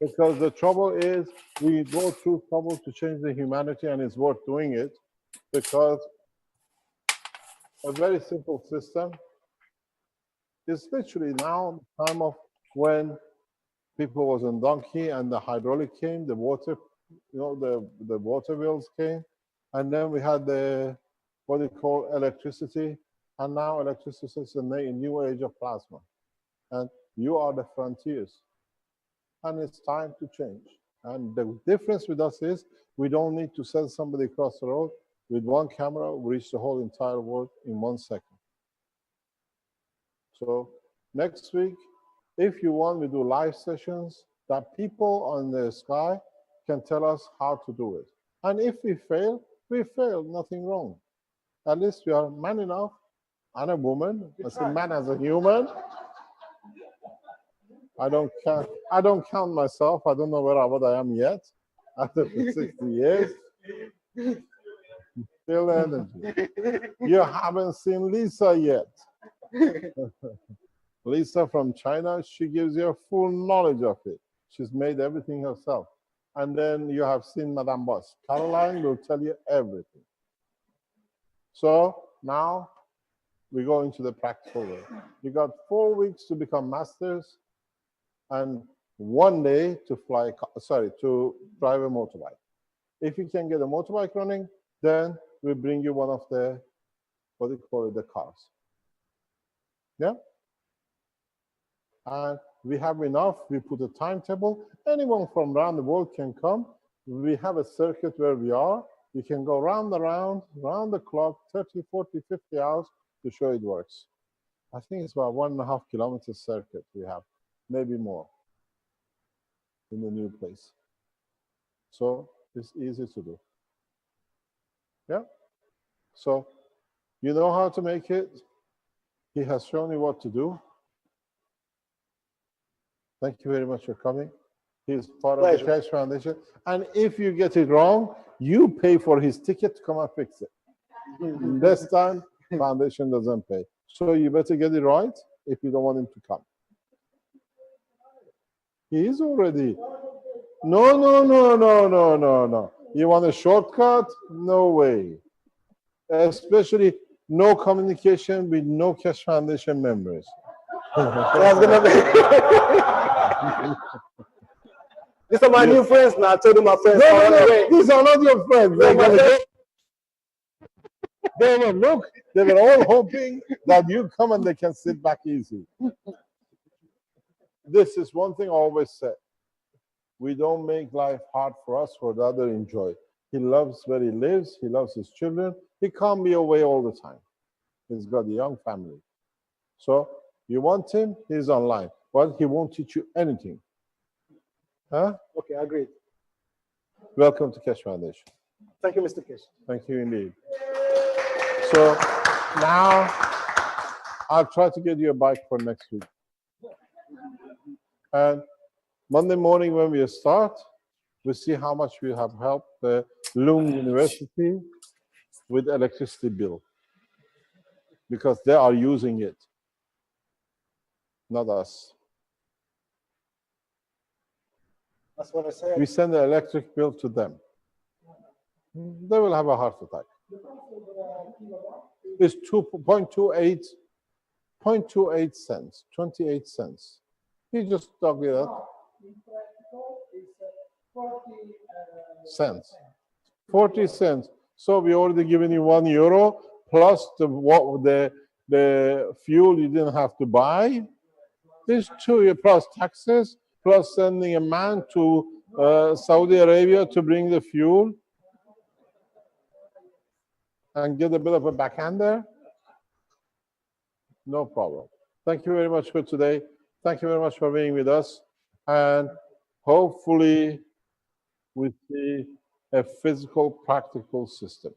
[SPEAKER 2] Because the trouble is, we go through trouble to change the humanity, and it's worth doing it, because a very simple system is literally now the time of when people was on donkey and the hydraulic came, the water, the water wheels came, and then we had the, what they call electricity, and now electricity is a new age of plasma. And you are the frontiers. And it's time to change. And the difference with us is we don't need to send somebody across the road. With one camera, we reach the whole entire world in 1 second. So next week, if you want, we do live sessions that people on the sky can tell us how to do it. And if we fail, nothing wrong. At least we are man enough and a woman, as a man as a human. I don't count myself. I don't know what I am yet after 60 years. Still energy. You haven't seen Lisa yet. Lisa from China, she gives you a full knowledge of it. She's made everything herself. And then you have seen Madame Boss. Caroline will tell you everything. So now we go into the practical way. You got 4 weeks to become masters and 1 day to to drive a motorbike. If you can get a motorbike running, then we bring you one of the, what do you call it, the cars. Yeah? And we have enough. We put a timetable. Anyone from around the world can come. We have a circuit where we are. You can go round the clock, 30, 40, 50 hours to show it works. I think it's about 1.5 kilometer circuit we have, maybe more in the new place. So it's easy to do. Yeah? So you know how to make it. He has shown you what to do. Thank you very much for coming. He's part of the Cash Foundation. And if you get it wrong, you pay for his ticket to come and fix it. This time, Foundation doesn't pay. So you better get it right if you don't want him to come. He is already. No. You want a shortcut? No way. Especially no communication with no Cash Foundation members.
[SPEAKER 3] These are my new friends now. I told you my friends.
[SPEAKER 2] No. These are not your friends. They were all hoping that you come and they can sit back easy. This is one thing I always say. We don't make life hard for us, for the other enjoy. He loves where he lives. He loves his children. He can't be away all the time. He's got a young family. So you want him, he's online. But he won't teach you anything. Huh?
[SPEAKER 3] Okay, I agree.
[SPEAKER 2] Welcome to Cash Foundation.
[SPEAKER 3] Thank you, Mr. Kish.
[SPEAKER 2] Thank you indeed. So now I'll try to get you a bike for next week. And Monday morning when we start, we'll see how much we have helped the Lund University with electricity bill. Because they are using it, not us.
[SPEAKER 3] That's what I said.
[SPEAKER 2] We send the electric bill to them. They will have a heart attack. It's 0.28 cents, 28 cents. You just dug it up. Cents. 40 cents. So we already given you €1 plus the fuel you didn't have to buy. There's 2 plus taxes, plus sending a man to Saudi Arabia to bring the fuel and get a bit of a backhander. No problem. Thank you very much for today. Thank you very much for being with us. And hopefully we see a physical, practical system.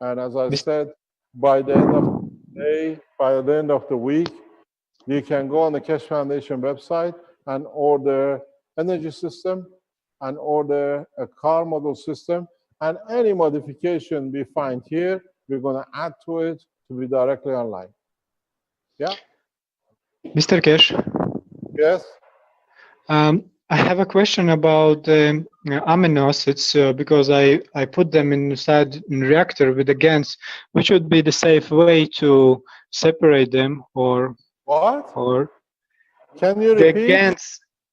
[SPEAKER 2] And as I said, by the end of the day, by the end of the week, you can go on the Keshe Foundation website and order energy system and order a car model system. And any modification we find here, we're going to add to it to be directly online. Yeah?
[SPEAKER 10] Mr. Kesh,
[SPEAKER 2] Yes?
[SPEAKER 10] I have a question about amino acids because I put them inside a reactor with the GANs. Which would be the safe way to separate them, or
[SPEAKER 2] what?
[SPEAKER 10] Or
[SPEAKER 2] can you repeat?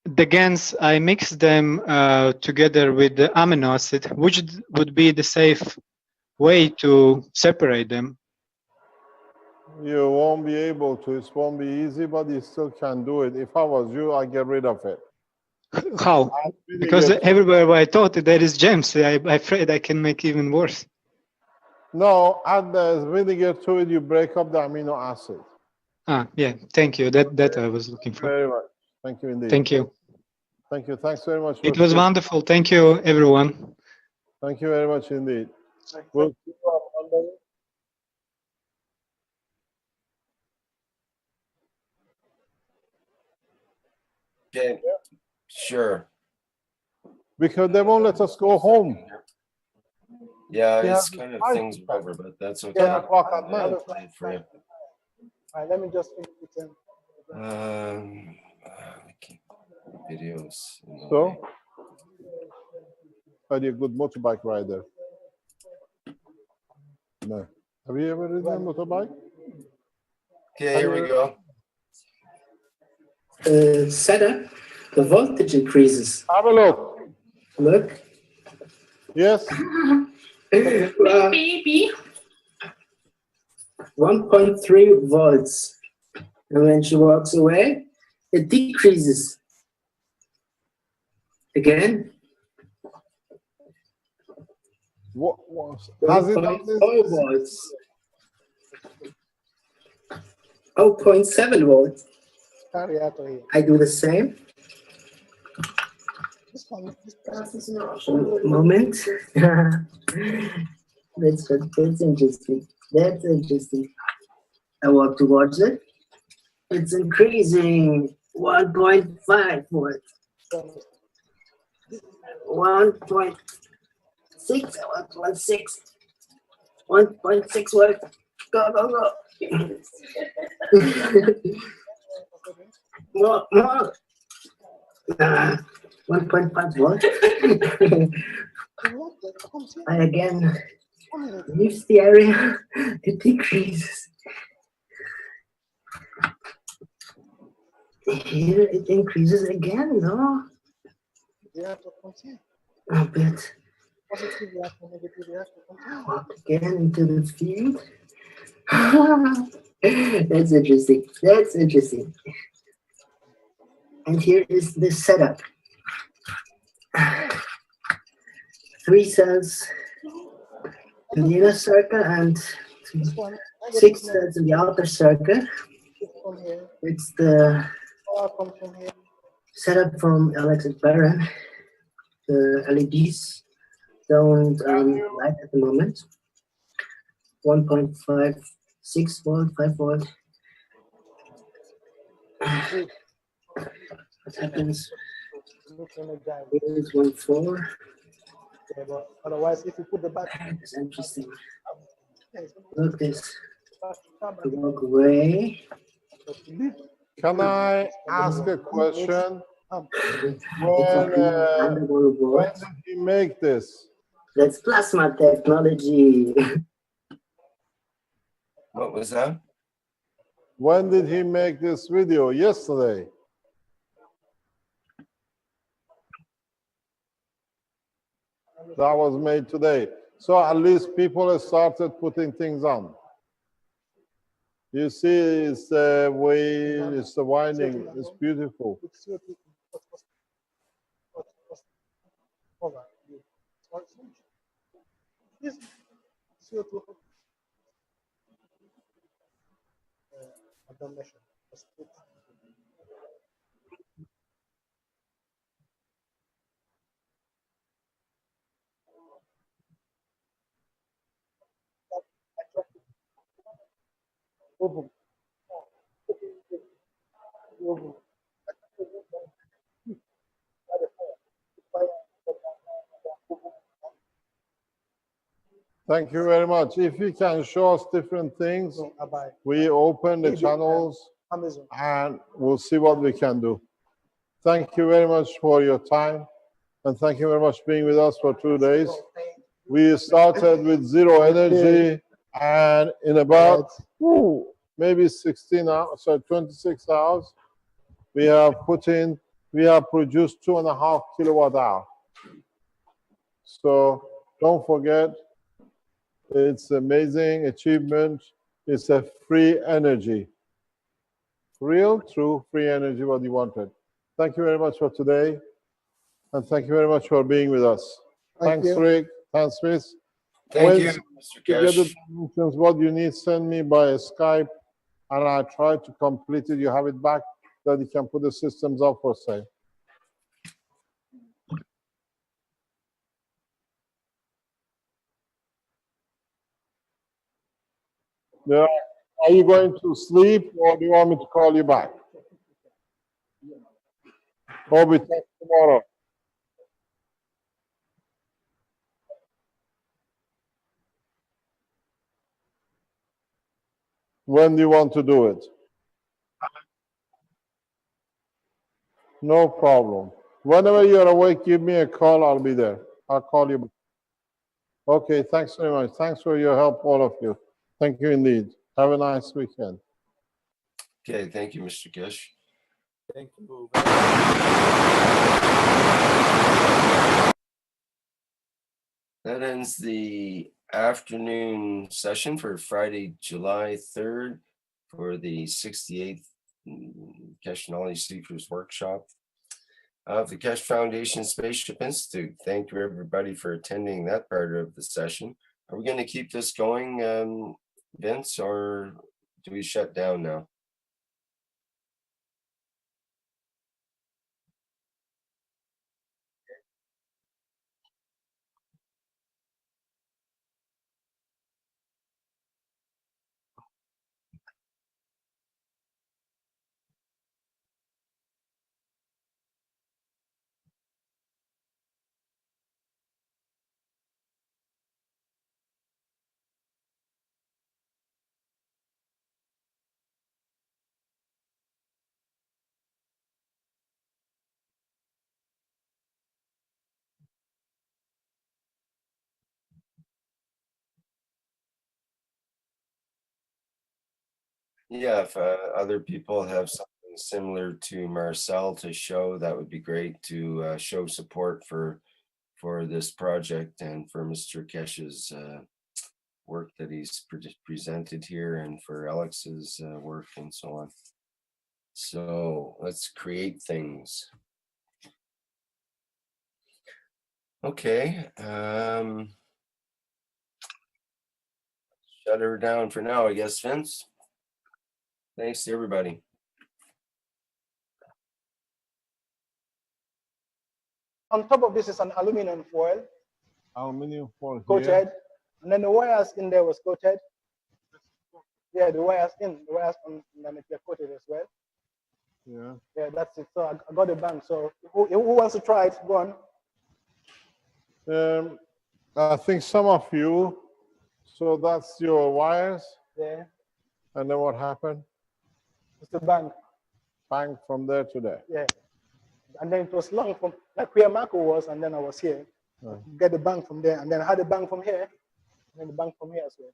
[SPEAKER 10] The GANs, I mix them together with the amino acid. Which would be the safe way to separate them?
[SPEAKER 2] You won't be able to. It won't be easy, but you still can do it. If I was you, I'd get rid of it.
[SPEAKER 10] How? Because everywhere where I thought there is gems, I'm afraid I can make even worse.
[SPEAKER 2] No, add the vinegar to it, you break up the amino acid.
[SPEAKER 10] Ah, yeah, thank you. That I was looking for.
[SPEAKER 2] Very much. Thank you indeed.
[SPEAKER 10] Thank you.
[SPEAKER 2] Thank you. Thanks very much.
[SPEAKER 10] It was wonderful. Thank you, everyone.
[SPEAKER 2] Thank you very much indeed. We'll see you on Monday.
[SPEAKER 1] Okay, sure.
[SPEAKER 2] Because they won't let us go home.
[SPEAKER 1] Yeah, it's kind of things over, but that's okay.
[SPEAKER 2] 10 o'clock at night.
[SPEAKER 1] I'll play it for you.
[SPEAKER 3] All right, let me just finish it.
[SPEAKER 1] Videos.
[SPEAKER 2] So, are you a good motorbike rider? No. Have you ever ridden a motorbike?
[SPEAKER 1] Okay, here we go.
[SPEAKER 11] Setup, the voltage increases.
[SPEAKER 2] Have a look.
[SPEAKER 11] Look.
[SPEAKER 2] Yes.
[SPEAKER 11] 1.3 volts. And when she walks away, it decreases. Again.
[SPEAKER 2] What was? Has it done this?
[SPEAKER 11] 0.4 volts. 0.7 volts. I do the same. Moment. That's interesting. That's interesting. I walk towards it. It's increasing 1.5 volts. 1.6, 1.6 volts. Go, go, go. More. 1.5 volts. I again leaves the area, it decreases. Here it increases again, no? A bit. Walk again into the field. That's interesting. That's interesting. And here is the setup. 3 cells in the inner circle and 6 cells in the outer circle. It's the setup from Alexis Baron. The LEDs don't light at the moment. 1.56 volt, 5 volt. What happens? Here is 1.4.
[SPEAKER 3] Otherwise, if you put the battery,
[SPEAKER 11] it's interesting. Look this. Walk away.
[SPEAKER 2] Can I ask a question? When did he make this?
[SPEAKER 11] That's plasma technology.
[SPEAKER 1] What was that?
[SPEAKER 2] When did he make this video? Yesterday. That was made today. So at least people have started putting things on. You see, it's the way, it's the winding, it's beautiful.
[SPEAKER 3] I don't measure.
[SPEAKER 2] Thank you very much. If you can show us different things, we open the channels and we'll see what we can do. Thank you very much for your time, and thank you very much for being with us for 2 days. We started with zero energy, and in about maybe 16 hours, so 26 hours, we have produced 2.5 kilowatt hour. So don't forget, it's amazing achievement. It's a free energy, real, true, free energy, what you wanted. Thank you very much for today, and thank you very much for being with us. Thanks, Rick. Thanks, Smith.
[SPEAKER 1] Thank you, Mr.
[SPEAKER 2] Get the
[SPEAKER 1] Kesh.
[SPEAKER 2] dimensions, what you need, send me by Skype, and I try to complete it. You have it back, that you can put the systems up for sale. Yeah. Are you going to sleep, or do you want me to call you back? Or we talk tomorrow? When do you want to do it? No problem. Whenever you're awake, give me a call. I'll be there. I'll call you. Okay, thanks very much. Thanks for your help, all of you. Thank you indeed. Have a nice weekend.
[SPEAKER 1] Okay, thank you, Mr. Kesh.
[SPEAKER 7] Thank you.
[SPEAKER 1] That ends the afternoon session for Friday, July 3rd for the 68th Kesh Knowledge Seekers Workshop of the Kesh Foundation Spaceship Institute. Thank you, everybody, for attending that part of the session. Are we going to keep this going, Vince, or do we shut down now? Yeah, if other people have something similar to Marcel to show, that would be great to show support for this project and for Mr. Kesh's work that he's presented here, and for Alex's work and so on. So let's create things. Okay. Shut her down for now, I guess, Vince. Thanks to everybody.
[SPEAKER 3] On top of this is an aluminum foil.
[SPEAKER 2] Aluminum foil
[SPEAKER 3] coated,
[SPEAKER 2] here.
[SPEAKER 3] and then the wires in there was coated. Yeah, the wires on, and then they're coated as well.
[SPEAKER 2] Yeah.
[SPEAKER 3] Yeah, that's it. So I got the bank. So who wants to try it? Go on.
[SPEAKER 2] I think some of you. So that's your wires.
[SPEAKER 3] Yeah.
[SPEAKER 2] And then what happened?
[SPEAKER 3] It's the bank.
[SPEAKER 2] Bank from there to there.
[SPEAKER 3] Yeah. And then it was long from like where Marco was, and then I was here. Get the bank from there, and then I had the bank from here, and then the bank from here as well.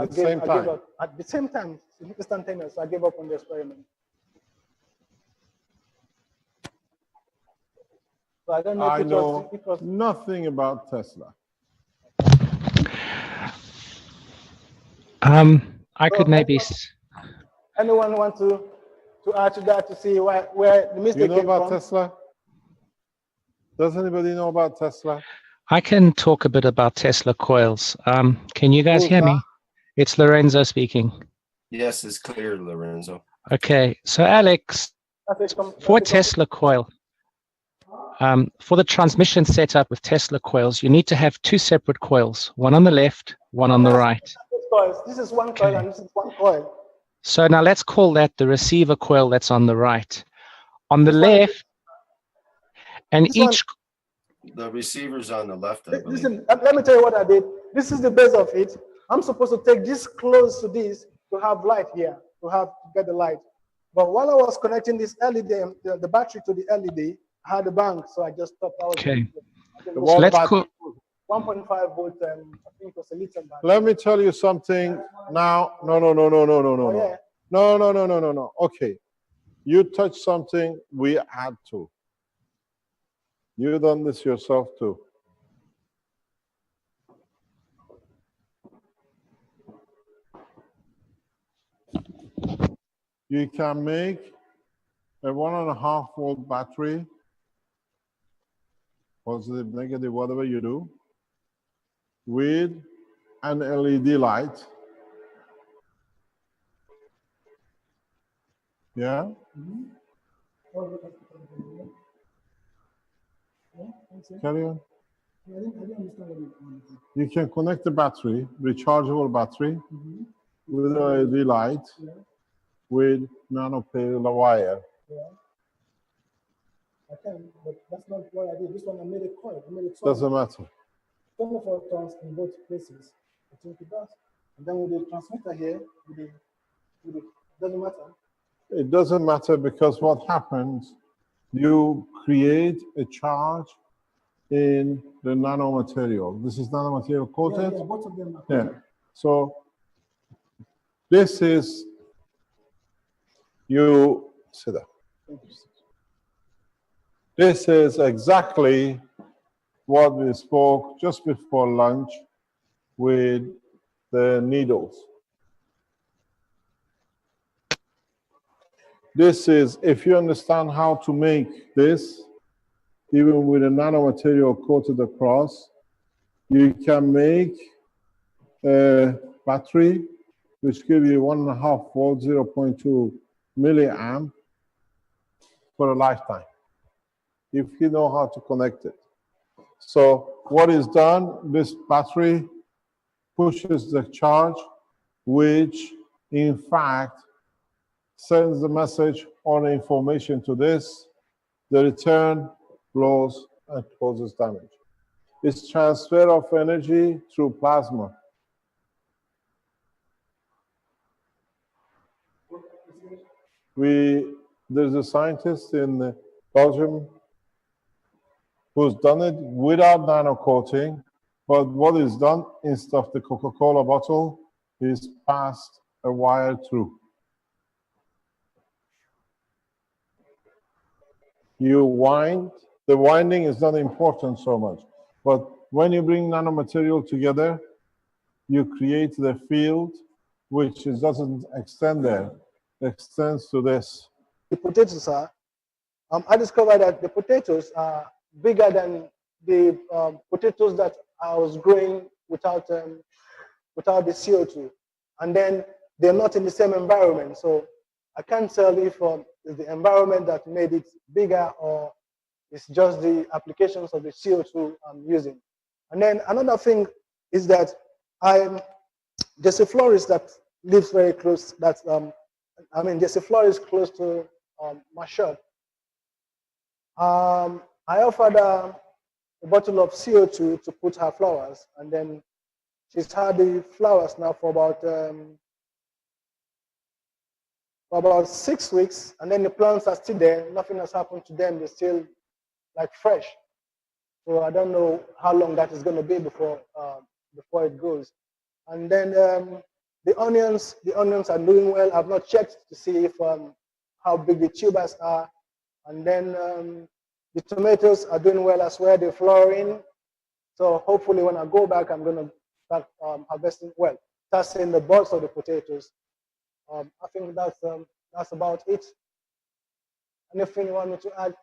[SPEAKER 2] At the same time?
[SPEAKER 3] At the same time, instantaneous. I gave up on the experiment. So I don't know if it was
[SPEAKER 2] nothing about Tesla.
[SPEAKER 5] I could maybe.
[SPEAKER 3] Anyone want to add to that to see where the mistake came from?
[SPEAKER 2] You know about Tesla? Does anybody know about Tesla?
[SPEAKER 5] I can talk a bit about Tesla coils. Can you guys hear me? It's Lorenzo speaking.
[SPEAKER 1] Yes, it's clear, Lorenzo.
[SPEAKER 5] Okay, so Alex, for Tesla coil, for the transmission setup with Tesla coils, you need to have two separate coils, one on the left, one on the right.
[SPEAKER 3] This is one coil and this is one coil.
[SPEAKER 5] So now let's call that the receiver coil that's on the right. On the left, and each...
[SPEAKER 1] The receiver's on the left, I believe.
[SPEAKER 3] Listen, let me tell you what I did. This is the base of it. I'm supposed to take this close to this to have light here, to get the light. But while I was connecting this LED, the battery to the LED, I had a bank, so I just stopped.
[SPEAKER 5] Okay.
[SPEAKER 2] So let's call
[SPEAKER 3] 1.5 volt, I think it was a lithium battery.
[SPEAKER 2] Let me tell you something now. No. Okay. You touch something, we had to. You've done this yourself too. You can make a 1.5 volt battery, positive, negative, whatever you do, with an LED light. Yeah? Carry on. You can connect the battery, rechargeable battery, with an LED light, with nanopale wire.
[SPEAKER 3] I can, but that's not what I did. This one I made a coil. I made a
[SPEAKER 2] Doesn't matter.
[SPEAKER 3] 24 turns in both places. I think it does. And then with the transmitter here, doesn't matter.
[SPEAKER 2] It doesn't matter because what happens, you create a charge in the nanomaterial. This is nanomaterial coated?
[SPEAKER 3] Yeah, both of them are
[SPEAKER 2] coated. Yeah. So this is, you sit down. This is exactly what we spoke just before lunch with the needles. This is, if you understand how to make this, even with a nanomaterial coated across, you can make a battery which gives you 1.5 volt, 0.2 milliamp for a lifetime, if you know how to connect it. So what is done, this battery pushes the charge, which in fact sends the message or the information to this. The return blows and causes damage. It's transfer of energy through plasma. There's a scientist in Belgium who's done it without nano coating, but what is done instead of the Coca-Cola bottle is passed a wire through. You wind, the winding is not important so much, but when you bring nanomaterial together, you create the field which doesn't extend there, it extends to this.
[SPEAKER 3] The potatoes are, I discovered that the potatoes are bigger than the potatoes that I was growing without the CO2. And then they're not in the same environment. So I can't tell if it's the environment that made it bigger or it's just the applications of the CO2 I'm using. And then another thing is that there's a florist that lives very close, there's a florist close to my shop. I offered her a bottle of CO2 to put her flowers, and then she's had the flowers now for about 6 weeks, and then the plants are still there. Nothing has happened to them. They're still like fresh. So I don't know how long that is going to be before it goes. And then the onions are doing well. I've not checked to see if how big the tubers are. And then the tomatoes are doing well as well. They're flowering. So hopefully when I go back, I'm going to start harvesting well. Start seeing the buds of the potatoes. I think that's about it. Anything you want me to add?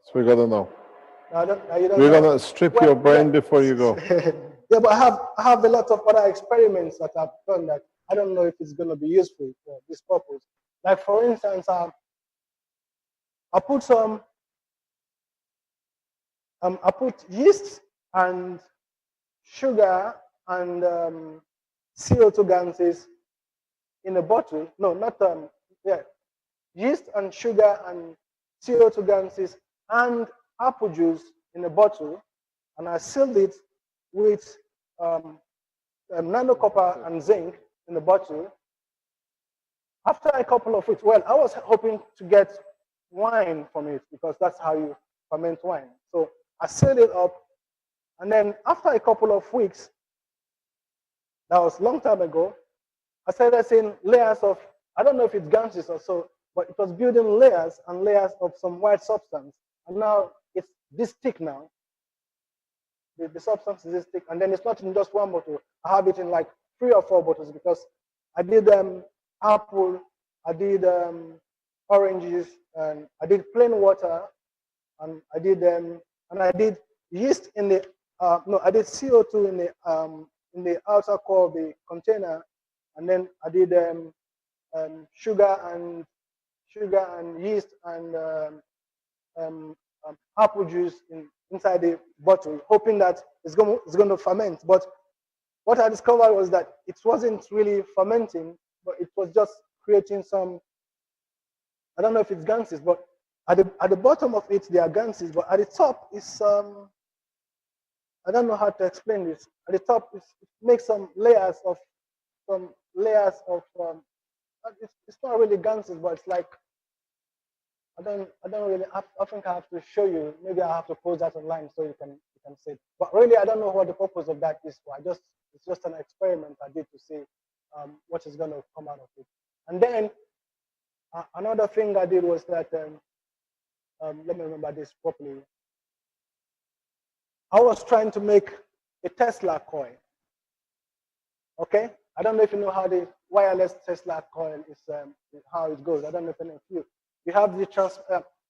[SPEAKER 2] So we got to know.
[SPEAKER 3] You don't
[SPEAKER 2] We're
[SPEAKER 3] know.
[SPEAKER 2] gonna strip
[SPEAKER 3] Well,
[SPEAKER 2] your brain
[SPEAKER 3] yeah.
[SPEAKER 2] before you go.
[SPEAKER 3] Yeah, but I have a lot of other experiments that I've done that I don't know if it's going to be useful for this purpose. Like for instance, I put some I put yeast and sugar and CO2 gases in a bottle. No, not yeah, yeast and sugar and CO2 gases and apple juice in a bottle, and I sealed it with nano copper and zinc in the bottle. After a couple of weeks, well, I was hoping to get wine from it because that's how you ferment wine. So I sealed it up, and then after a couple of weeks, that was a long time ago, I started seeing layers of, I don't know if it's ganses or so, but it was building layers and layers of some white substance. And now it's this thick now. The substance is this thick, and then it's not in just one bottle. I have it in like 3 or 4 bottles because I did apple, I did oranges, and I did plain water, and I did yeast in the no, I did CO2 in the outer core of the container, and then I did sugar and yeast and apple juice inside the bottle, hoping that it's going to ferment. But what I discovered was that it wasn't really fermenting, but it was just creating some, I don't know if it's ganses, but at the bottom of it there are ganses, but at the top is I don't know how to explain this. At the top it makes some layers of it's not really ganses, but it's like I don't really. I think I have to show you. Maybe I have to post that online so you can see it. But really, I don't know what the purpose of that is for. It's just an experiment I did to see what is going to come out of it. And then another thing I did was that let me remember this properly. I was trying to make a Tesla coil. Okay, I don't know if you know how the wireless Tesla coil is how it goes. I don't know if any of you. You have the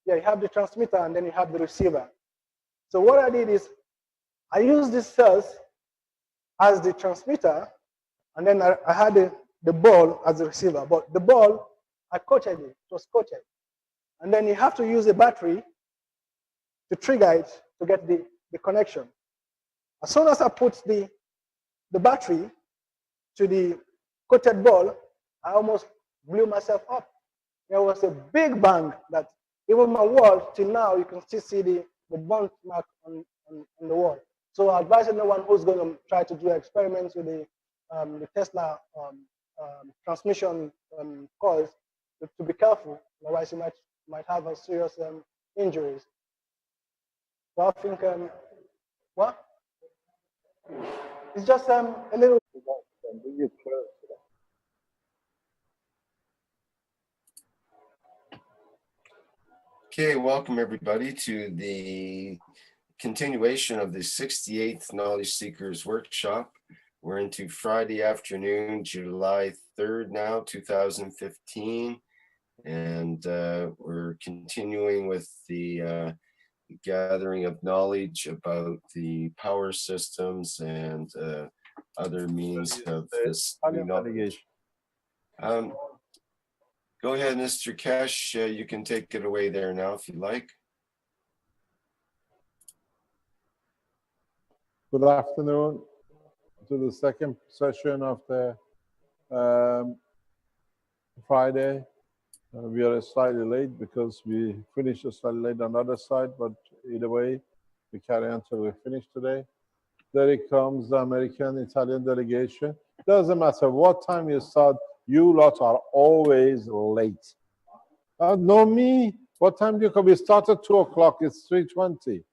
[SPEAKER 3] you have the transmitter and then you have the receiver. So what I did is I used these cells as the transmitter, and then I had the ball as the receiver. But the ball, I coated it. It was coated, and then you have to use a battery to trigger it to get the connection. As soon as I put the battery to the coated ball, I almost blew myself up. There was a big bang that even my wall, till now, you can still see the burnt mark on the wall. So I advise anyone who's going to try to do experiments with the Tesla transmission coils to be careful, otherwise you might have a serious injuries. So I think, what? It's just a little.
[SPEAKER 1] Okay, welcome everybody to the continuation of the 68th Knowledge Seekers Workshop. We're into Friday afternoon, July 3rd now, 2015. And we're continuing with the gathering of knowledge about the power systems and other means of this knowledge. Go ahead, Mr. Kesh. You can take it away there now if you like.
[SPEAKER 2] Good afternoon to the second session of the Friday. We are slightly late because we finished slightly late on the other side, but either way, we carry on till we finish today. There it comes, the American, Italian delegation. Doesn't matter what time you start, you lot are always late. No, me, what time do you come? We start at 2 o'clock, it's 3:20.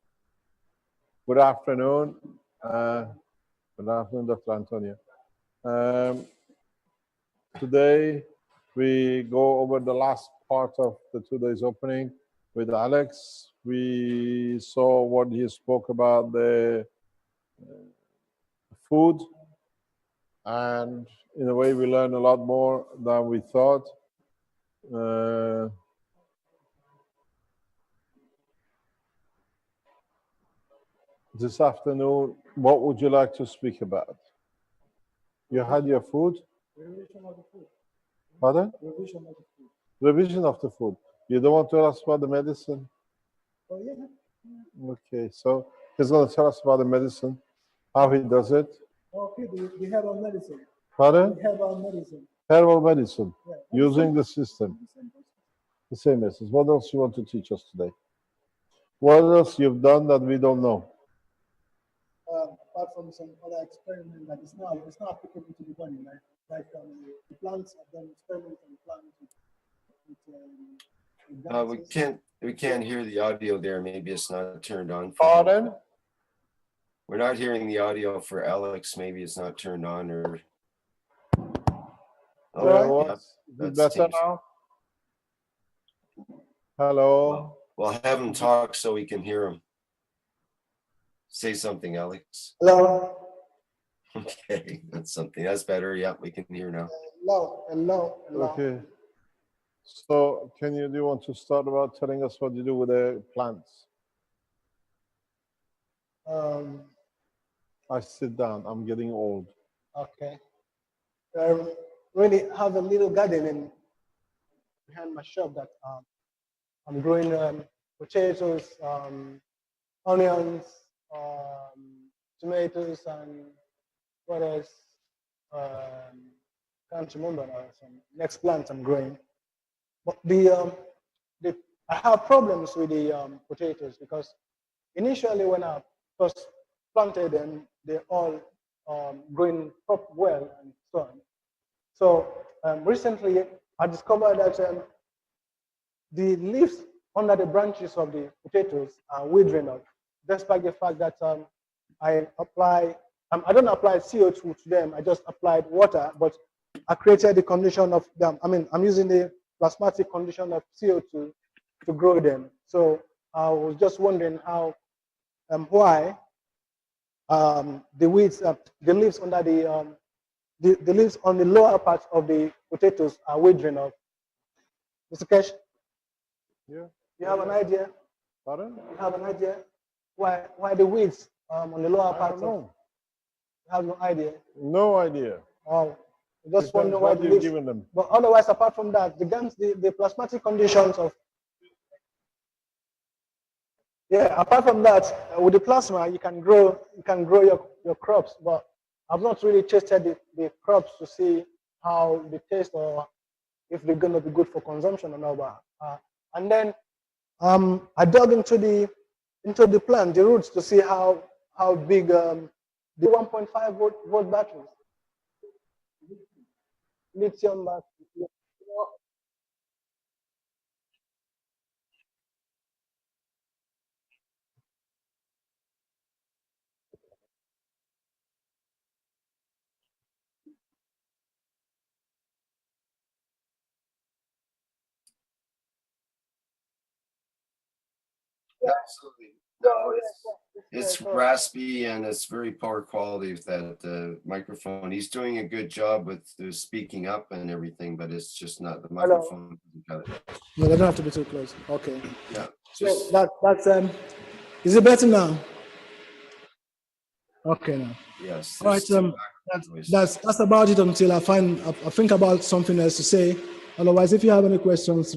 [SPEAKER 2] Good afternoon. Good afternoon, Dr. Antonio. Today, we go over the last part of the 2 days opening with Alex. We saw what he spoke about the food, and in a way, we learned a lot more than we thought. This afternoon, what would you like to speak about? You had your food?
[SPEAKER 3] Revision of the food.
[SPEAKER 2] Pardon?
[SPEAKER 3] Revision of the food.
[SPEAKER 2] Revision of the food. You don't want to tell us about the medicine?
[SPEAKER 3] Oh, yeah.
[SPEAKER 2] Okay, so he's going to tell us about the medicine, how he does it.
[SPEAKER 3] Okay, the herbal medicine.
[SPEAKER 2] Pardon?
[SPEAKER 3] The herbal medicine.
[SPEAKER 2] Herbal medicine,
[SPEAKER 3] Yeah.
[SPEAKER 2] using the system. The same message. What else you want to teach us today? What else you've done that we don't know?
[SPEAKER 3] Apart from some other experiment that is not applicable to the body, like the plants have done experiments on plants with
[SPEAKER 1] We can't hear the audio there. Maybe it's not turned on.
[SPEAKER 2] Pardon?
[SPEAKER 1] We're not hearing the audio for Alex. Maybe it's not turned on or.
[SPEAKER 2] Oh,
[SPEAKER 1] yeah,
[SPEAKER 2] is it
[SPEAKER 1] that's
[SPEAKER 2] better
[SPEAKER 1] Teams.
[SPEAKER 2] now? Hello?
[SPEAKER 1] Well, have him talk so we can hear him. Say something, Alex.
[SPEAKER 3] Hello.
[SPEAKER 1] Okay, that's something. That's better. Yeah, we can hear now.
[SPEAKER 3] Hello.
[SPEAKER 2] Okay. So, do you want to start about telling us what you do with the plants? I sit down. I'm getting old.
[SPEAKER 3] Okay. I really have a little garden behind my shop that I'm growing potatoes, onions, tomatoes, and what else? Can't remember now. Some next plants I'm growing. But I have problems with the potatoes because initially when I first planted them, they're all growing up well and so on. So recently I discovered that the leaves under the branches of the potatoes are withering up, despite the fact that I don't apply CO2 to them. I just applied water, but I created the condition of them. I'm using the plasmatic condition of CO2 to grow them. So I was just wondering why the weeds, the leaves under the leaves on the lower part of the potatoes are withering up. Mr. Kesh?
[SPEAKER 2] Yeah.
[SPEAKER 3] You have an idea?
[SPEAKER 2] Pardon?
[SPEAKER 3] You have an idea why the weeds on the lower part?
[SPEAKER 2] I don't know.
[SPEAKER 3] You have no idea?
[SPEAKER 2] No idea.
[SPEAKER 3] Oh, just wonder why
[SPEAKER 2] what
[SPEAKER 3] the
[SPEAKER 2] you've
[SPEAKER 3] leaves.
[SPEAKER 2] given them.
[SPEAKER 3] But otherwise, apart from that, the plasmatic conditions of apart from that, with the plasma, you can grow your crops. But I've not really tested the crops to see how they taste or if they're gonna be good for consumption or not. And then I dug into the plant, the roots, to see how big the 1.5 volt batteries, lithium batteries.
[SPEAKER 1] Absolutely. No, it's raspy and it's very poor quality with that microphone. He's doing a good job with the speaking up and everything, but it's just not the microphone.
[SPEAKER 3] No, they don't have to be too close. Okay.
[SPEAKER 1] Yeah.
[SPEAKER 3] So that's is it better now? Okay now.
[SPEAKER 1] Yes.
[SPEAKER 3] All right. That's about it until I think about something else to say. Otherwise, if you have any questions.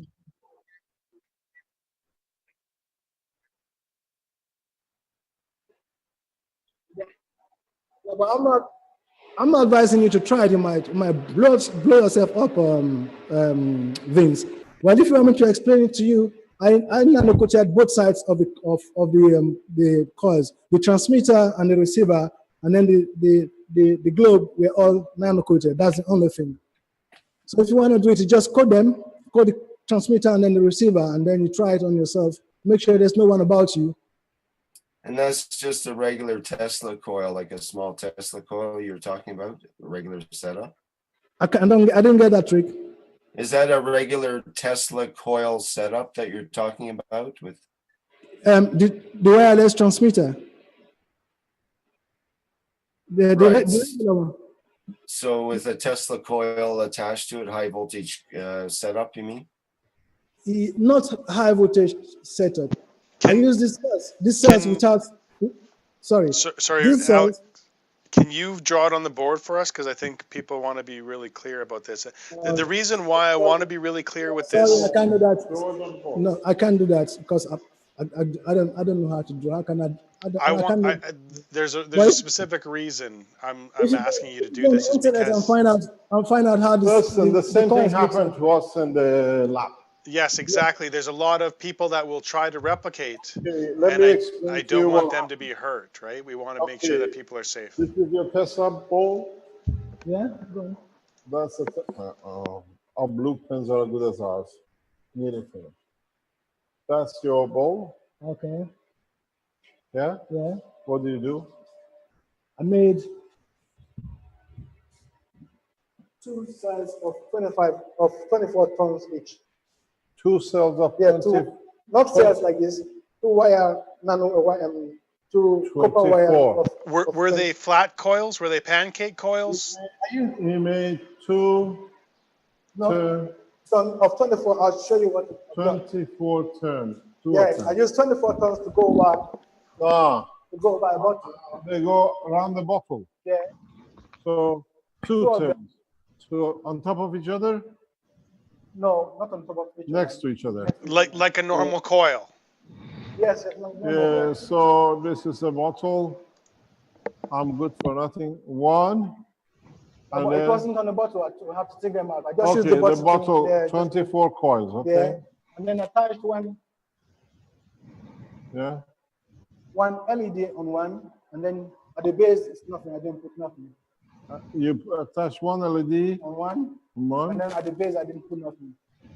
[SPEAKER 3] Yeah, but I'm not advising you to try it. You might blow yourself up, Vince. Well, if you want me to explain it to you, I nano-coated both sides of the coils, the transmitter and the receiver, and then the globe were all nano-coated. That's the only thing. So if you want to do it, you just code them, code the transmitter and then the receiver, and then you try it on yourself. Make sure there's no one about you.
[SPEAKER 1] And that's just a regular Tesla coil, like a small Tesla coil you're talking about, a regular setup?
[SPEAKER 3] I didn't get that trick.
[SPEAKER 1] Is that a regular Tesla coil setup that you're talking about with?
[SPEAKER 3] The wireless transmitter. The regular one.
[SPEAKER 1] So with a Tesla coil attached to it, high voltage setup, you mean?
[SPEAKER 3] Not high voltage setup. I use this cells without.
[SPEAKER 12] sorry.
[SPEAKER 4] Sorry,
[SPEAKER 12] These cells,
[SPEAKER 4] can you draw it on the board for us? Because I think people want to be really clear about this. The reason why I want to be really clear with
[SPEAKER 12] sorry,
[SPEAKER 4] this.
[SPEAKER 12] I can't do that. No, I can't do that because I don't know how to draw. How can
[SPEAKER 4] There's a
[SPEAKER 12] Well,
[SPEAKER 4] specific reason I'm
[SPEAKER 12] if you
[SPEAKER 4] asking you to do
[SPEAKER 12] go on
[SPEAKER 4] this
[SPEAKER 12] the
[SPEAKER 4] is
[SPEAKER 12] internet
[SPEAKER 4] because
[SPEAKER 12] and find out how this.
[SPEAKER 2] Listen, the same thing
[SPEAKER 12] coins looks
[SPEAKER 2] happened
[SPEAKER 12] like.
[SPEAKER 2] to us in the lab.
[SPEAKER 4] yes, exactly. There's a lot of people that will try to replicate,
[SPEAKER 2] Okay, let
[SPEAKER 4] and
[SPEAKER 2] me explain
[SPEAKER 4] I
[SPEAKER 2] to you
[SPEAKER 4] don't want
[SPEAKER 2] what
[SPEAKER 4] them to be hurt, right? We want to make sure
[SPEAKER 2] Okay.
[SPEAKER 4] that people are safe.
[SPEAKER 2] This is your Tesla ball.
[SPEAKER 12] Yeah, go on.
[SPEAKER 2] That's our blue pens are as good as ours. Needing finish. That's your ball.
[SPEAKER 12] Okay.
[SPEAKER 2] Yeah.
[SPEAKER 12] Yeah.
[SPEAKER 2] What do you do?
[SPEAKER 12] I made 2 cells of 24 tons each.
[SPEAKER 2] 2 cells of
[SPEAKER 12] Yeah,
[SPEAKER 2] 20,
[SPEAKER 12] not cells like this. 2 wire nano wire. 2 copper wire.
[SPEAKER 2] 24.
[SPEAKER 4] Were they flat coils? Were they pancake coils?
[SPEAKER 2] You made 2
[SPEAKER 12] No, of 24. I'll show you what.
[SPEAKER 2] 24 turns.
[SPEAKER 12] Yeah, I use 24 tons to go over. To go over a bottle.
[SPEAKER 2] They go around the bottle.
[SPEAKER 12] Yeah.
[SPEAKER 2] So 2 turns. So on top of each other?
[SPEAKER 12] No, not on top of each other.
[SPEAKER 2] Next to each other.
[SPEAKER 4] Like a normal coil.
[SPEAKER 12] Yes.
[SPEAKER 2] Yeah, so this is a bottle. I'm good for nothing. 1. And
[SPEAKER 12] it
[SPEAKER 2] then,
[SPEAKER 12] wasn't on the bottle. I have to take them out. I just used
[SPEAKER 2] okay,
[SPEAKER 12] the bottle.
[SPEAKER 2] the bottle, 24 coils, okay?
[SPEAKER 12] Yeah. And then attached one LED on one, and then at the base it's nothing. I didn't put nothing.
[SPEAKER 2] You attach one LED
[SPEAKER 12] on one, and then at the base I didn't put nothing.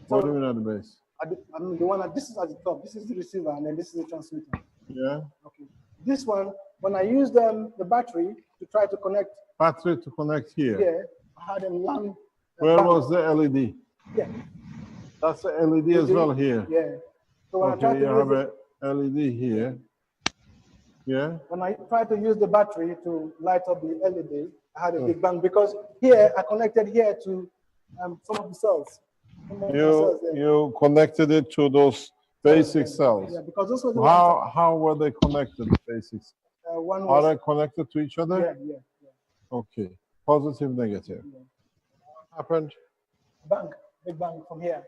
[SPEAKER 12] So
[SPEAKER 2] what do you mean at the base?
[SPEAKER 12] I mean the one this is at the top. This is the receiver, and then this is the transmitter.
[SPEAKER 2] Yeah.
[SPEAKER 12] Okay. This one, when I used the battery to try to connect.
[SPEAKER 2] Battery to connect here.
[SPEAKER 12] Yeah. I had a lamp.
[SPEAKER 2] Where was the LED?
[SPEAKER 12] Yeah.
[SPEAKER 2] That's the LED as well here.
[SPEAKER 12] Yeah. So when I tried to
[SPEAKER 2] you have a LED here. Yeah.
[SPEAKER 12] When I tried to use the battery to light up the LED, I had a big bang because here I connected here to some of the cells.
[SPEAKER 2] You connected it to those basic cells.
[SPEAKER 12] Yeah, because those were the
[SPEAKER 2] how were they connected, the basics?
[SPEAKER 12] One
[SPEAKER 2] Are
[SPEAKER 12] was,
[SPEAKER 2] they connected to each other?
[SPEAKER 12] Yeah.
[SPEAKER 2] Okay. Positive, negative.
[SPEAKER 12] Yeah.
[SPEAKER 2] What happened?
[SPEAKER 12] Bang, big bang from here,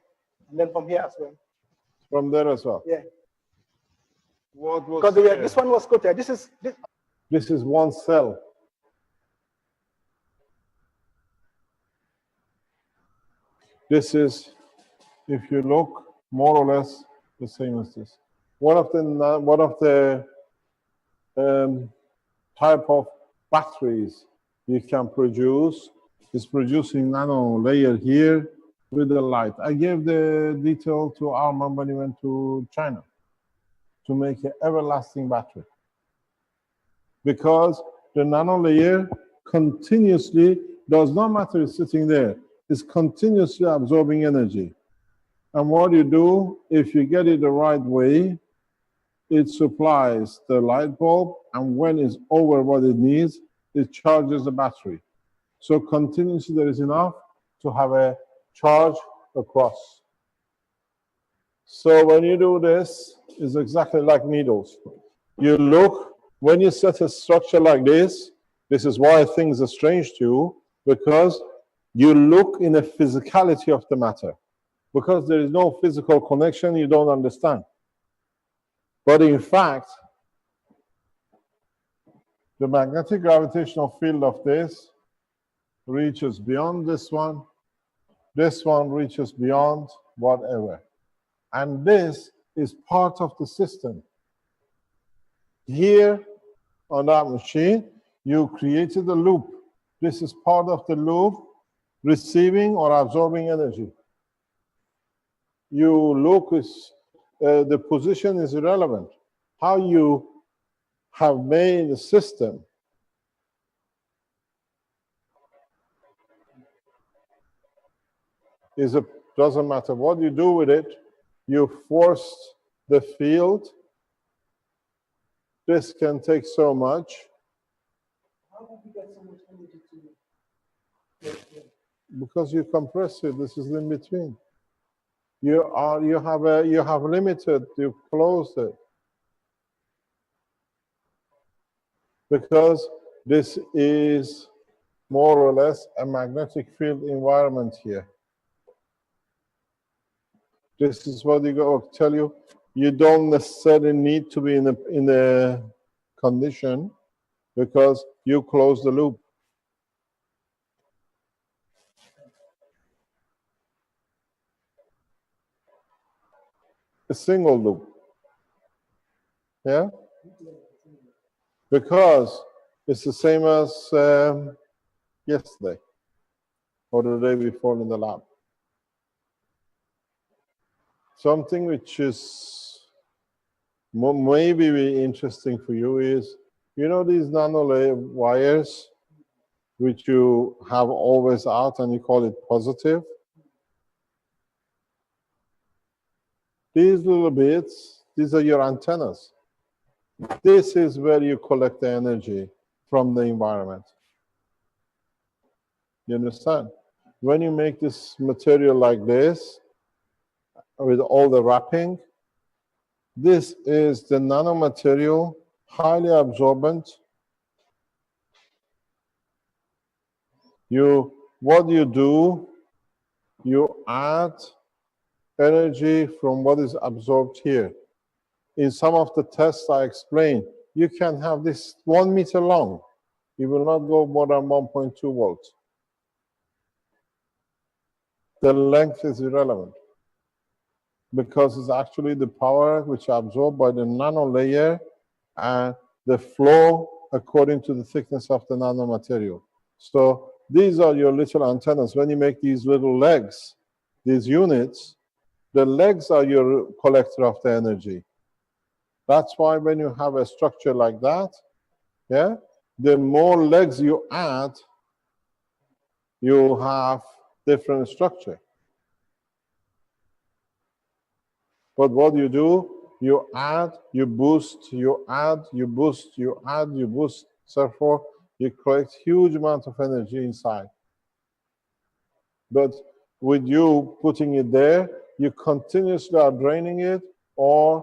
[SPEAKER 12] and then from here as well.
[SPEAKER 2] From there as well.
[SPEAKER 12] Yeah.
[SPEAKER 2] What was?
[SPEAKER 12] Because this one was coated.
[SPEAKER 2] This is one cell. This is, if you look, more or less the same as this. One of the type of batteries you can produce is producing nano layer here with the light. I gave the detail to Arman when he went to China to make an everlasting battery, because the nano layer continuously, does not matter it's sitting there, is continuously absorbing energy. And what you do, if you get it the right way, it supplies the light bulb, and when it's over what it needs, it charges the battery. So continuously there is enough to have a charge across. So when you do this, it's exactly like needles. You look, when you set a structure like this is why things are strange to you, because you look in the physicality of the matter. Because there is no physical connection, you don't understand. But in fact, the magnetic gravitational field of this reaches beyond this one reaches beyond whatever. And this is part of the system. Here on that machine, you created a loop. This is part of the loop, receiving or absorbing energy. You look, the position is irrelevant. How you have made the system doesn't matter what you do with it, you force the field. This can take so much.
[SPEAKER 12] How did you get so much energy to?
[SPEAKER 2] Because you compress it, this is in between. You have limited, you've closed it. because this is more or less a magnetic field environment here. This is what you go tell you. You don't necessarily need to be in a condition because you close the loop. A single loop. Yeah? Because it's the same as yesterday or the day before in the lab. Something which is maybe be interesting for you is, you know these nano wires which you have always out and you call it positive? These little bits, these are your antennas. This is where you collect the energy from the environment. You understand? When you make this material like this, with all the wrapping, this is the nanomaterial, highly absorbent. What you do, you add energy from what is absorbed here. In some of the tests I explained, you can have this 1 meter long. You will not go more than 1.2 volts. The length is irrelevant because it's actually the power which is absorbed by the nano layer and the flow according to the thickness of the nanomaterial. So these are your little antennas. When you make these little legs, these units, the legs are your collector of the energy. That's why when you have a structure like that, yeah, the more legs you add, you have different structure. But what you do, you add, you boost, you add, you boost, you add, you boost. Therefore, you collect huge amount of energy inside. But with you putting it there, you continuously are draining it, or